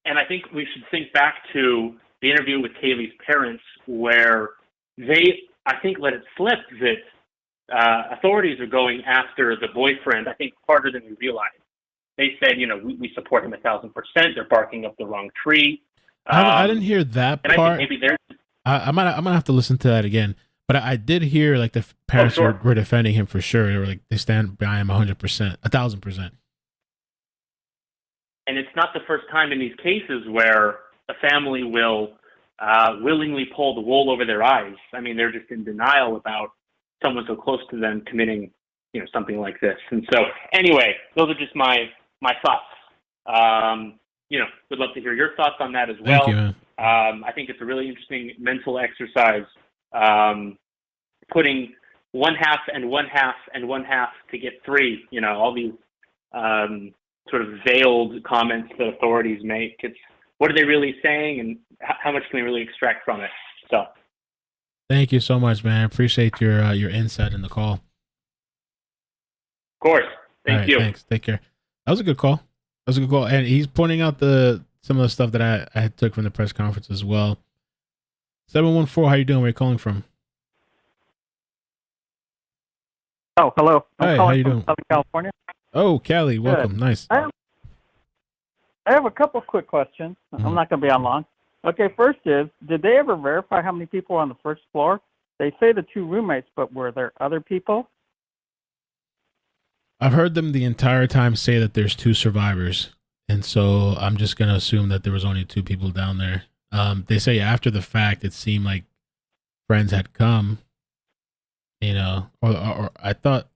And I think we should think back to the interview with Kaylee's parents, where they, I think, let it slip that authorities are going after the boyfriend, I think, harder than we realized. They said, we support him 1,000%. They're barking up the wrong tree. I didn't hear that and part. I think maybe there's I'm gonna have to listen to that again. But I did hear like the parents sure. were defending him for sure. They were like they stand by him 100%, 1,000%. And it's not the first time in these cases where a family will willingly pull the wool over their eyes. I mean, they're just in denial about someone so close to them committing, something like this. And so, anyway, those are just my thoughts. Would love to hear your thoughts on that as well. Thank you, man. I think it's a really interesting mental exercise, putting one half and one half and one half to get three. All these sort of veiled comments that authorities make. It's what are they really saying, and how much can we really extract from it? So, Thank you so much, man. I appreciate your insight in the call. of course, All right, you. Thanks. Take care. That was a good call. And he's pointing out some of the stuff that I took from the press conference as well. 714, how you doing? Where are you calling from? Oh, hello. I'm Hey, calling how you from doing? Southern California. Oh, Cali, welcome. Nice. I have a couple quick questions. I'm not going to be on long. Okay, first is, did they ever verify how many people were on the first floor? They say the two roommates, but were there other people? I've heard them the entire time say that there's two survivors. And so I'm just going to assume that there was only two people down there. They say after the fact, it seemed like friends had come, or I thought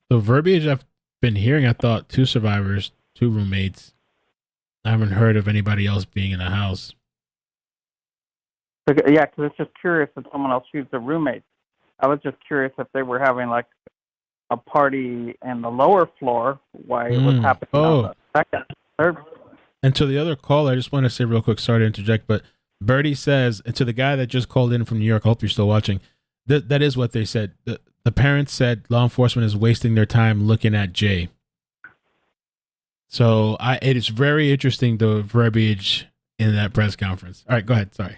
the verbiage I've been hearing, I thought two survivors, two roommates. I haven't heard of anybody else being in the house. Yeah, because it's just curious if someone else used the roommates. I was just curious if they were having like a party in the lower floor, why it was happening on the second, third. And to the other caller, I just want to say real quick, sorry to interject, but Birdie says, and to the guy that just called in from New York, I hope you're still watching, that is what they said. The parents said law enforcement is wasting their time looking at Jay. So it is very interesting, the verbiage in that press conference. All right, go ahead. Sorry.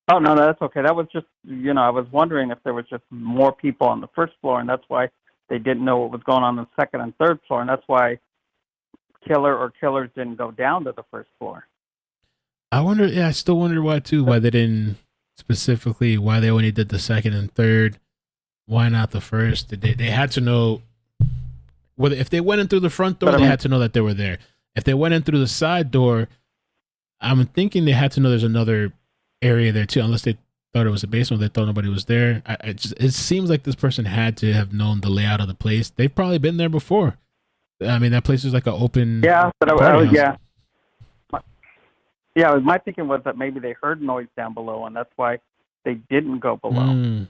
Oh, no, that's okay. That was just, I was wondering if there was just more people on the first floor, and that's why they didn't know what was going on the second and third floor, and that's why killer or killers didn't go down to the first floor. I still wonder why they didn't specifically, why they only did the second and third. Why not the first? They had to know, whether if they went in through the front door, they had to know that they were there. If they went in through the side door, I'm thinking they had to know there's another area there too, unless they thought it was a basement. They thought nobody was there. It seems like this person had to have known the layout of the place. They've probably been there before. I mean, that place is like an open. Yeah, but house. Yeah, my thinking was that maybe they heard noise down below, and that's why they didn't go below.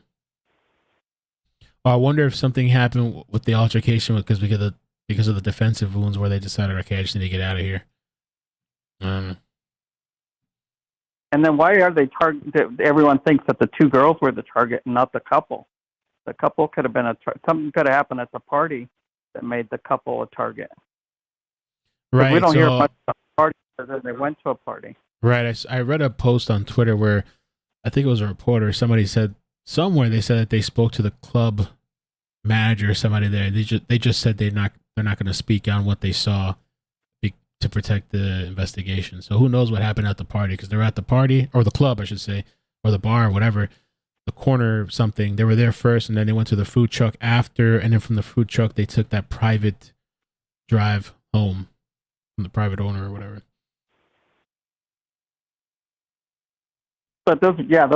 I wonder if something happened with the altercation because of the defensive wounds, where they decided, okay, I just need to get out of here. And then why are they everyone thinks that the two girls were the target and not the couple. The couple could have been something could have happened at the party that made the couple a target. Right. We don't hear much about the party other than they went to a party. Right. I read a post on Twitter where I think it was a reporter. Somebody said somewhere they said that they spoke to the club manager or somebody there. They just said they're not going to speak on what they saw to protect the investigation. So who knows what happened at the party, because they're at the party, or the club, I should say, or the bar, or whatever, the corner something. They were there first, and then they went to the food truck after, and then from the food truck, they took that private drive home from the private owner or whatever. But those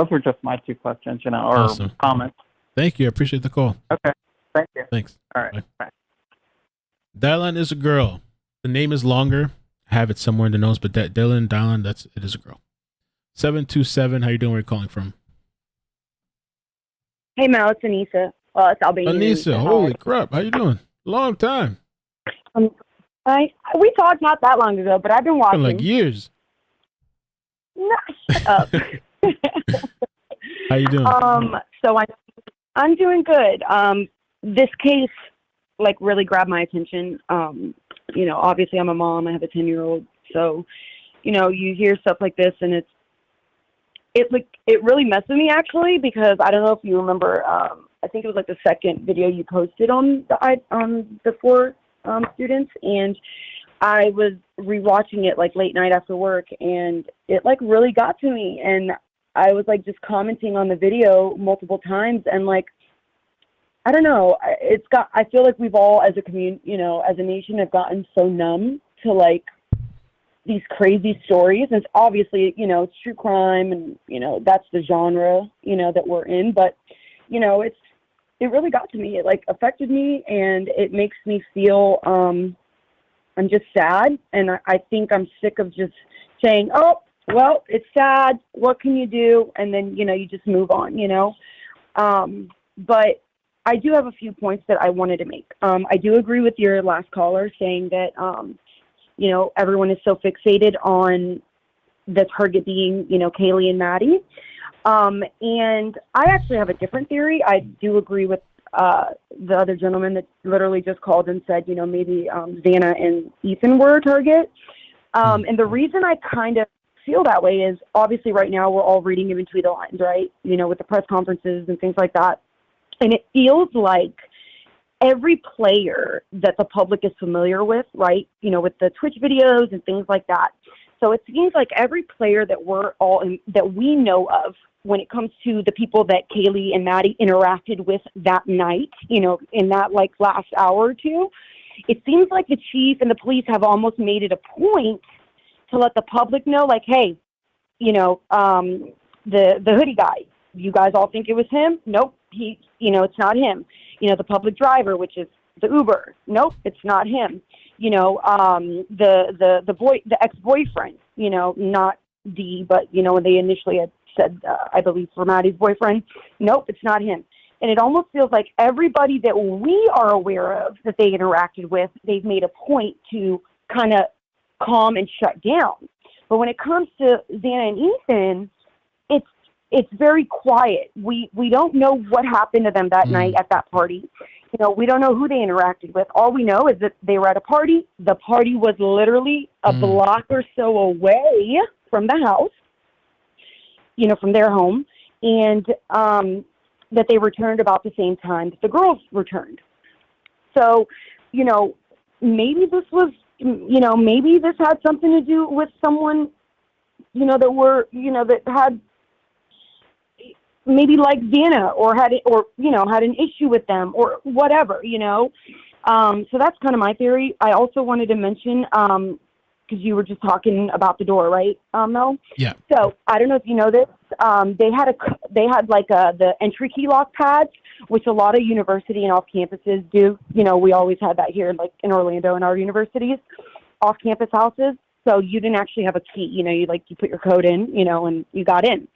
were just my two questions, or Awesome. comments. Thank you. I appreciate the call. Okay. Thank you. Thanks. All right. Bye. Dylan is a girl. The name is longer. I have it somewhere in the notes, but Dylan, it is a girl. 727, how you doing? Where are you calling from? Hey, Mel, it's Anissa. Well, it's Albania. Anissa, holy crap. How you doing? Long time. We talked not that long ago, but I've been watching. Been like years. No, shut up. How you doing? So I'm doing good. This case, like, really grabbed my attention. You know, obviously I'm a mom. I have a 10-year-old. So, you know, you hear stuff like this, and it really messed with me, actually, because I don't know if you remember. I think it was like the second video you posted on the 4 students, and I was rewatching it like late night after work, and it like really got to me, and I was like just commenting on the video multiple times, and like, I don't know, I feel like we've all as a community, you know, as a nation, have gotten so numb to like these crazy stories. And it's obviously, you know, it's true crime, and you know, that's the genre, you know, that we're in, but you know, it really got to me. It like affected me, and it makes me feel I'm just sad, and I think I'm sick of just saying, oh, well, it's sad, what can you do? And then, you know, you just move on, you know. But I do have a few points that I wanted to make. I do agree with your last caller saying that, you know, everyone is so fixated on the target being, you know, Kaylee and Maddie. And I actually have a different theory. I do agree with the other gentleman that literally just called and said, you know, maybe Xana and Ethan were a target. And the reason I kind of feel that way is obviously right now we're all reading in between the lines, right? You know, with the press conferences and things like that. And it feels like every player that the public is familiar with, right? You know, with the Twitch videos and things like that. So it seems like every player that that we know of when it comes to the people that Kaylee and Maddie interacted with that night, you know, in that like last hour or two, it seems like the chief and the police have almost made it a point to let the public know, like, hey, you know, the hoodie guy, you guys all think it was him? Nope. You know, it's not him. You know, the public driver, which is the Uber. Nope, it's not him. You know, the ex-boyfriend, you know, not D, but, you know, when they initially had said, I believe, for Maddie's boyfriend, nope, it's not him. And it almost feels like everybody that we are aware of that they interacted with, they've made a point to kind of calm and shut down. But when it comes to Xana and Ethan, it's very quiet. We don't know what happened to them that night at that party. You know, we don't know who they interacted with. All we know is that they were at a party. The party was literally a block or so away from the house, you know, from their home, and that they returned about the same time that the girls returned. So, you know, maybe this had something to do with someone, you know, that had maybe like Xana or had an issue with them or whatever, you know. So that's kind of my theory. I also wanted to mention, because you were just talking about the door, right, Mel? Yeah. So I don't know if you know this. They had like the entry key lock pads, which a lot of university and off campuses do. You know, we always had that here, like in Orlando in our universities, off campus houses. So you didn't actually have a key. You know, you put your code in, you know, and you got in.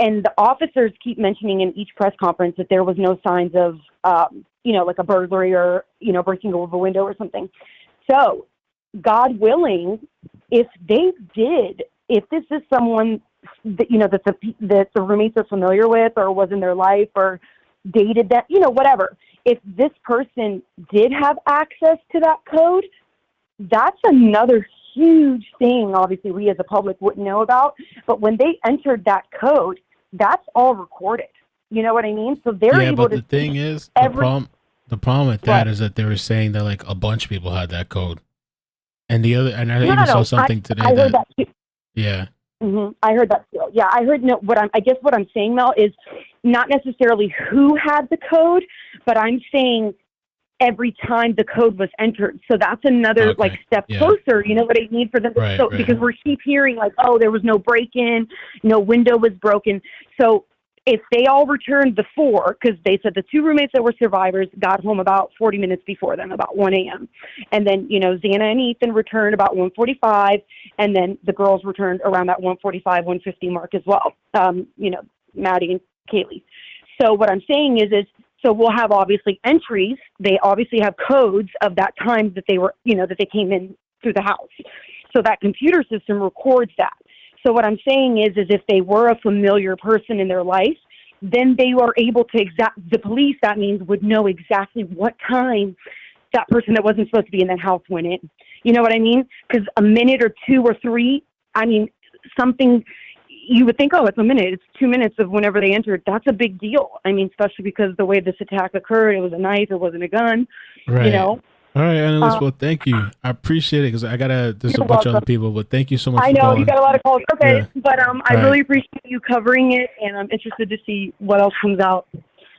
And the officers keep mentioning in each press conference that there was no signs of, you know, like a burglary or, you know, breaking over a window or something. So, God willing, if this is someone that, you know, that the roommates are familiar with or was in their life or dated that, you know, whatever. If this person did have access to that code, that's another huge thing, obviously, we as a public wouldn't know about. But when they entered that code, that's all recorded. You know what I mean? So they're able to. Yeah, but the thing is, the problem with that is that they were saying that like a bunch of people had that code, and I saw something today. I heard that too. Yeah. Mm-hmm. I heard that too. Yeah, I heard. No, I guess what I'm saying, Mel, is not necessarily who had the code, but I'm saying every time the code was entered. So that's another like step closer. You know what I mean, for them to because we keep hearing like, oh, there was no break-in, no window was broken. So if they all returned the 4, because they said the 2 roommates that were survivors got home about 40 minutes before them, about 1 a.m. And then, Xana and Ethan returned about 1:45, and then the girls returned around that 1:45, 1:50 mark as well. Maddie and Kaylee. So what I'm saying is so we'll have obviously entries. They obviously have codes of that time that they were, that they came in through the house. So that computer system records that. So what I'm saying is if they were a familiar person in their life, then they are able to the police, that means, would know exactly what time that person that wasn't supposed to be in that house went in. You know what I mean? Because a minute or 2 or 3, something you would think, oh, it's a minute. It's 2 minutes of whenever they entered. That's a big deal. Especially because the way this attack occurred, it was a knife, it wasn't a gun. Right. All right, Annalise. Well, thank you. I appreciate it because there's a bunch of other people, but thank you so much I for know calling. you got a lot of calls. Okay, Yeah. but I really appreciate you covering it, and I'm interested to see what else comes out.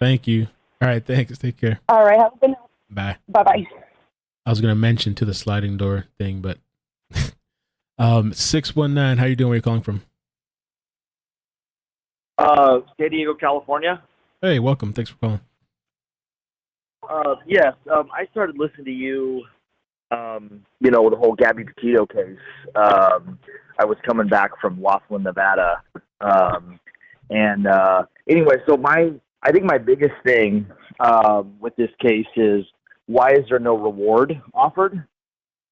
Thank you. All right, thanks. Take care. All right, have a good night. Bye. Bye-bye. I was going to mention to the sliding door thing, but 619, how you doing? Where you calling from? San Diego, California. Hey, welcome. Thanks for calling. Yes, I started listening to you, the whole Gabby Petito case. I was coming back from Laughlin, Nevada. Anyway, so I think my biggest thing with this case is, why is there no reward offered?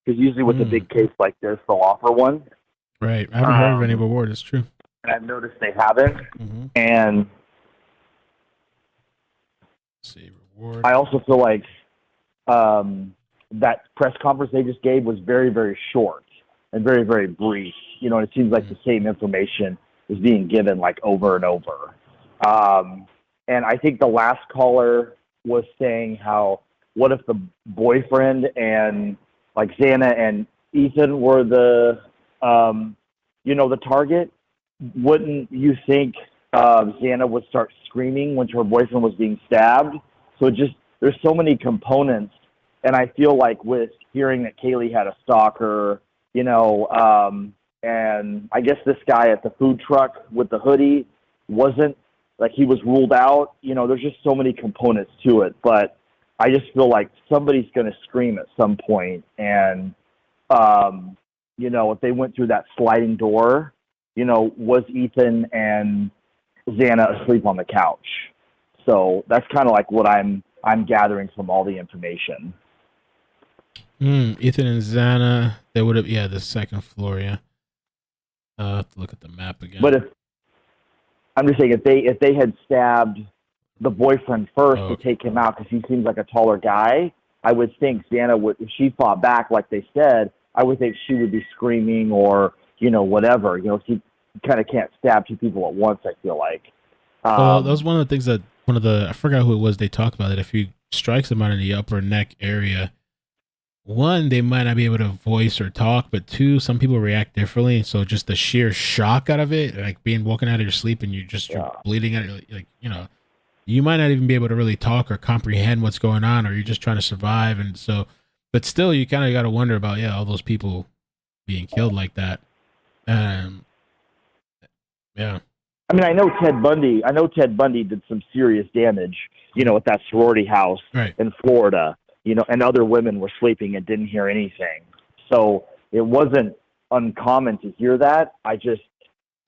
Because usually with a big case like this, they'll offer one. Right. I haven't heard of any reward. It's true. And I've noticed they haven't. And let's see, reward. I also feel like that press conference they just gave was very, very short and very, very brief. And it seems like the same information is being given like over and over. And I think the last caller was saying how, what if the boyfriend and like Xana and Ethan were the target? Wouldn't you think Xana would start screaming when her boyfriend was being stabbed? So there's so many components. And I feel like with hearing that Kaylee had a stalker, and I guess this guy at the food truck with the hoodie wasn't, like, he was ruled out. There's just so many components to it. But I just feel like somebody's going to scream at some point. And, if they went through that sliding door, was Ethan and Xana asleep on the couch? So that's kind of like what I'm gathering from all the information. Ethan and Xana, they would have, the second floor, yeah. I'll have to look at the map again. But I'm just saying, if they had stabbed the boyfriend first to take him out because he seems like a taller guy, I would think Xana would, if she fought back like they said, I would think she would be screaming or, whatever. She kind of can't stab 2 people at once, I feel like. Well, that was one of the things that I forgot who it was, they talked about it. If you strike someone in the upper neck area, 1, they might not be able to voice or talk, but 2, some people react differently. So just the sheer shock out of it, like being woken out of your sleep and you're bleeding out, you might not even be able to really talk or comprehend what's going on, or you're just trying to survive. And so, but still, you kind of got to wonder about, all those people being killed like that. Yeah. I mean, I know Ted Bundy did some serious damage, at that sorority house in Florida, and other women were sleeping and didn't hear anything. So it wasn't uncommon to hear that. I just,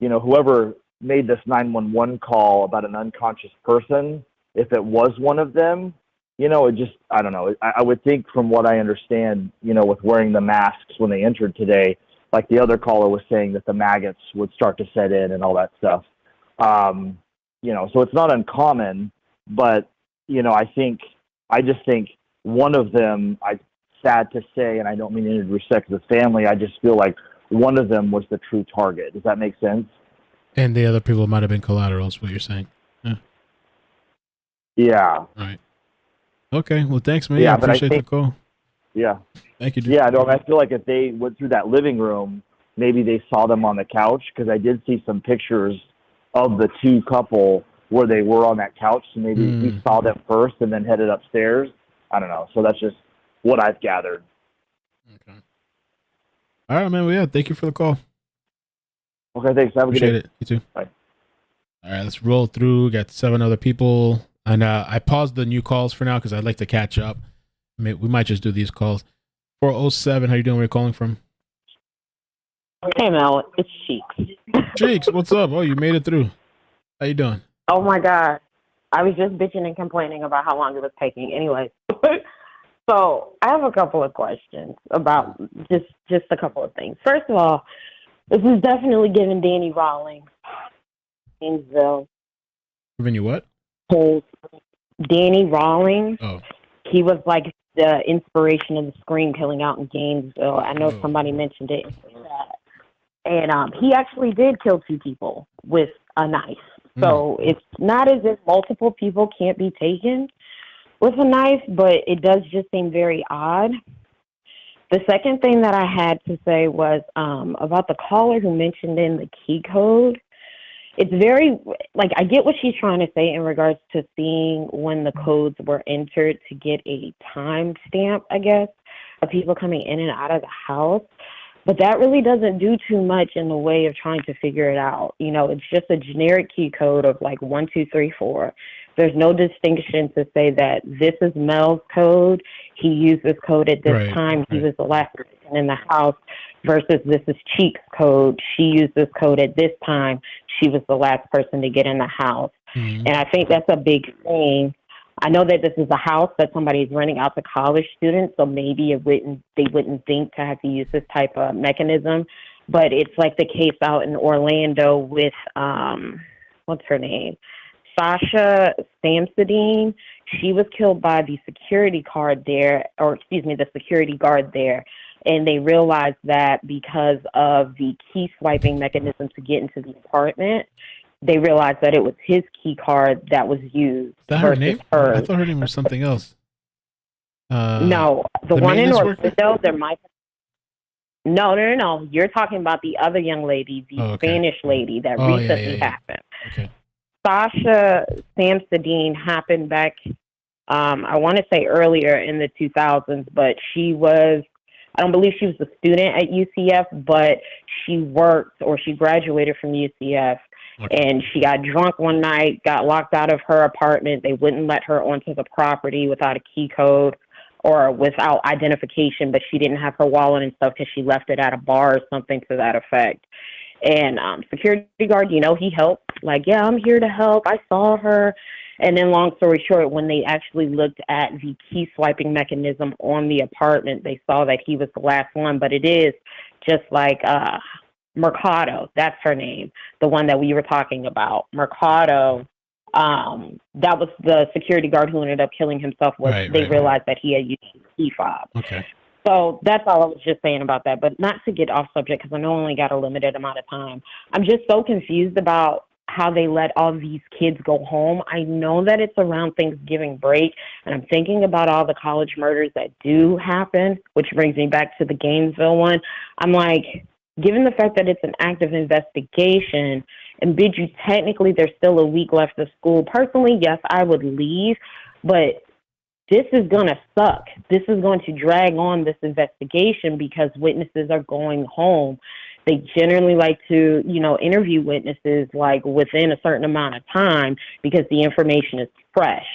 whoever made this 911 call about an unconscious person, if it was one of them, it just, I don't know. I would think from what I understand, with wearing the masks when they entered today, like the other caller was saying that the maggots would start to set in and all that stuff. So it's not uncommon, but, I just think one of them, sad to say, and I don't mean any respect to the family, I just feel like one of them was the true target. Does that make sense? And the other people might have been collateral, is what you're saying. Yeah. All right. Okay. Well, thanks, man. I appreciate the call. Yeah. Thank you, dude. Yeah, I feel like if they went through that living room, maybe they saw them on the couch, because I did see some pictures of the 2 couple where they were on that couch. So maybe he saw them first and then headed upstairs. I don't know. So that's just what I've gathered. Okay. All right, man. Well, thank you for the call. Okay, thanks. Have a good day. Appreciate it. You too. Bye. All right, let's roll through. Got 7 other people. And I paused the new calls for now because I'd like to catch up. We might just do these calls. 407, how you doing? Where you calling from? Hey, Mel, it's Cheeks. Cheeks, what's up? Oh, you made it through. How you doing? Oh, my God. I was just bitching and complaining about how long it was taking. Anyway, so I have a couple of questions about just a couple of things. First of all, this is definitely giving Danny Rawlings, Gainesville. Giving you what? Danny Rawlings. Oh. He was like the inspiration of the screen killing out in Gainesville. I know somebody mentioned it in the chat. And he actually did kill 2 people with a knife. So it's not as if multiple people can't be taken with a knife, but it does just seem very odd. The second thing that I had to say was about the caller who mentioned in the key code. It's very, like, I get what she's trying to say in regards to seeing when the codes were entered to get a time stamp, I guess, of people coming in and out of the house. But that really doesn't do too much in the way of trying to figure it out. You know, it's just a generic key code of like 1, 2, 3, 4. There's no distinction to say that this is Mel's code. He used this code at this time. He was the last person in the house versus this is Cheek's code. She used this code at this time. She was the last person to get in the house. And I think that's a big thing. I know that this is a house that somebody's renting out to college students, so maybe they wouldn't think to have to use this type of mechanism. But it's like the case out in Orlando with, what's her name? Sasha Samsudeen. She was killed by the security guard there. And they realized that because of the key swiping mechanism to get into the apartment, they realized that it was his key card that was used. Is that her name? I thought her name was something else. No, the one in Orlando, there might. No. You're talking about the other young lady, the Spanish lady that recently happened. Okay. Sasha Samsudeen happened back, I want to say earlier in the 2000s, but I don't believe she was a student at UCF, but she worked or she graduated from UCF. And she got drunk one night, got locked out of her apartment. They wouldn't let her onto the property without a key code or without identification, but she didn't have her wallet and stuff because she left it at a bar or something to that effect. And security guard, he helped. Like, yeah, I'm here to help. I saw her. And then long story short, when they actually looked at the key swiping mechanism on the apartment, they saw that he was the last one. But it is just like Mercado, that's her name, the one that we were talking about. Mercado, that was the security guard who ended up killing himself. They realized that he had used the key fob. Okay. So that's all I was just saying about that. But not to get off subject because I know I only got a limited amount of time. I'm just so confused about how they let all these kids go home. I know that it's around Thanksgiving break, and I'm thinking about all the college murders that do happen, which brings me back to the Gainesville one. I'm like, given the fact that it's an active investigation, and bid you technically there's still a week left of school, personally, yes, I would leave, but this is going to suck. This is going to drag on this investigation because witnesses are going home. They generally like to, interview witnesses like within a certain amount of time because the information is fresh.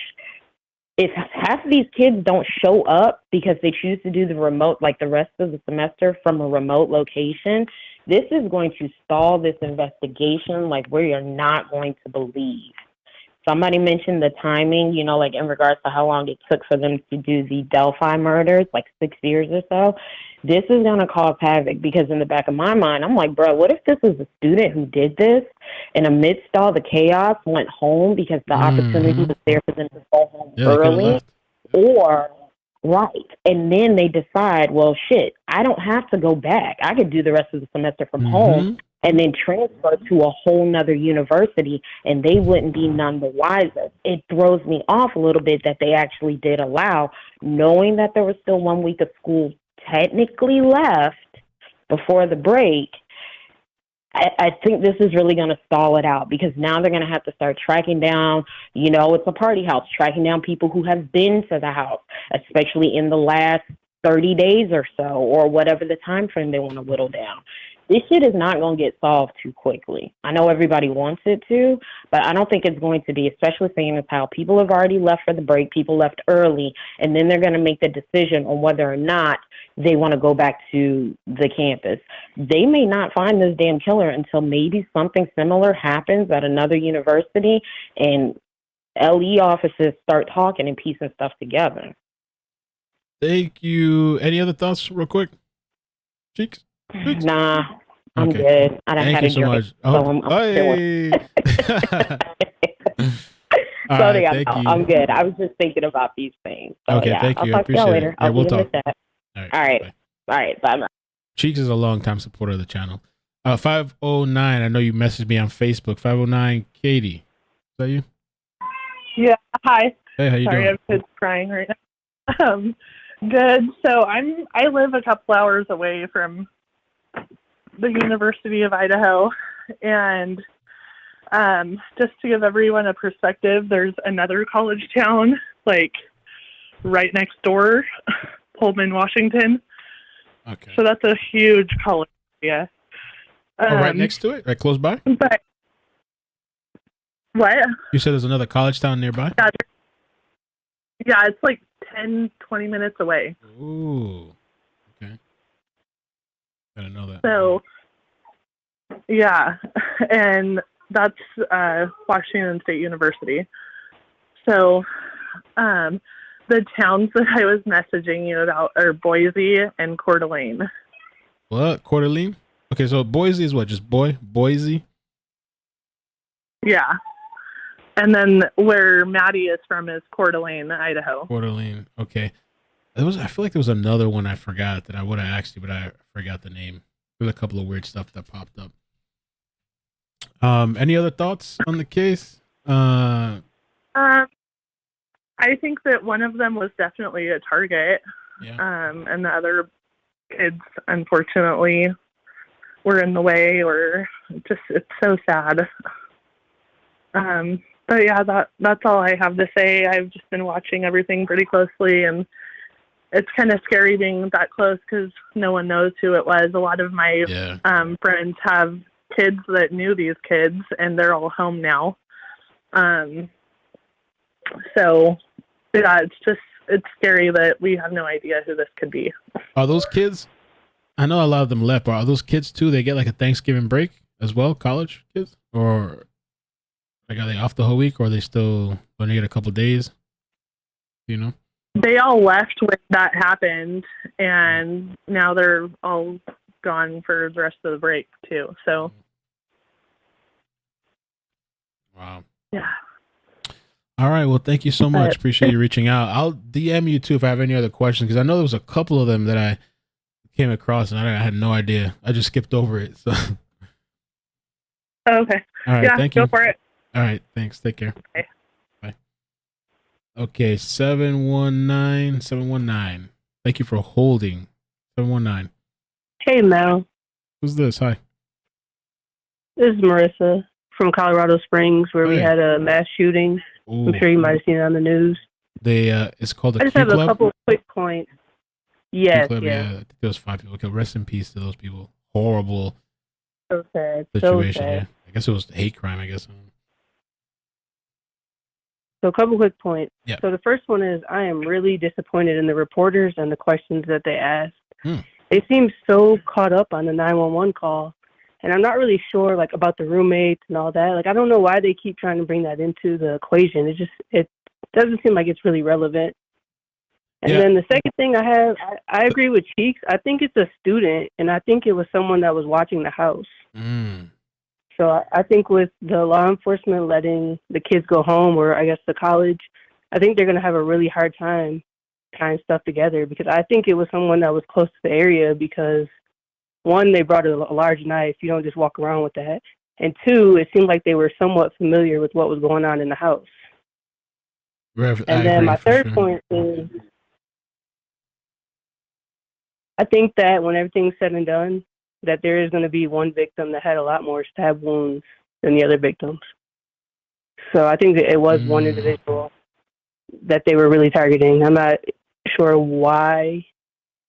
If half of these kids don't show up because they choose to do the remote, like the rest of the semester from a remote location, this is going to stall this investigation like we are not going to believe. Somebody mentioned the timing, like in regards to how long it took for them to do the Delphi murders, like 6 years or so. This is going to cause havoc because in the back of my mind, I'm like, bro, what if this was a student who did this and amidst all the chaos went home because the opportunity was there for them to go home early? Or, right. And then they decide, well, shit, I don't have to go back. I could do the rest of the semester from home and then transfer to a whole nother university, and they wouldn't be none the wiser. It throws me off a little bit that they actually did allow, knowing that there was still 1 week of school technically left before the break. I think this is really going to stall it out because now they're going to have to start tracking down, it's a party house, tracking down people who have been to the house, especially in the last 30 days or so, or whatever the time frame they want to whittle down. this shit is not going to get solved too quickly. I know everybody wants it to, but I don't think it's going to be, especially seeing as how people have already left for the break, people left early, and then they're going to make the decision on whether or not they want to go back to the campus. They may not find this damn killer until maybe something similar happens at another university and LE offices start talking and piecing stuff together. Thank you. Any other thoughts, real quick? Cheeks? Nah, I'm Okay. good. I done Thank had you a so drink, much. so Oh, I'm chilling. All So right, yeah, thank no, you. I'm good. I was just thinking about these things. So Okay, yeah, thank I'll you. I talk to y'all appreciate later. it. Yeah, I'll we'll see you in talk. the chat. All right. All right. Bye. All right. Bye. Cheeks is a long-time supporter of the channel. 509, I know you messaged me on Facebook. 509, Katie. Is that you? Yeah. Hi. Hey, how you Sorry, doing? I'm just crying right now. Good. So I live a couple hours away from the University of Idaho, and just to give everyone a perspective, there's another college town like right next door, Pullman, Washington. Okay. So that's a huge college area. Right next to it? Right close by? But what? You said there's another college town nearby? Yeah, it's like 10, 20 minutes away. Ooh. Okay. Gotta know that. So, yeah, and that's Washington State University. So, the towns that I was messaging you about are Boise and Coeur d'Alene. What? Coeur d'Alene? Okay, so Boise is what? Just Boise? Yeah. And then where Maddie is from is Coeur d'Alene, Idaho. Coeur d'Alene. Okay. I feel like there was another one I forgot that I would have asked you, but I forgot the name. There was a couple of weird stuff that popped up. Any other thoughts on the case? I think that one of them was definitely a target. Yeah. And the other kids, unfortunately, were in the way, or just, it's so sad. But yeah, that's all I have to say. I've just been watching everything pretty closely, and it's kind of scary being that close because no one knows who it was. A lot of my friends have kids that knew these kids, and they're all home now. So yeah, it's scary that we have no idea who this could be. Are those kids? I know a lot of them left, but are those kids too? They get like a Thanksgiving break as well, college kids, or like are they off the whole week, or are they still going to get a couple days? You know, they all left when that happened, and now they're all gone for the rest of the break too. So, wow. Yeah. All right. Well, thank you so much. Appreciate you reaching out. I'll DM you too if I have any other questions, because I know there was a couple of them that I came across and I had no idea. I just skipped over it. So. Okay. All right. Yeah, thank go you. for it. All right. Thanks. Take care. Okay. Bye. Okay. 719. Thank you for holding. 719. Hey, Mel. Who's this? Hi. This is Marissa from Colorado Springs, where we Hey. had a mass shooting. Ooh. I'm sure you might have seen it on the news. They it's called a I just Q have a Club. couple of quick points. Q Yes, Club, yeah. I think there was 5 people killed. Rest in peace to those people. Horrible So sad. situation. So sad. Yeah. I guess it was hate crime. I guess. So a couple quick points. Yeah. So the first one is I am really disappointed in the reporters and the questions that they asked. They seem so caught up on the 911 call. And I'm not really sure like about the roommates and all that. Like I don't know why they keep trying to bring that into the equation. It doesn't seem like it's really relevant. And then the second thing I agree with Cheeks. I think it's a student, and I think it was someone that was watching the house. So I think with the law enforcement letting the kids go home, or I guess the college, I think they're going to have a really hard time tying stuff together, because I think it was someone that was close to the area, because one, they brought a large knife. You don't just walk around with that. And two, it seemed like they were somewhat familiar with what was going on in the house. And then my third point is, I think that when everything's said and done, that there is going to be one victim that had a lot more stab wounds than the other victims. So I think that it was one individual that they were really targeting. I'm not sure why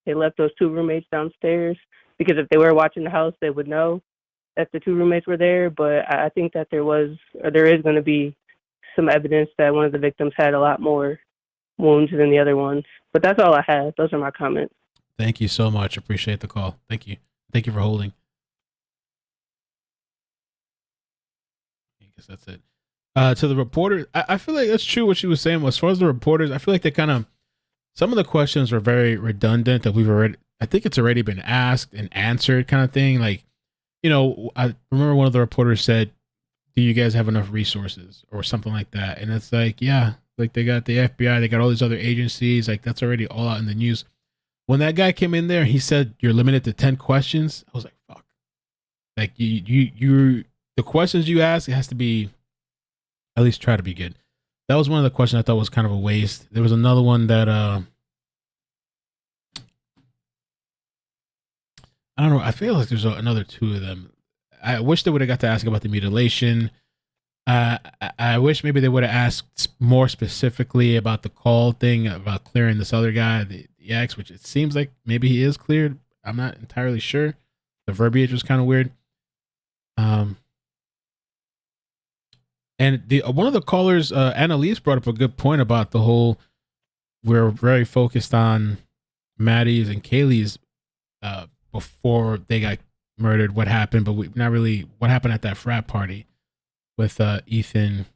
they left those two roommates downstairs, because if they were watching the house, they would know that the two roommates were there. But I think that there is going to be some evidence that one of the victims had a lot more wounds than the other ones. But that's all I have. Those are my comments. Thank you so much. Appreciate the call. Thank you. Thank you for holding. I guess that's it. To the reporter, I feel like that's true what she was saying. As far as the reporters, I feel like some of the questions were very redundant that I think it's already been asked and answered kind of thing. Like, I remember one of the reporters said, do you guys have enough resources or something like that? And it's like, yeah, like they got the FBI, they got all these other agencies. Like that's already all out in the news. When that guy came in there, he said, you're limited to 10 questions. I was like, fuck. Like the questions you ask, it has to be, at least try to be good. That was one of the questions I thought was kind of a waste. There was another one that, I don't know. I feel like there's another two of them. I wish they would have got to ask about the mutilation. I wish maybe they would have asked more specifically about the call thing, about clearing this other guy, the ex, which it seems like maybe he is cleared. I'm not entirely sure. The verbiage was kind of weird. And one of the callers, Annalise, brought up a good point about the whole, we're very focused on Maddie's and Kaylee's before they got murdered, what happened, but we not really what happened at that frat party with Ethan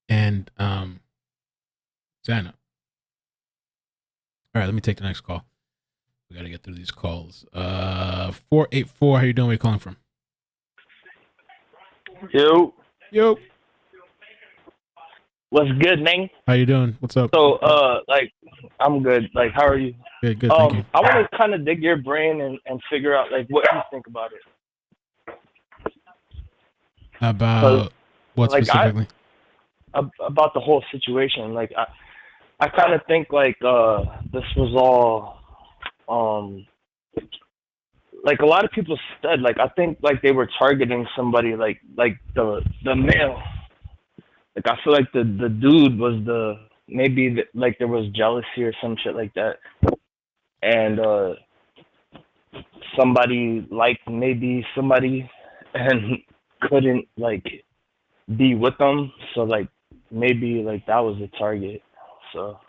and Xana. All right, let me take the next call. We got to get through these calls. 484, how you doing? Where you calling from? Yo. What's good, man? How you doing? What's up? So, I'm good. Like, how are you? Good, thank you. I want to kind of dig your brain and figure out, like, what you think about it. About what specifically? About the whole situation. Like, I kind of think, like, this was all, like, a lot of people said, like, I think, like, they were targeting somebody, like the male. Like, I feel like the dude was like there was jealousy or some shit like that. And somebody liked maybe somebody and couldn't, like, be with them. So, like, maybe, like, that was the target. So.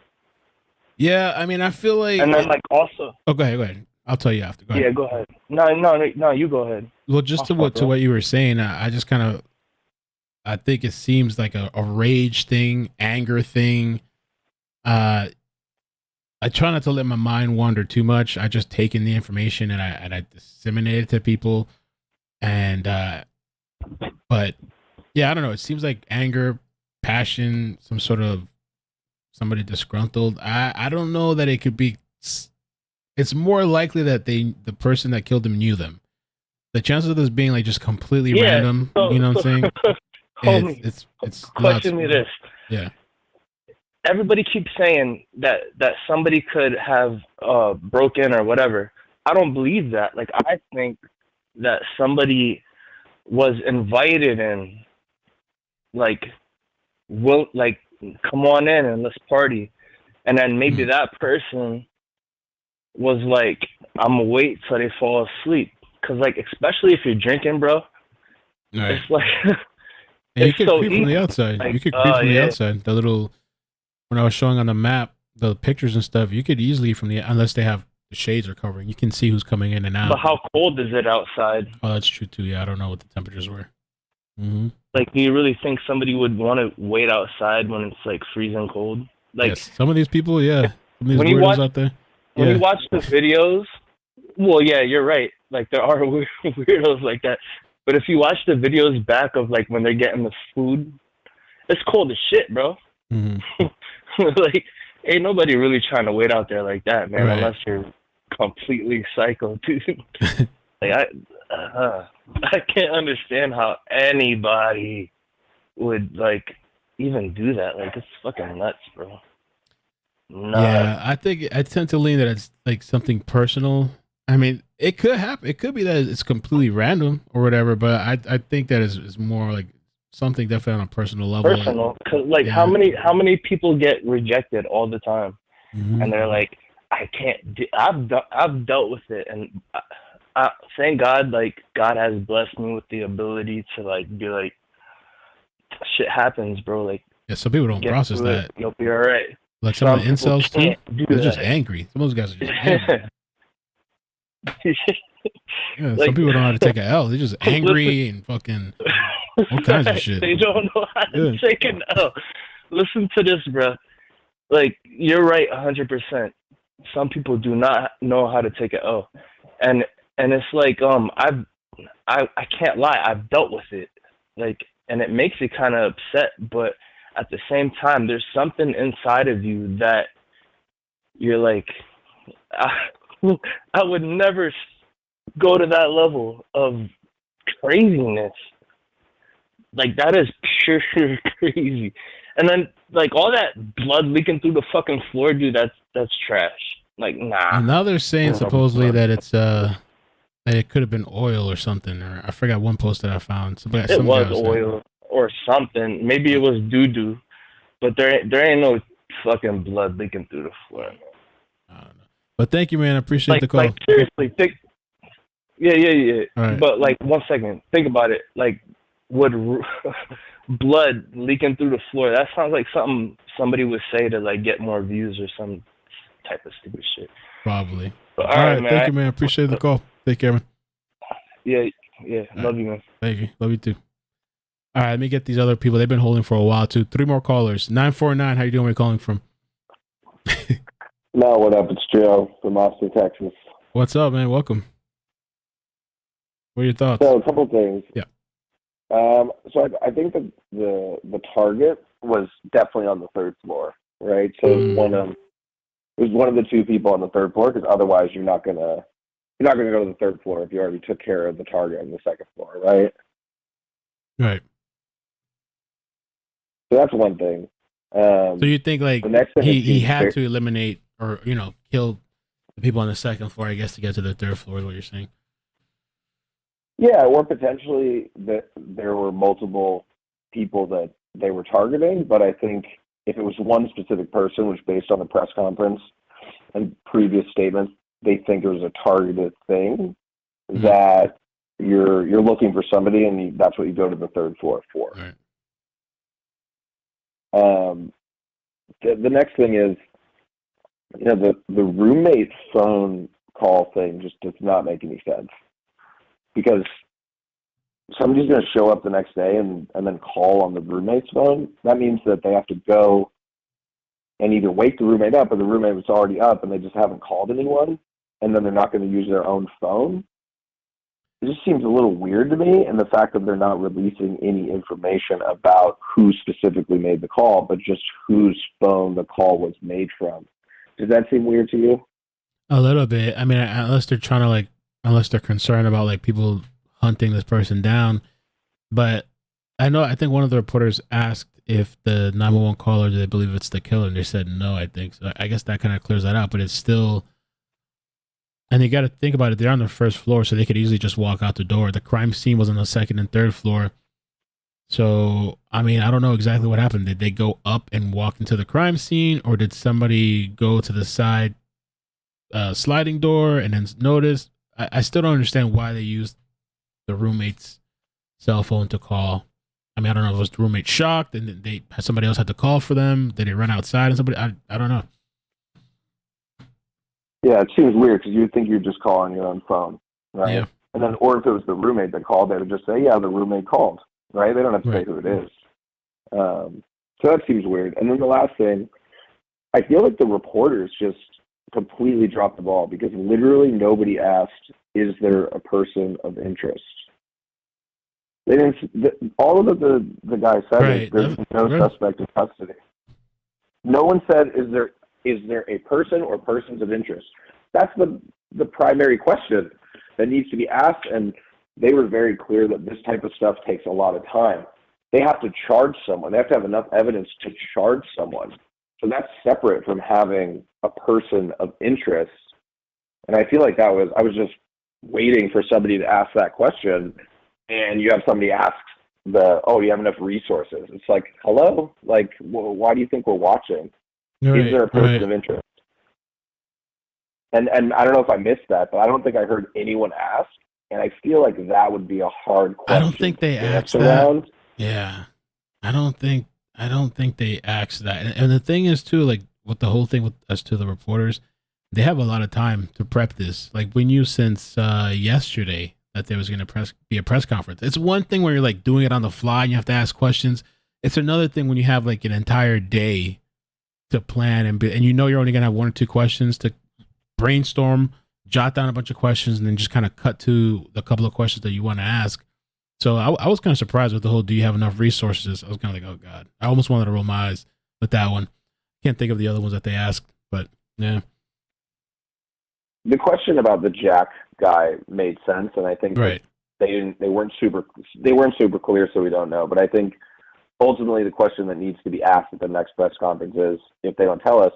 Yeah, I mean, I feel like. And then, like, also. Oh, go ahead. I'll tell you after. Go ahead. Yeah, go ahead. No, you go ahead. Well, just to what you were saying, I just kind of. I think it seems like a rage thing, anger thing. I try not to let my mind wander too much. I just take in the information and I disseminate it to people. And but yeah, I don't know. It seems like anger, passion, some sort of somebody disgruntled. I don't know that it could be. It's more likely that the person that killed them knew them. The chances of this being like just completely random, you know what I'm saying? Homie, it's question me this. Yeah. Everybody keeps saying that somebody could have broke in or whatever. I don't believe that. Like, I think that somebody was invited in, like, come on in and let's party. And then maybe that person was like, I'm gonna wait till they fall asleep. Cause, like, especially if you're drinking, bro, right. It's like, and you could so creep from the outside. Like, you could creep from the outside. The little, when I was showing on the map, the pictures and stuff, you could easily unless they have the shades are covering, you can see who's coming in and out. But how cold is it outside? Oh, that's true too. Yeah, I don't know what the temperatures were. Mm-hmm. Like, do you really think somebody would want to wait outside when it's like freezing cold? Like, yes. Some of these people, yeah. Some of these when weirdos out there. When you watch the videos, well, yeah, you're right. Like, there are weirdos like that. But if you watch the videos back of, like, when they're getting the food, it's cold as shit, bro. Mm-hmm. Like, ain't nobody really trying to wait out there like that, man, Right. unless you're completely psycho, dude. Like, I can't understand how anybody would, like, even do that. Like, it's fucking nuts, bro. Nuts. Yeah, I tend to lean that it's like something personal. I mean, it could happen. It could be that it's completely random or whatever, but I think that is more like something definitely on a personal level. Personal, 'cause, like, how many people get rejected all the time, Mm-hmm. and they're like, I can't. I've dealt with it, and thank God, like God has blessed me with the ability to like be like, shit happens, bro. Like, Yeah, some people don't get process through that. it, you'll be all right. Like some of the people incels too. can't do They're just that. angry. Some of those guys are just angry. Yeah, some Like- people don't know how to take an L. They're just angry and fucking all kinds of shit. They don't know how to Yeah. take an L. Listen to this, bro. Like, you're right 100%. Some people do not know how to take an L. And it's like, I can't lie, I've dealt with it. Like, and it makes you kind of upset, but at the same time, there's something inside of you that you're like, I would never go to that level of craziness. Like, that is pure crazy. And then, like, all that blood leaking through the fucking floor, dude, that's trash. Like, nah. And now they're saying supposedly that it's that it could have been oil or something, or I forgot one post that I found. Some It guy was saying- oil or something. Maybe it was doo-doo. But there ain't no fucking blood leaking through the floor. But thank you, man. I appreciate the call. Like, seriously, think. Yeah. All right. But, like, 1 second. Think about it. Like, would blood leaking through the floor, that sounds like something somebody would say to, like, get more views or some type of stupid shit. Probably. But, all right, thank you, man. Appreciate the call. Take care, man. Yeah. All Love you, man. Thank you. Love you too. All right, let me get these other people. They've been holding for a while too. 3 more callers. 949. How you doing? Where you calling from? No, what up? It's Joe from Austin, Texas. What's up, man? Welcome. What are your thoughts? So, a couple things. Yeah. So I think that the target was definitely on the third floor, right? So it was one of the two people on the third floor, because otherwise you're not gonna go to the third floor if you already took care of the target on the second floor, right? Right. So that's one thing. So you think like the next thing he is had to eliminate or kill the people on the second floor, I guess, to get to the third floor is what you're saying. Yeah, or potentially that there were multiple people that they were targeting, but I think if it was one specific person, which based on the press conference and previous statements, they think it was a targeted thing, that you're looking for somebody and that's what you go to the third floor for. Right. The next thing is, the roommate phone call thing just does not make any sense. Because somebody's going to show up the next day and then call on the roommate's phone. That means that they have to go and either wake the roommate up, or the roommate was already up and they just haven't called anyone, and then they're not going to use their own phone. It just seems a little weird to me, and the fact that they're not releasing any information about who specifically made the call, but just whose phone the call was made from. Does that seem weird to you? A little bit. I mean, unless they're trying to unless they're concerned about like people hunting this person down. But I think one of the reporters asked if the 911 caller, do they believe it's the killer? And they said no, I think. So I guess that kind of clears that out, but it's still, and you got to think about it. They're on the first floor, so they could easily just walk out the door. The crime scene was on the second and third floor. So, I mean, I don't know exactly what happened. Did they go up and walk into the crime scene, or did somebody go to the side sliding door and then notice? I still don't understand why they used the roommate's cell phone to call. I mean, I don't know if it was the roommate shocked and somebody else had to call for them. Did they run outside and somebody? I don't know. Yeah, it seems weird because you would think you'd just call on your own phone, right? Yeah. And then, or if it was the roommate that called, they would just say, "Yeah, the roommate called," right? They don't have to say who it is. So that seems weird. And then the last thing, I feel like the reporters just completely dropped the ball because literally nobody asked, "Is there a person of interest?" They didn't. All of the guy said is there's no suspect in custody. No one said, "Is there a person or persons of interest?" That's the primary question that needs to be asked, and they were very clear that this type of stuff takes a lot of time. They have to charge someone. They have to have enough evidence to charge someone. So that's separate from having a person of interest. And I feel like I was just waiting for somebody to ask that question, and you have somebody ask do you have enough resources? It's like, hello? Like, why do you think we're watching? Right, Is there a person of interest? And I don't know if I missed that, but I don't think I heard anyone ask. And I feel like that would be a hard question. I don't think they asked that. Around. Yeah, I don't think they asked that. And the thing is too, like with the whole thing with us to the reporters, they have a lot of time to prep this. Like we knew since yesterday that there was going to be a press conference. It's one thing where you're like doing it on the fly and you have to ask questions. It's another thing when you have like an entire day to plan and you know you're only going to have 1 or 2 questions to brainstorm, jot down a bunch of questions, and then just kind of cut to the couple of questions that you want to ask. So I was kind of surprised with the whole, do you have enough resources? I was kind of like, oh God, I almost wanted to roll my eyes with that one. Can't think of the other ones that they asked, but yeah. The question about the Jack guy made sense, and I think right. they weren't super clear, so we don't know. But I think ultimately the question that needs to be asked at the next press conference is, if they don't tell us,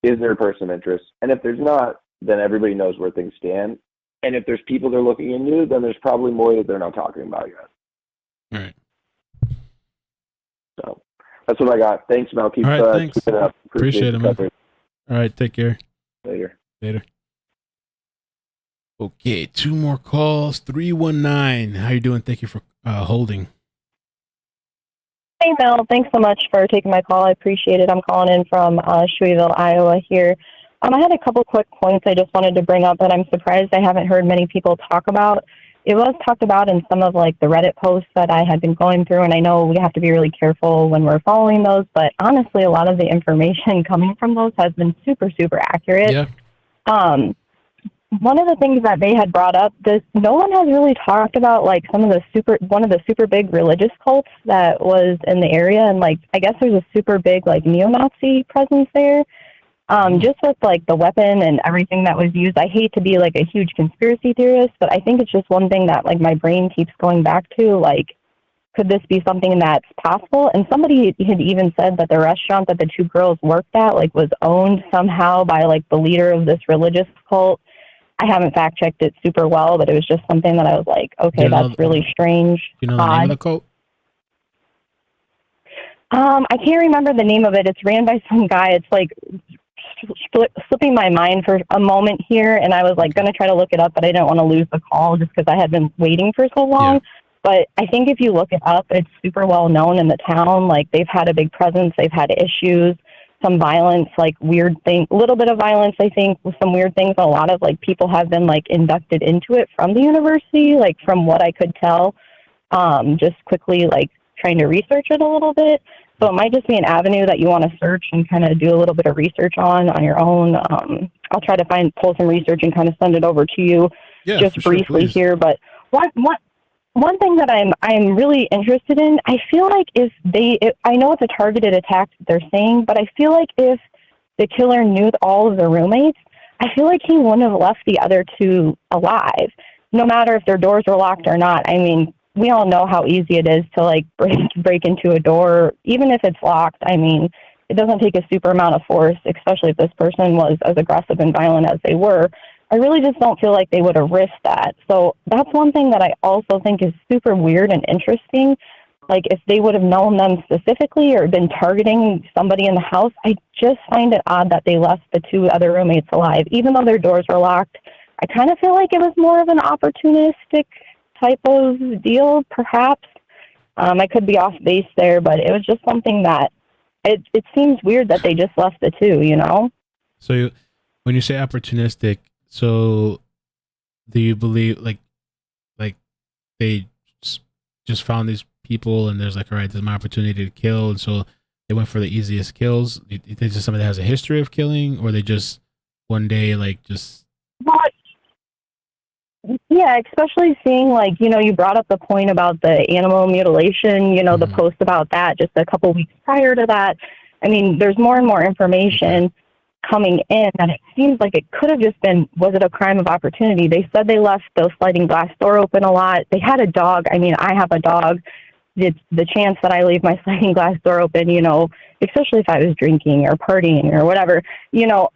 is there a person of interest? And if there's not, then everybody knows where things stand. And if there's people they're looking into, then there's probably more that they're not talking about yet. All right. So that's what I got. Thanks, Mel. Keep all right, thanks. Keep it up. Appreciate it, man. All right, take care. Later. Okay, 2 more calls. 319. How you doing? Thank you for holding. Hey, Mel. Thanks so much for taking my call. I appreciate it. I'm calling in from Shueyville, Iowa here. I had a couple quick points I just wanted to bring up that I'm surprised I haven't heard many people talk about. It was talked about in some of like the Reddit posts that I had been going through, and I know we have to be really careful when we're following those, but honestly, a lot of the information coming from those has been super, super accurate. Yeah. One of the things that they had brought up, no one has really talked about like one of the super big religious cults that was in the area, and like I guess there's a super big like neo-Nazi presence there. Just with like the weapon and everything that was used, I hate to be like a huge conspiracy theorist, but I think it's just one thing that like my brain keeps going back to, like, could this be something that's possible? And somebody had even said that the restaurant that the 2 girls worked at like was owned somehow by like the leader of this religious cult. I haven't fact checked it super well, but it was just something that I was like, okay, that's really strange. You know the name of the cult? I can't remember the name of it. It's ran by some guy. It's like slipping my mind for a moment here, and I was like going to try to look it up, but I didn't want to lose the call just because I had been waiting for so long. Yeah. But I think if you look it up, it's super well known in the town. Like they've had a big presence. They've had issues, some violence, like weird things, a little bit of violence, I think, with some weird things. A lot of like people have been like inducted into it from the university, like from what I could tell, just quickly like trying to research it a little bit. So it might just be an avenue that you want to search and kind of do a little bit of research on your own. I'll try to pull some research and kind of send it over to you just briefly here. But one thing that I'm really interested in, I feel like I know it's a targeted attack that they're saying, but I feel like if the killer knew all of the roommates, I feel like he wouldn't have left the other 2 alive, no matter if their doors were locked or not. I mean, we all know how easy it is to like break into a door, even if it's locked. I mean, it doesn't take a super amount of force, especially if this person was as aggressive and violent as they were. I really just don't feel like they would have risked that. So that's one thing that I also think is super weird and interesting. Like if they would have known them specifically or been targeting somebody in the house, I just find it odd that they left the 2 other roommates alive, even though their doors were locked. I kind of feel like it was more of an opportunistic type of deal, perhaps. I could be off base there, but it was just something that it seems weird that they just left the 2, you know? So when you say opportunistic, so do you believe like they just found these people and there's like, all right, this is my opportunity to kill, and so they went for the easiest kills? You think it's just somebody that has a history of killing, or they just one day like just... Yeah, especially seeing like, you know, you brought up the point about the animal mutilation, you know, the post about that just a couple weeks prior to that. I mean, there's more and more information coming in that it seems like it could have just been, was it a crime of opportunity? They said they left the sliding glass door open a lot. They had a dog. I mean, I have a dog. It's the chance that I leave my sliding glass door open, you know, especially if I was drinking or partying or whatever, you know,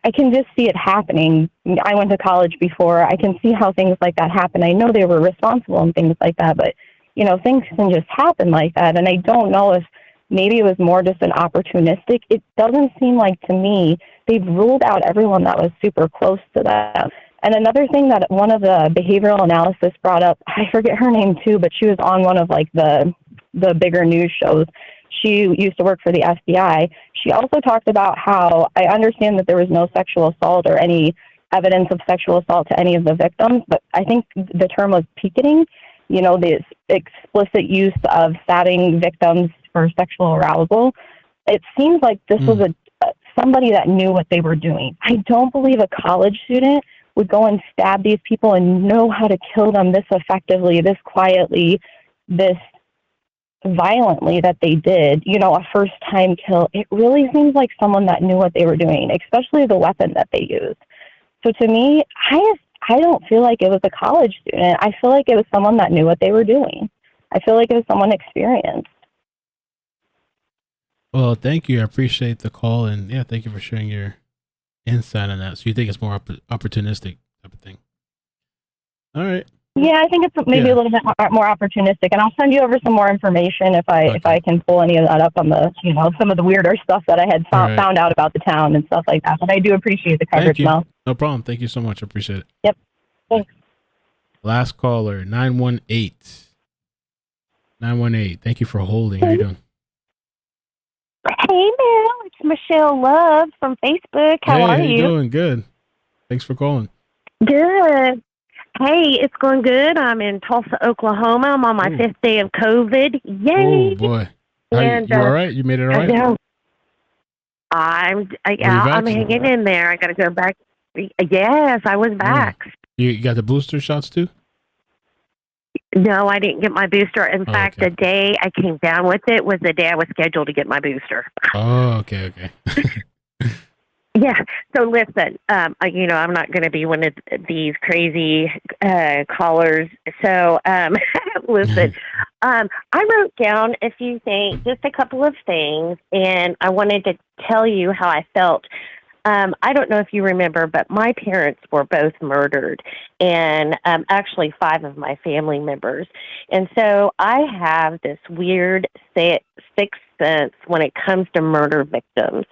I can just see it happening. I went to college before. I can see how things like that happen. I know they were responsible and things like that, but, you know, things can just happen like that. And I don't know if maybe it was more just an opportunistic. It doesn't seem like to me they've ruled out everyone that was super close to them. And another thing that one of the behavioral analysis brought up, I forget her name too, but she was on one of like the bigger news shows. She used to work for the FBI. She also talked about how I understand that there was no sexual assault or any evidence of sexual assault to any of the victims, but I think the term was picketing, you know, the explicit use of stabbing victims for sexual arousal. It seems like this was somebody that knew what they were doing. I don't believe a college student would go and stab these people and know how to kill them this effectively, this quietly, this violently that they did, you know, a first time kill. It really seems like someone that knew what they were doing, especially the weapon that they used. So to me, I don't feel like it was a college student. I feel like it was someone that knew what they were doing. I feel like it was someone experienced. Well, thank you. I appreciate the call, and yeah, thank you for sharing your insight on that. So you think it's more opportunistic type of thing? All right. Yeah, I think it's maybe a little bit more opportunistic, and I'll send you over some more information if I can pull any of that up on the, you know, some of the weirder stuff that I had found out about the town and stuff like that. But I do appreciate the coverage, Mel. No problem. Thank you so much. I appreciate it. Yep. Thanks. Last caller, 918. 918. Thank you for holding. How you doing? Hey, Mel. It's Michelle Love from Facebook. How are you? Doing good. Thanks for calling. Good. Hey, it's going good. I'm in Tulsa, Oklahoma. I'm on my fifth day of COVID. Yay! Oh boy! And, you all right? You made it all right? I know. I'm hanging in there. I got to go back. Yes, I was back. You got the booster shots too? No, I didn't get my booster. In fact, the day I came down with it was the day I was scheduled to get my booster. Oh, okay. Yeah. So listen, you know, I'm not going to be one of these crazy callers. So listen, I wrote down a few things, just a couple of things, and I wanted to tell you how I felt. I don't know if you remember, but my parents were both murdered, and actually 5 of my family members. And so I have this weird sixth sense when it comes to murder victims.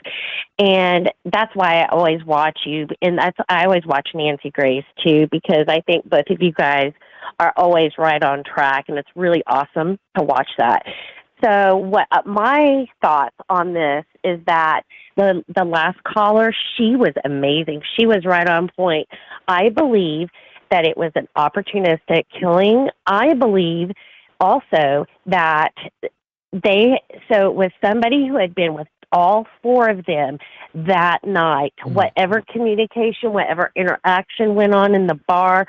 And that's why I always watch you, and I always watch Nancy Grace too, because I think both of you guys are always right on track, and it's really awesome to watch that. So what my thoughts on this is that the last caller, she was amazing. She was right on point. I believe that it was an opportunistic killing. I believe also that so it was somebody who had been with all 4 of them that night. Whatever communication, whatever interaction went on in the bar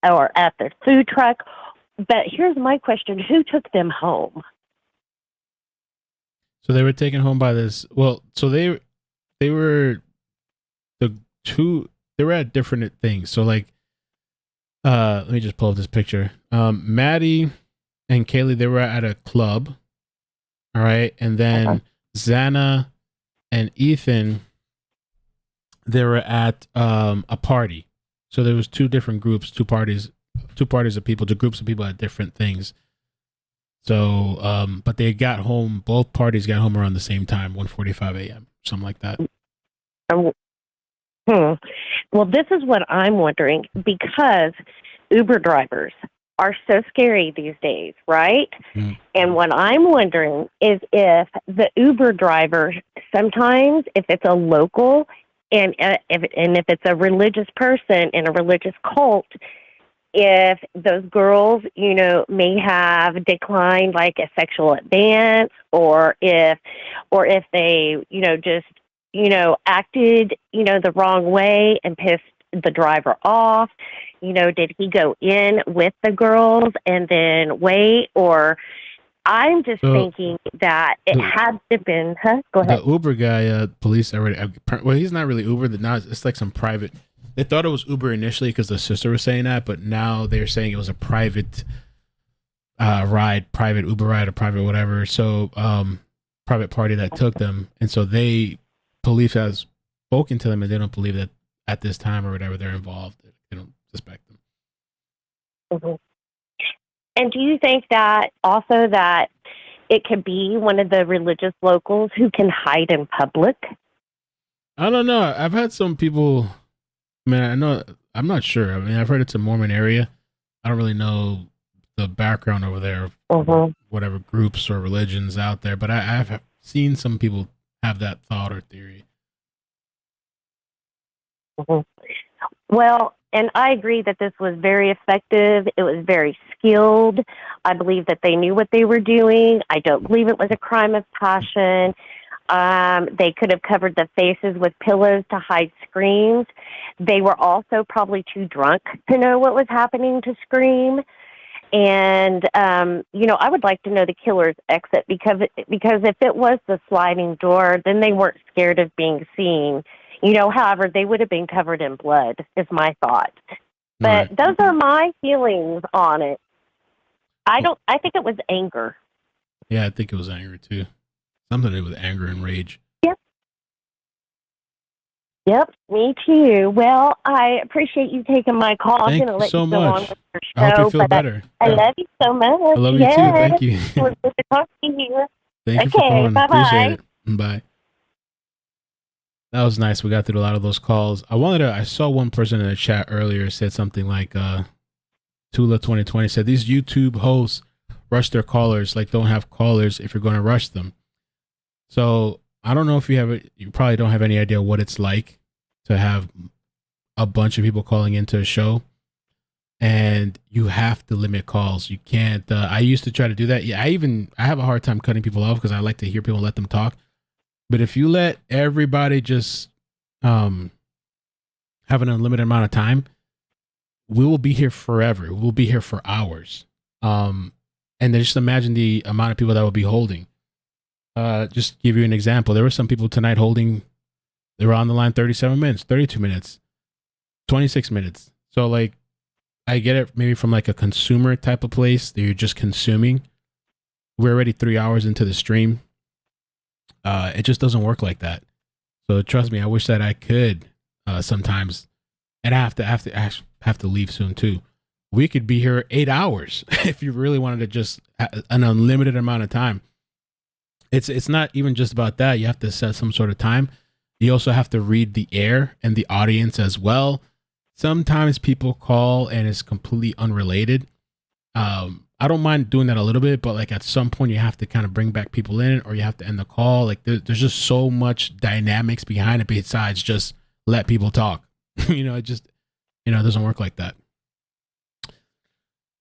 or at the food truck. But here's my question. Who took them home? So they were taken home by this. Well, so they were they were at different things. So like, let me just pull up this picture. Maddie and Kaylee, they were at a club. All right. And then Xana and Ethan, they were at a party. So there was 2 different groups, 2 parties of people, 2 groups of people at different things. So, but they got home, both parties got home around the same time, 1:45 a.m., something like that. Well, this is what I'm wondering, because Uber drivers are so scary these days, right? And what I'm wondering is if the Uber driver, sometimes if it's a local and if it's a religious person in a religious cult, if those girls, you know, may have declined like a sexual advance, or if they, you know, just, you know, acted, you know, the wrong way and pissed the driver off, you know, did he go in with the girls and then wait? Or I'm just thinking that it had to been, Go ahead. The Uber guy, police already, well, he's not really Uber, now it's like some private. They thought it was Uber initially because the sister was saying that, but now they're saying it was a private ride, private Uber ride or private whatever. So private party that took them. And so police has spoken to them, and they don't believe that at this time or whatever they're involved. They don't suspect them. And do you think that also that it could be one of the religious locals who can hide in public. I don't know. I've had some people. I mean, I know. I'm not sure. I mean, I've heard it's a Mormon area. I don't really know the background over there, whatever groups or religions out there. But I've seen some people have that thought or theory. Well, and I agree that this was very effective. It was very skilled. I believe that they knew what they were doing. I don't believe it was a crime of passion. They could have covered the faces with pillows to hide screams. They were also probably too drunk to know what was happening to scream. And, I would like to know the killer's exit because if it was the sliding door, then they weren't scared of being seen. However, they would have been covered in blood, is my thought. But those are my feelings on it. I think it was anger. Yeah, I think it was anger too. Something to do with anger and rage. Yep, me too. Well, I appreciate you taking my call. I'm going to let you go on with your show. I hope you feel better. I love you so much. I love you too. Thank you. It was good to talk to you. Thank you for calling. Appreciate it. Bye. That was nice. We got through a lot of those calls. I saw one person in the chat earlier said something like, Tula 2020 said, these YouTube hosts rush their callers, like don't have callers if you're going to rush them. So I don't know if you probably don't have any idea what it's like to have a bunch of people calling into a show, and you have to limit calls. You can't, I used to try to do that. Yeah. I have a hard time cutting people off because I like to hear people and let them talk. But if you let everybody just have an unlimited amount of time, we will be here forever. We'll be here for hours. And then just imagine the amount of people that will be holding. Just give you an example. There were some people tonight holding, they were on the line 37 minutes, 32 minutes, 26 minutes. So like, I get it maybe from like a consumer type of place that you're just consuming. We're already 3 hours into the stream. It just doesn't work like that. So trust me, I wish that I could sometimes, and I have to leave soon too. We could be here 8 hours if you really wanted to just an unlimited amount of time. It's not even just about that. You have to set some sort of time. You also have to read the air and the audience as well. Sometimes people call and it's completely unrelated. I don't mind doing that a little bit, but like at some point you have to kind of bring back people in, or you have to end the call. Like there's just so much dynamics behind it besides just let people talk. It just, it doesn't work like that.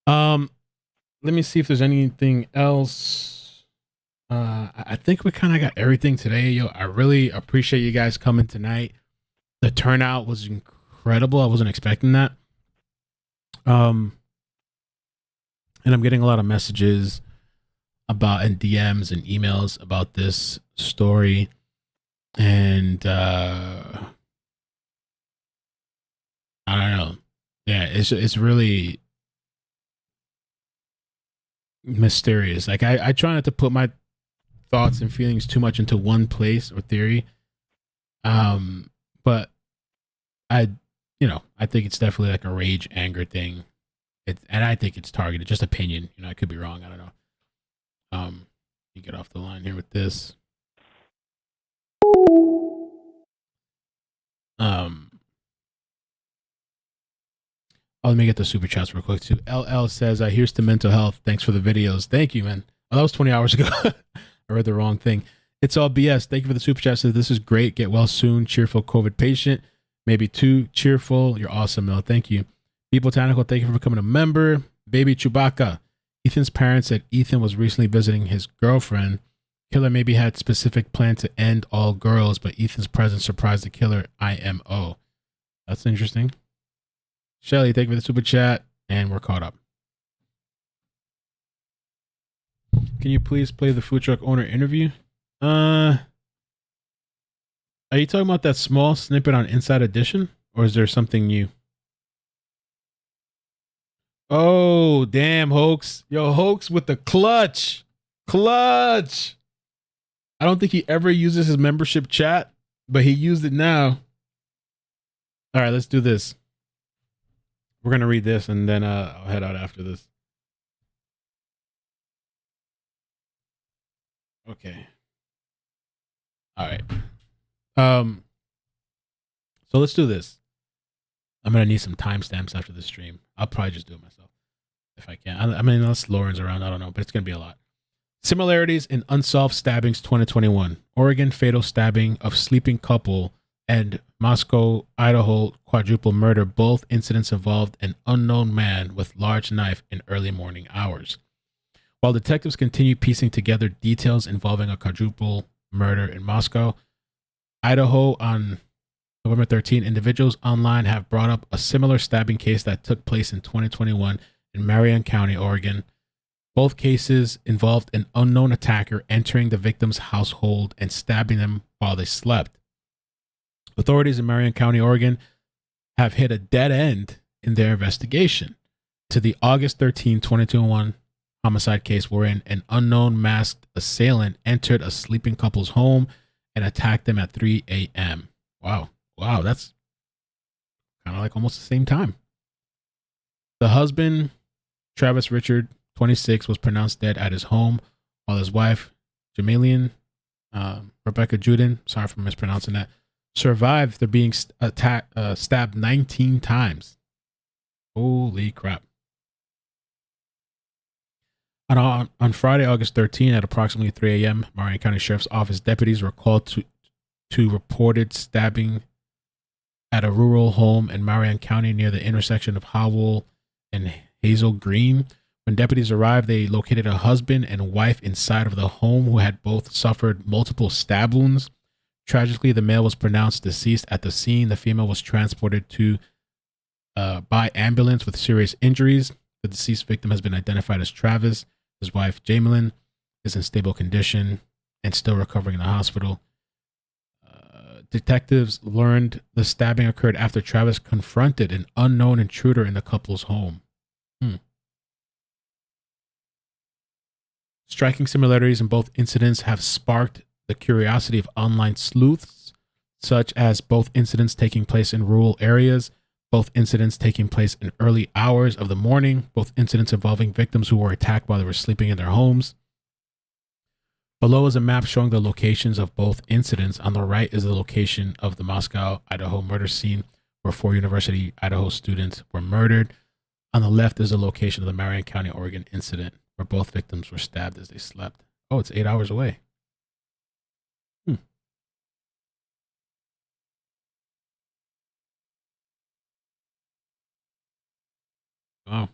Let me see if there's anything else. I think we kind of got everything today. Yo, I really appreciate you guys coming tonight. The turnout was incredible. I wasn't expecting that. And I'm getting a lot of messages and DMs and emails about this story. And I don't know. Yeah, it's really mysterious. Like I try not to put my thoughts and feelings too much into one place or theory. But I think it's definitely like a rage anger thing. And I think it's targeted, just opinion. I could be wrong. I don't know. You get off the line here with this. Let me get the super chats real quick too. LL says, here's to mental health. Thanks for the videos. Thank you, man. Oh, that was 20 hours ago. I read the wrong thing. It's all BS. Thank you for the super chat. Says, this is great. Get well soon. Cheerful COVID patient. Maybe too cheerful. You're awesome, Mel. Thank you. B Botanical, thank you for becoming a member. Baby Chewbacca. Ethan's parents said Ethan was recently visiting his girlfriend. Killer maybe had specific plan to end all girls, but Ethan's presence surprised the killer IMO. That's interesting. Shelly, thank you for the super chat, and we're caught up. Can you please play the food truck owner interview? Are you talking about that small snippet on Inside Edition, or is there something new? Oh, damn, Hoax. Yo, Hoax with the clutch. Clutch. I don't think he ever uses his membership chat, but he used it now. All right, let's do this. We're going to read this, and then I'll head out after this. Okay. All right. So let's do this. I'm gonna need some timestamps after the stream. I'll probably just do it myself if I can. I mean, unless Lauren's around, I don't know, but it's gonna be a lot. Similarities in unsolved stabbings 2021. Oregon fatal stabbing of sleeping couple and Moscow, Idaho quadruple murder. Both incidents involved an unknown man with large knife in early morning hours. While detectives continue piecing together details involving a quadruple murder in Moscow, Idaho on November 13, individuals online have brought up a similar stabbing case that took place in 2021 in Marion County, Oregon. Both cases involved an unknown attacker entering the victim's household and stabbing them while they slept. Authorities in Marion County, Oregon, have hit a dead end in their investigation to the August 13, 2021 homicide case wherein an unknown masked assailant entered a sleeping couple's home and attacked them at 3 a.m. Wow, that's kind of like almost the same time. The husband, Travis Richard, 26, was pronounced dead at his home, while his wife, Jamalian Rebecca Juden, sorry for mispronouncing that, survived after being stabbed 19 times. Holy crap. On Friday, August 13, at approximately 3 a.m., Marion County Sheriff's Office deputies were called to reported stabbing at a rural home in Marion County near the intersection of Howell and Hazel Green. When deputies arrived, they located a husband and wife inside of the home who had both suffered multiple stab wounds. Tragically, the male was pronounced deceased at the scene. The female was transported by ambulance with serious injuries. The deceased victim has been identified as Travis. His wife, Jamelin, is in stable condition and still recovering in the hospital. Detectives learned the stabbing occurred after Travis confronted an unknown intruder in the couple's home. Striking similarities in both incidents have sparked the curiosity of online sleuths, such as both incidents taking place in rural areas, both incidents taking place in early hours of the morning, both incidents involving victims who were attacked while they were sleeping in their homes. Below is a map showing the locations of both incidents. On the right is the location of the Moscow, Idaho murder scene where 4 University Idaho students were murdered. On the left is the location of the Marion County, Oregon incident where both victims were stabbed as they slept. Oh, it's 8 hours away. Wow.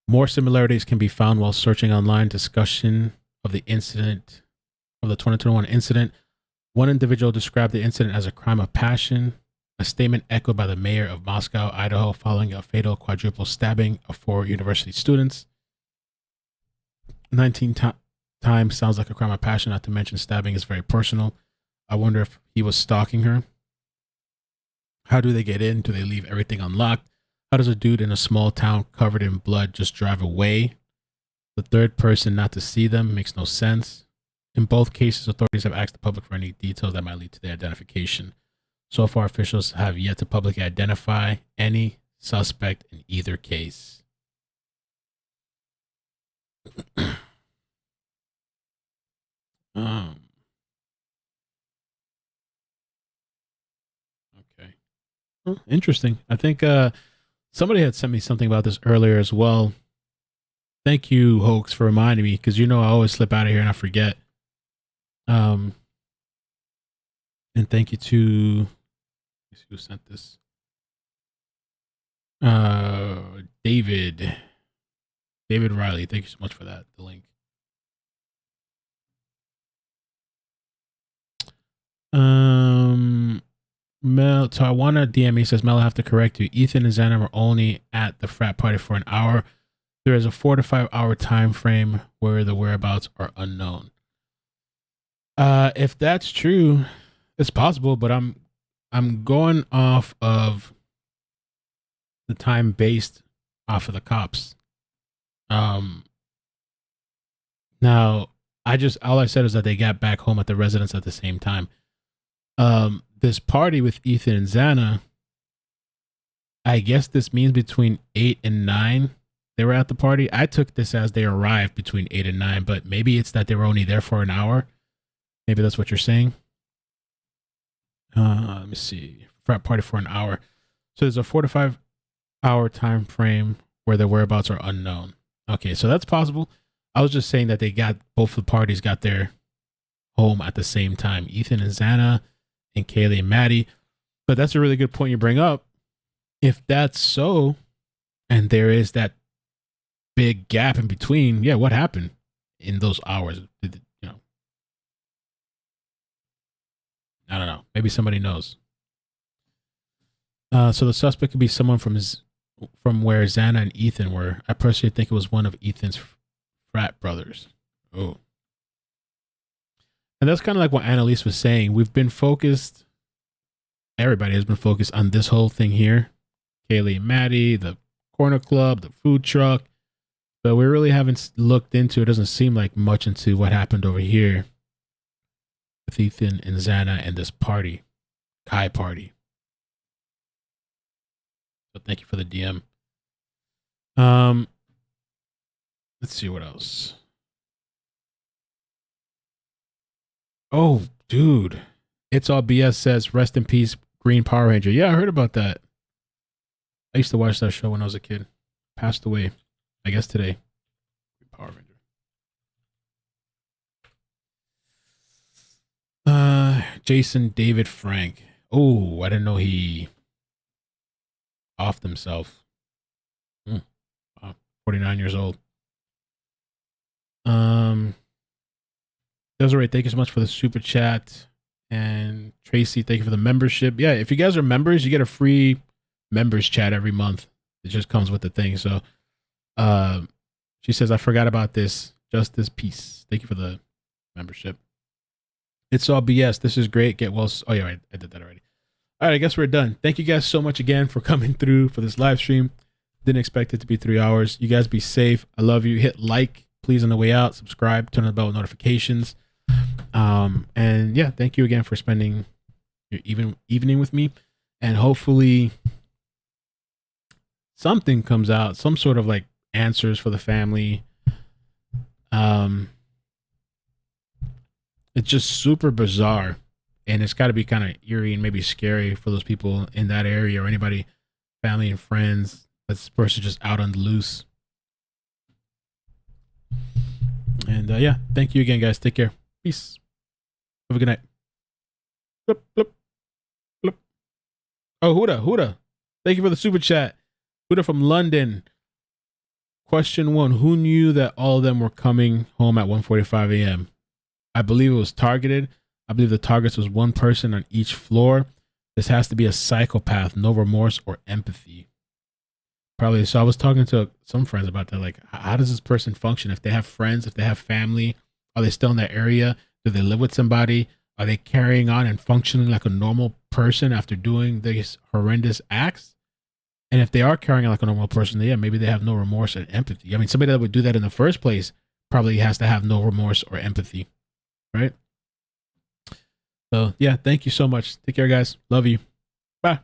More similarities can be found while searching online. Discussion of the incident, of the 2021 incident. One individual described the incident as a crime of passion, a statement echoed by the mayor of Moscow, Idaho, following a fatal quadruple stabbing of 4 university students. 19 times sounds like a crime of passion, not to mention stabbing is very personal. I wonder if he was stalking her. How do they get in? Do they leave everything unlocked? How does a dude in a small town covered in blood just drive away? The third person not to see them makes no sense. In both cases, authorities have asked the public for any details that might lead to their identification. So far, officials have yet to publicly identify any suspect in either case. Okay. Interesting. I think somebody had sent me something about this earlier as well. Thank you, Hoax, for reminding me, because I always slip out of here and I forget. And thank you to, let's see who sent this. David Riley. Thank you so much for that. The link. Mel Tawana DM says, Mel, I have to correct you. Ethan and Xana were only at the frat party for an hour. There is a 4 to 5 hour time frame where the whereabouts are unknown. If that's true, it's possible, but I'm going off of the time based off of the cops. Now all I said is that they got back home at the residence at the same time. This party with Ethan and Xana, I guess this means between 8 and 9 they were at the party. I took this as they arrived between 8 and 9, but maybe it's that they were only there for an hour. Maybe that's what you're saying. Let me see. Frat party for an hour. So there's a 4 to 5 hour time frame where their whereabouts are unknown. Okay, so that's possible. I was just saying that they got both the parties got their home at the same time. Ethan and Xana and Kaylee and Maddie. But that's a really good point you bring up. If that's so, and there is that big gap in between, yeah, what happened in those hours? I don't know. Maybe somebody knows. So the suspect could be someone from where Xana and Ethan were. I personally think it was one of Ethan's frat brothers. Oh. And that's kind of like what Annalise was saying. We've been focused, everybody has been focused on this whole thing here. Kaylee and Maddie, the corner club, the food truck. But we really haven't looked into, it doesn't seem like much into what happened over here with Ethan and Xana and this party, Kai party. So thank you for the DM. Let's see what else. Oh, dude. It's All BS says, rest in peace, Green Power Ranger. Yeah, I heard about that. I used to watch that show when I was a kid. Passed away, I guess today. Green Power Ranger. Jason David Frank. Oh, I didn't know he offed himself. Wow, 49 years old. Desiree, thank you so much for the super chat. And Tracy, thank you for the membership. Yeah, if you guys are members, you get a free members chat every month. It just comes with the thing. So she says, I forgot about this. Justice, peace. Thank you for the membership. It's All BS. This is great. Get well. Oh, yeah, I did that already. All right, I guess we're done. Thank you guys so much again for coming through for this live stream. Didn't expect it to be 3 hours. You guys be safe. I love you. Hit like, please, on the way out. Subscribe. Turn on the bell with notifications. And yeah, thank you again for spending your evening with me. And hopefully something comes out, some sort of like answers for the family. It's just super bizarre, and it's got to be kind of eerie and maybe scary for those people in that area or anybody, family and friends. This person just out on the loose. And yeah, thank you again, guys. Take care. Peace. Have a good night. Bloop, bloop, bloop. Oh, Huda. Thank you for the super chat. Huda from London. Question 1. Who knew that all of them were coming home at 1:45 a.m.? I believe it was targeted. I believe the targets was one person on each floor. This has to be a psychopath, no remorse or empathy. Probably. So I was talking to some friends about that. Like, how does this person function? If they have friends, if they have family, are they still in that area? Do they live with somebody? Are they carrying on and functioning like a normal person after doing these horrendous acts? And if they are carrying on like a normal person, then yeah, maybe they have no remorse and empathy. I mean, somebody that would do that in the first place probably has to have no remorse or empathy, right? So yeah, thank you so much. Take care, guys. Love you. Bye.